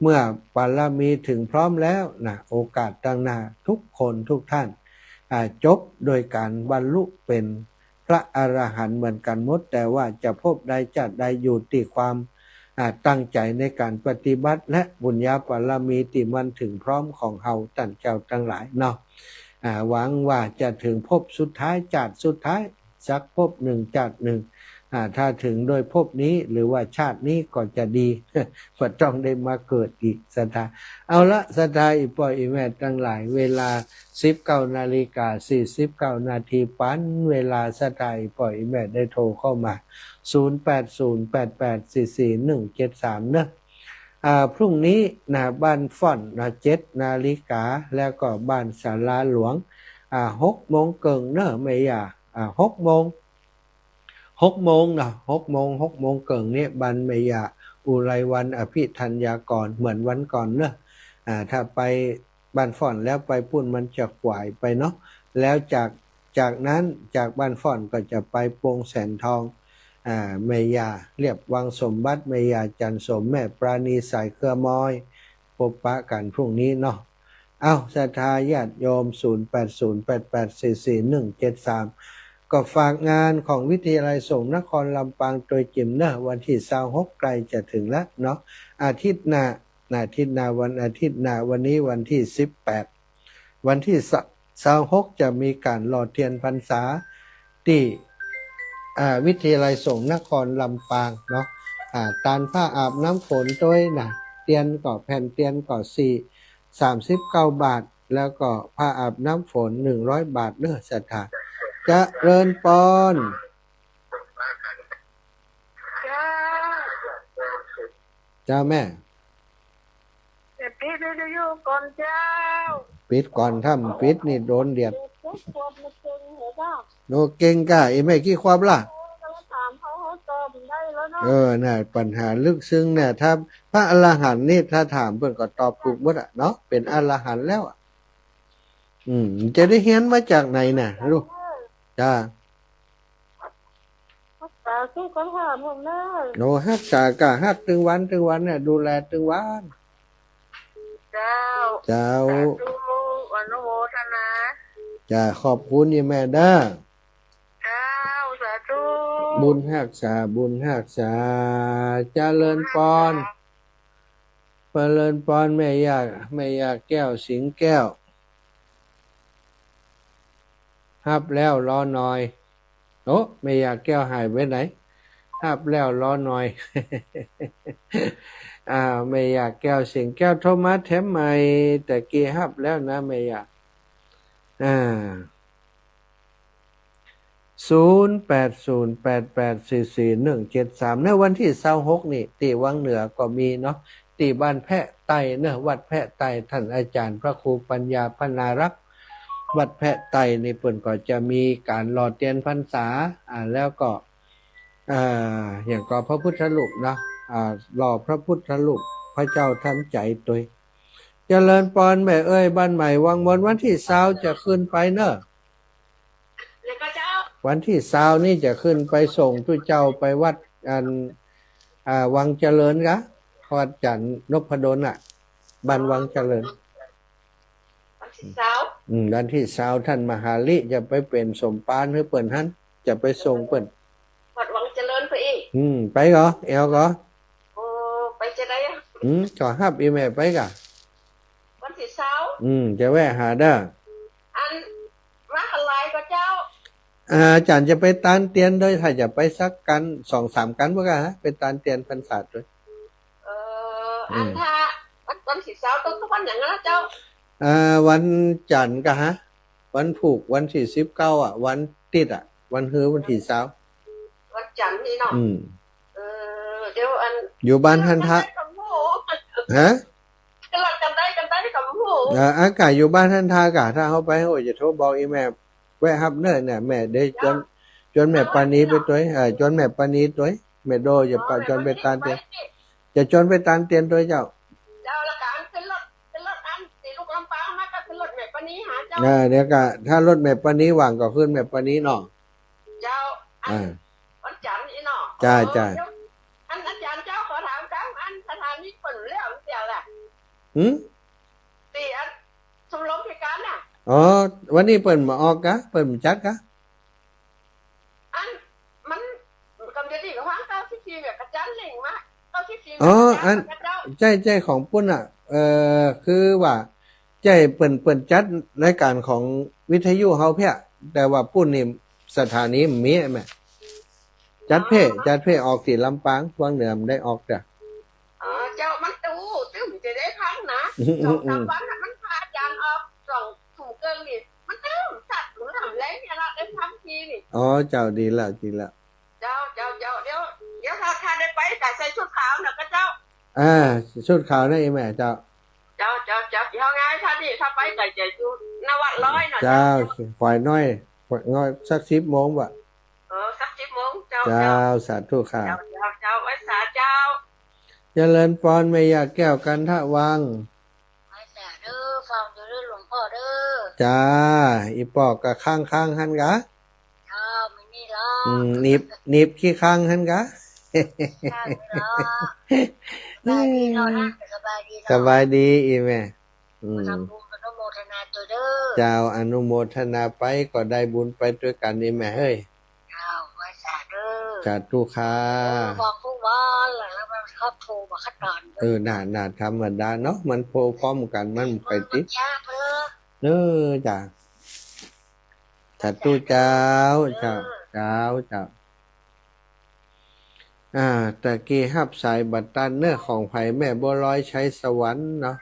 เมื่อบารมีถึงพร้อมแล้วนะโอกาสตั้งหน้าทุกคนทุกท่านจบโดยการบรรลุเป็นพระอรหันต์เหมือนกันหมดแต่ว่าจะพบใดจัดใดอยู่ที่ความตั้งใจในการปฏิบัติและบุญญาบารมีที่มันถึงพร้อมของเฮาท่านเจ้าทั้งหลายเนาะหวังว่าจะถึงภพสุดท้ายจัดสุดท้ายสักภพหนึ่งจัดหนึ่งถ้าถึงโดยภพนี้หรือว่าชาตินี้ก็จะดีก็ต้องได้มาเกิดอีกศรัทธาเอาละศรัทธาอีปอยอีแม่ทั้งหลายเวลา 19:49 นาทีปันเวลาศรัทธาอีปอยอีแม่ได้โทรเข้ามา0808844173เนอะพรุ่งนี้นะบ้านฟ่อนนะ7 นาฬิกาแล้วก็บ้านศาลาหลวง6 โมงเกิงเนอะไม่อย่า6 โมงนะ6 โมงเกิงเนี่ยบ้านไม่อย่าอุไรวันอภิธัญญากรเหมือนวันก่อนเนอะถ้าไปบ้านฟ่อนแล้วไปปุ่นมันจะขวายไปเนาะแล้วจากนั้นจากบ้านฟ่อนก็จะไปโปงแสนทองแม่ยาเรียบวังสมบัติแม่ยาจันสมแม่ปราณีสายเครือมอยพบปะกันพรุ่งนี้เนาะศรัทธาญาติโยม0808844173ก็ฝากงานของวิทยาลัยสงฆ์นครลำปางโดยจิมนะวันที่26ใกล้จะถึงแล้วเนาะอาทิตย์หน้าวันอาทิตย์หน้าวันนี้วันที่18วันที่26จะมีการหล่อเทียนพรรษาที่วิทยาลัยสงฆ์นครลำปางเนาะตานผ้าอาบน้ำฝนด้วยนะเตียนก็แผ่นเตียนก็39 บาทแล้วก็ผ้าอาบน้ำฝน100 บาทเด้อศรัทธาเจริญปอนเจ้าแม่ปิดวิทยุก่อนเจ้าปิดก่อนถ้ามันปิดนี่โดนเดียดโนเก่งกะไอ้แม่กี่ความล่ะน่ะปัญหาลึกซึ้งเนี่ยถ้าพระอรหันต์นี่ถ้าถามเพิ่นก็ตอบถูกหมดอ่ะเนาะเป็นอรหันต์แล้วจะได้เฮียนมาจากไหนน่ะลูกจ้าสู้กันหาผมเนอะโนฮักษากะฮักถึงวันเนี่ยดูแลถึงวันเจ้าอนุโมทนาจ้าขอบคุณยายแม่เด้อเจ้าสาธุบุญฮักษาเจริญปอนแม่ยากแก้วสิงแก้วฮับแล้วรอหน่อยแม่ยากแก้วหายไปไหนฮับแล้วรอหน่อยไม่อยากแก้วสิงแก้วโทรมาแถมใหม่แต่กี้ฮับแล้วนะไม่อยาก0808844173ในวันที่26นี่ที่วังเหนือก็มีเนาะที่บ้านแพะไต่เนอะวัดแพะไต่ท่านอาจารย์พระครูปัญญาพนารักษ์วัดแพะไต่ในเพิ่นก็จะมีการหล่อเทียนพรรษาแล้วก็อย่างก็พระพุทธรูปเนาะหล่อพระพุทธรูปพระเจ้าทันใจตัวเจริญปอนแม่เอ้ยบ้านใหม่วังมนวันที่20จะขึ้นไปเนอะวันที่20นี่จะขึ้นไปส่งทุกเจ้าไปวัดวังเจริญกะวัดจันทร์นพดลบ้านวังเจริญวันที่20ท่านมหาลิจะไปเป็นสมปานให้เปิ่นหัน จะไปส่งเปิ้น วัดวังเจริญไปอีก ไปก่อแอลก่อ โอ้ไปจะได้อะ ก็ฮับอีแม่ไปกะ วันที่เช้า จะแวะหาเด้อ อันมาอะไรก็เจ้า อาจารย์จะไปตานเตียนด้วยถ้าจะไปสักกัน2-3กันบ่กะฮะไปตานเตียนพรรษาด้วย อันถ้าวันที่เช้าต้องวันอย่างนั้นนะเจ้า วันจันทร์กะฮะวันผูกวันที่19อ่ะวันติดอ่ะวันฮื้อวันที่20 วันจันทร์นี่เนาะเดี๋ยวอัน อยู่บ้านทันทะฮะ ก็เรากันได้กับหมู อากาศอยู่บ้านทันทากะถ้าเขาไปโอ้ยจะโทรบอกอีแม่แวะฮับเด้อเนี่ยแม่ได้จนแม่ปานีไปตัวจนแม่ปานีตัวแม่โดจะปาจนไปตานเตียนจะจนไปตานเตียนตัวเจ้า เจ้าละกันขึ้นรถอันสีลูกลำปางมาก็ขึ้นรถแม่ปานี้หาเจ้า เดี๋ยวกะถ้ารถแม่ปานีว่างก็ขึ้นแม่ปานีเนาะ เจ้าวันจันทร์นี่เนาะ จ้า อันอาจารย์เจ้าขอถามจังอันสถานีเปิดแล้วเสียแหละ ตีอันชมรมพิการน่ะ วันนี้เปิ่นมาออกกะเปิ่นมาจัดกะ อันมันกำจะดีกับห้างเก้าสิบสี่แบบกระจันเหล่งมากใจของปุ้นอ่ะคือว่าใจเปิ่นจัดรายการของวิทยุเฮาเพียแต่ว่าปุ้นนี่สถานีมีแม่จัดเพออกที่ลำปางวังเหนือมได้ออกจ้ะ เจ้ามันตู้มันจะได้พังนะ2-3 วันมันพาอาจารย์ออก2 ถุงเกินนี่มันสัตว์หรือทำแรงเนี่ยเราได้พังทีนี่เจ้าดีแล้วเจ้าเดี๋ยวถ้าได้ไปแต่ใส่ชุดขาวนะก็เจ้าชุดขาวนะไอ้แม่เจ้าเอาไงถ้าไปไก่ใจอยู่นวัดร้อยหน่อยเจ้าฝ่ายน้อยสัก10 โมงบ่สัก10 โมงเจ้าสาธุค่ะเจ้าไว้สาเจ้าเจริญพรแม่ยาแก้วกันทะวังไว้สาเด้อฟังเด้อหลวงพ่อเด้อจ้าอีปอกกะข้างหั่นกะไม่มีหรอกหนีบขี้ข้างหั่นกะสบายดีอีแม่ทำบุญอนุโมทนาตัวเด้อเจ้าอนุโมทนาไปก็ได้บุญไปด้วยกันอีแม่เฮ้ยไว้สาเด้อสาธุค่ะบอกผู้ว่าแล้วมันชอบโทรมาขัดตอนน่าธรรมดาเนาะมันโพพร้อมกันมันไปติดจ้ะสาธุเจ้าตะกี้ฮับสายบัตรตันเนื้อของไผ่แม่บัวลอยใช้สวรรค์เนาะ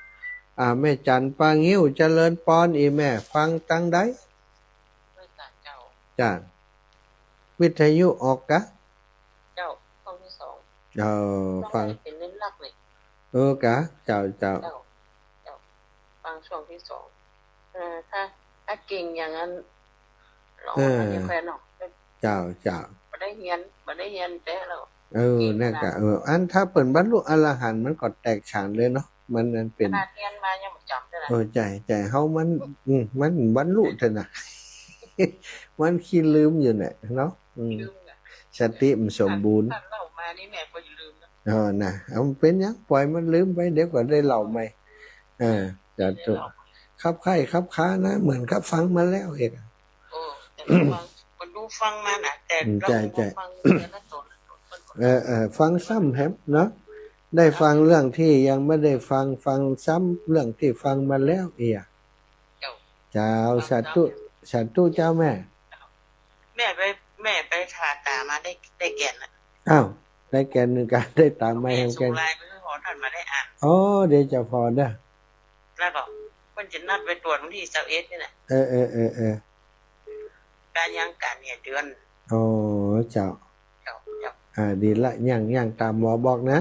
แม่จันปางิ้วเจริญปอนอีแม่ฟังตั้งได้จ้ะวิทยุออกกะเจ้าฟังที่2ฟังเป็นเล่นลักเลยกะเจ้าฟังช่วงที่2ถ้าเก่งอย่างนั้นร้องอย่างแฟนเนาะเจ้าบ่ได้เรียนแต่เรานั่นกะอันถ้าเปิ่นบรรลุอรหันต์มันก็แตกฉานเลยเนาะมันนั่นเป็นขนาดเรียนมายังบ่จำได้ใจเฮามันบรรลุเถอะนะมันขี้ลืมอยู่เนี่ยเนาะสติมันสมบูรณ์เล่ามานี่แม่ก็อย่าลืมนะเอาเป็นยังปล่อยมันลืมไปเดี๋ยวก็ได้เล่าใหม่จะถูกคับไข้คับค้านะเหมือนคับฟังมาแล้วเอกแต่คนดูฟังมาน่ะแต่เราฟังฟังซ้ำแฮมเนาะได้ฟังเรื่องที่ยังไม่ได้ฟังซ้ำเรื่องที่ฟังมาแล้วเจ้าสาธุเจ้าแม่ไปทาตามาได้แก่นได้แก่นหนึ่งการได้ตามมาแห่งแก่นขอท่านมาได้อ่านเดี๋ยวจะพอเด้อแล้วก็เพิ่นจะนัดไปตรวจวันที่21นี่แหละการยังการเนี่ยเดือนเจ้าดีละย่างตามหมอบอกนะ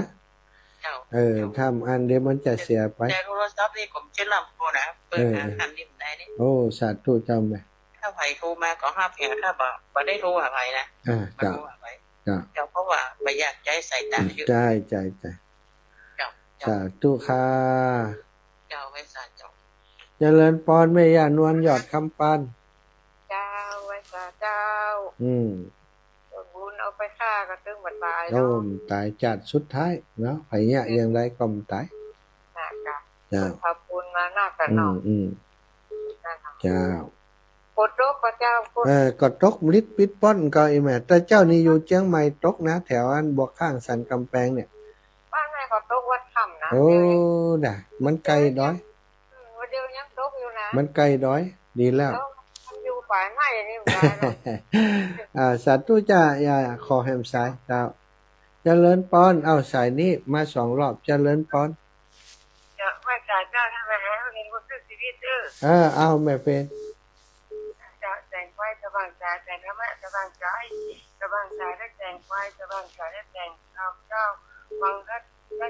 ทำอันเดี๋ยวมันจะเสียไปแต่โทรศัพท์นี่ผมจะรับโทรนะเปิดหาทันนี่ได้นี่สาธุเจ้าแม่ถ้าไผโทรมาก็รับแค่ถ้าบ่ได้โทรหาไผนะเจ้าเพราะว่าบ่อยากใจใส่ตาอยู่ใจสาธุค่ะเจ้าไว้สาเจ้าเจริญพรแม่ย่านวลยอดคำปานเจ้าไว้สาเจ้าบุญเอาไปฆ่าก็ตึงบัดตายเนาะตายจัดสุดท้ายเนาะไผเนี่ยยังไดก็ตายจ้าขอบคุณมานักกันเนาะเจ้า กดโรคก็เจ้ากด ก็ตกลิดปิดป้อนก็อีแม่แต่เจ้านี่อยู่เชียงใหม่ตกนะแถวอันบวกข้างสันกำแพงเนี่ย บ้านไหนก็ตกวัดค่ำนะ โอ้ด่ะมันไกลด้อย วันเดียวยังตกอยู่นะ มันไกลด้อย ดีแล้ว แล้วมันอยู่ฝ่ายไหนนี่ไม่ได้หรอก สาธุจ้าอย่าขอแฮมสายเจ้าเจริญป้อนเอาสายนี้มา2 รอบเจริญป้อน จะไม่จ่ายเจ้าทำไมให้เงินคนซื้อชีวิตเด้อ เอาแม่เป็น จะแต่งไว้จะบางจ่ายแต่งแล้วแม่จะบางจ่ายจะบางจ่ายได้แต่งไว้จะบางจ่ายได้แต่งเอาเจ้าบางก็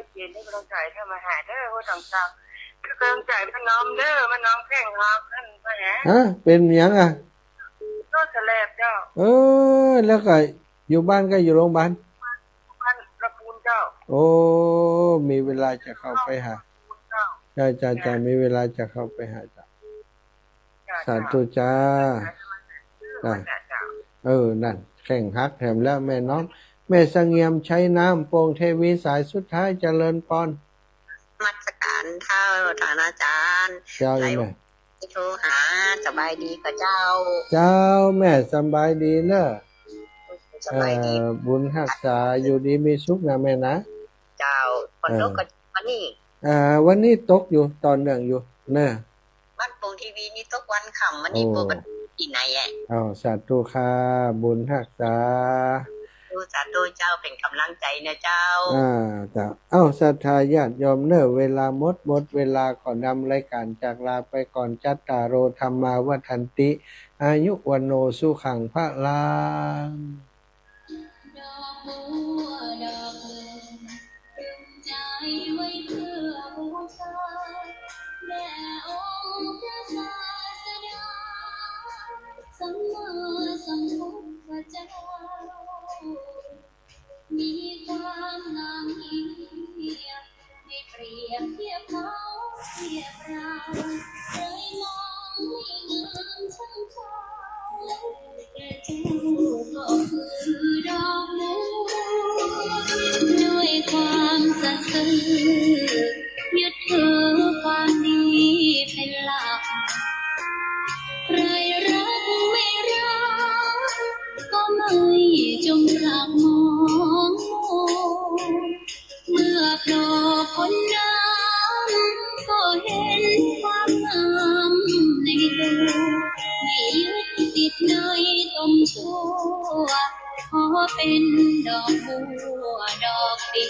เขียนให้กำลังใจเธอมาหาเด้อว่าต่างเจ้าคือกำลังใจมันน้อมเด้อมันน้อมแข่งหอกขึ้นมาหา เป็นหยังอ่ะ ก็แสลบเจ้า แล้วก็อยู่บ้านก็อยู่โรงพยาบาล พันประปูนเจ้า โอ้ มีเวลาจะเข้าไปหา เจ้า จ้ามีเวลาจะเข้าไปหาจ้าสาธุจ้า เจ้า นั่นแข่งฮักแถมแล้วแม่น้อง แม่เสงี่ยมใช้น้ำโปร่งเทวีสายสุดท้ายเจริญปอน มัสการเท่าฐานาจารย์ เจ้าอีแม่ โทรหาสบายดีกับเจ้า เจ้าแม่สบายดีเนอะ สบายดี บุญรักษาอยู่ดีมีสุขนะแม่นะ เจ้าคนโลกกับวันนี้ วันนี้ตกอยู่ตอนเนื่องอยู่เนอะ บ้านโป่งทีวีนี่ทุกวันค่ำวันนี้ปกติที่ไหนแอะ สาธุค่ะบุญรักษา ดูสาธุเจ้าเป็นกำลังใจนะเจ้า จ้ะศรัทธาญาติโยมเนอะเวลาหมดเวลาก่อนนำรายการจากลาไปก่อนจัตตารโอธรรมาวัฏันติ อายุวันโนสุขังพระลัง ดอกบัวดอกหนึ่งตรึงใจไว้เพื่อบูชาแด่องค์พระศาสดาสัมมาสัมพุทธเจ้ามีความงามเอียบให้เปรียบเทียบเขาเทียบเราเคยมองไม่งามช่างเขาแต่เจ้าก็คือดอกบัวด้วยความสัตย์ซื่อยึดถือความดีเป็นหลักใครรักไม่รักก็ไม่จงรักมองเมื่อโผล่พ้นน้ำก็เห็นความงามในตัวไม่ยึดติดในตมชั่วขอเป็นดอกบัวดอกดี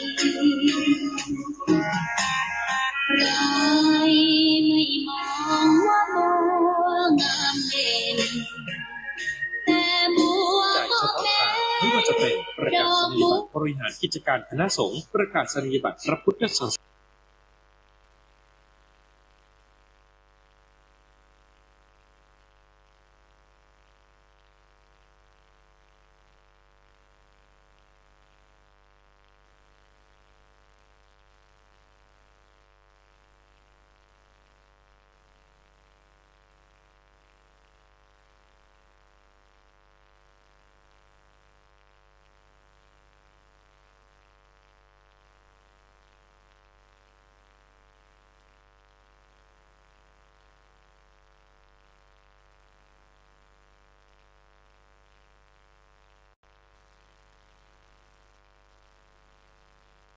ใครไม่มองว่าบัวงามเด่นแต่บัวก็เป็น ไม่ว่าจะเป็นประกาศนียบัตรบริหารกิจการคณะสงฆ์ประกาศนียบัตรพระพุทธศาสนา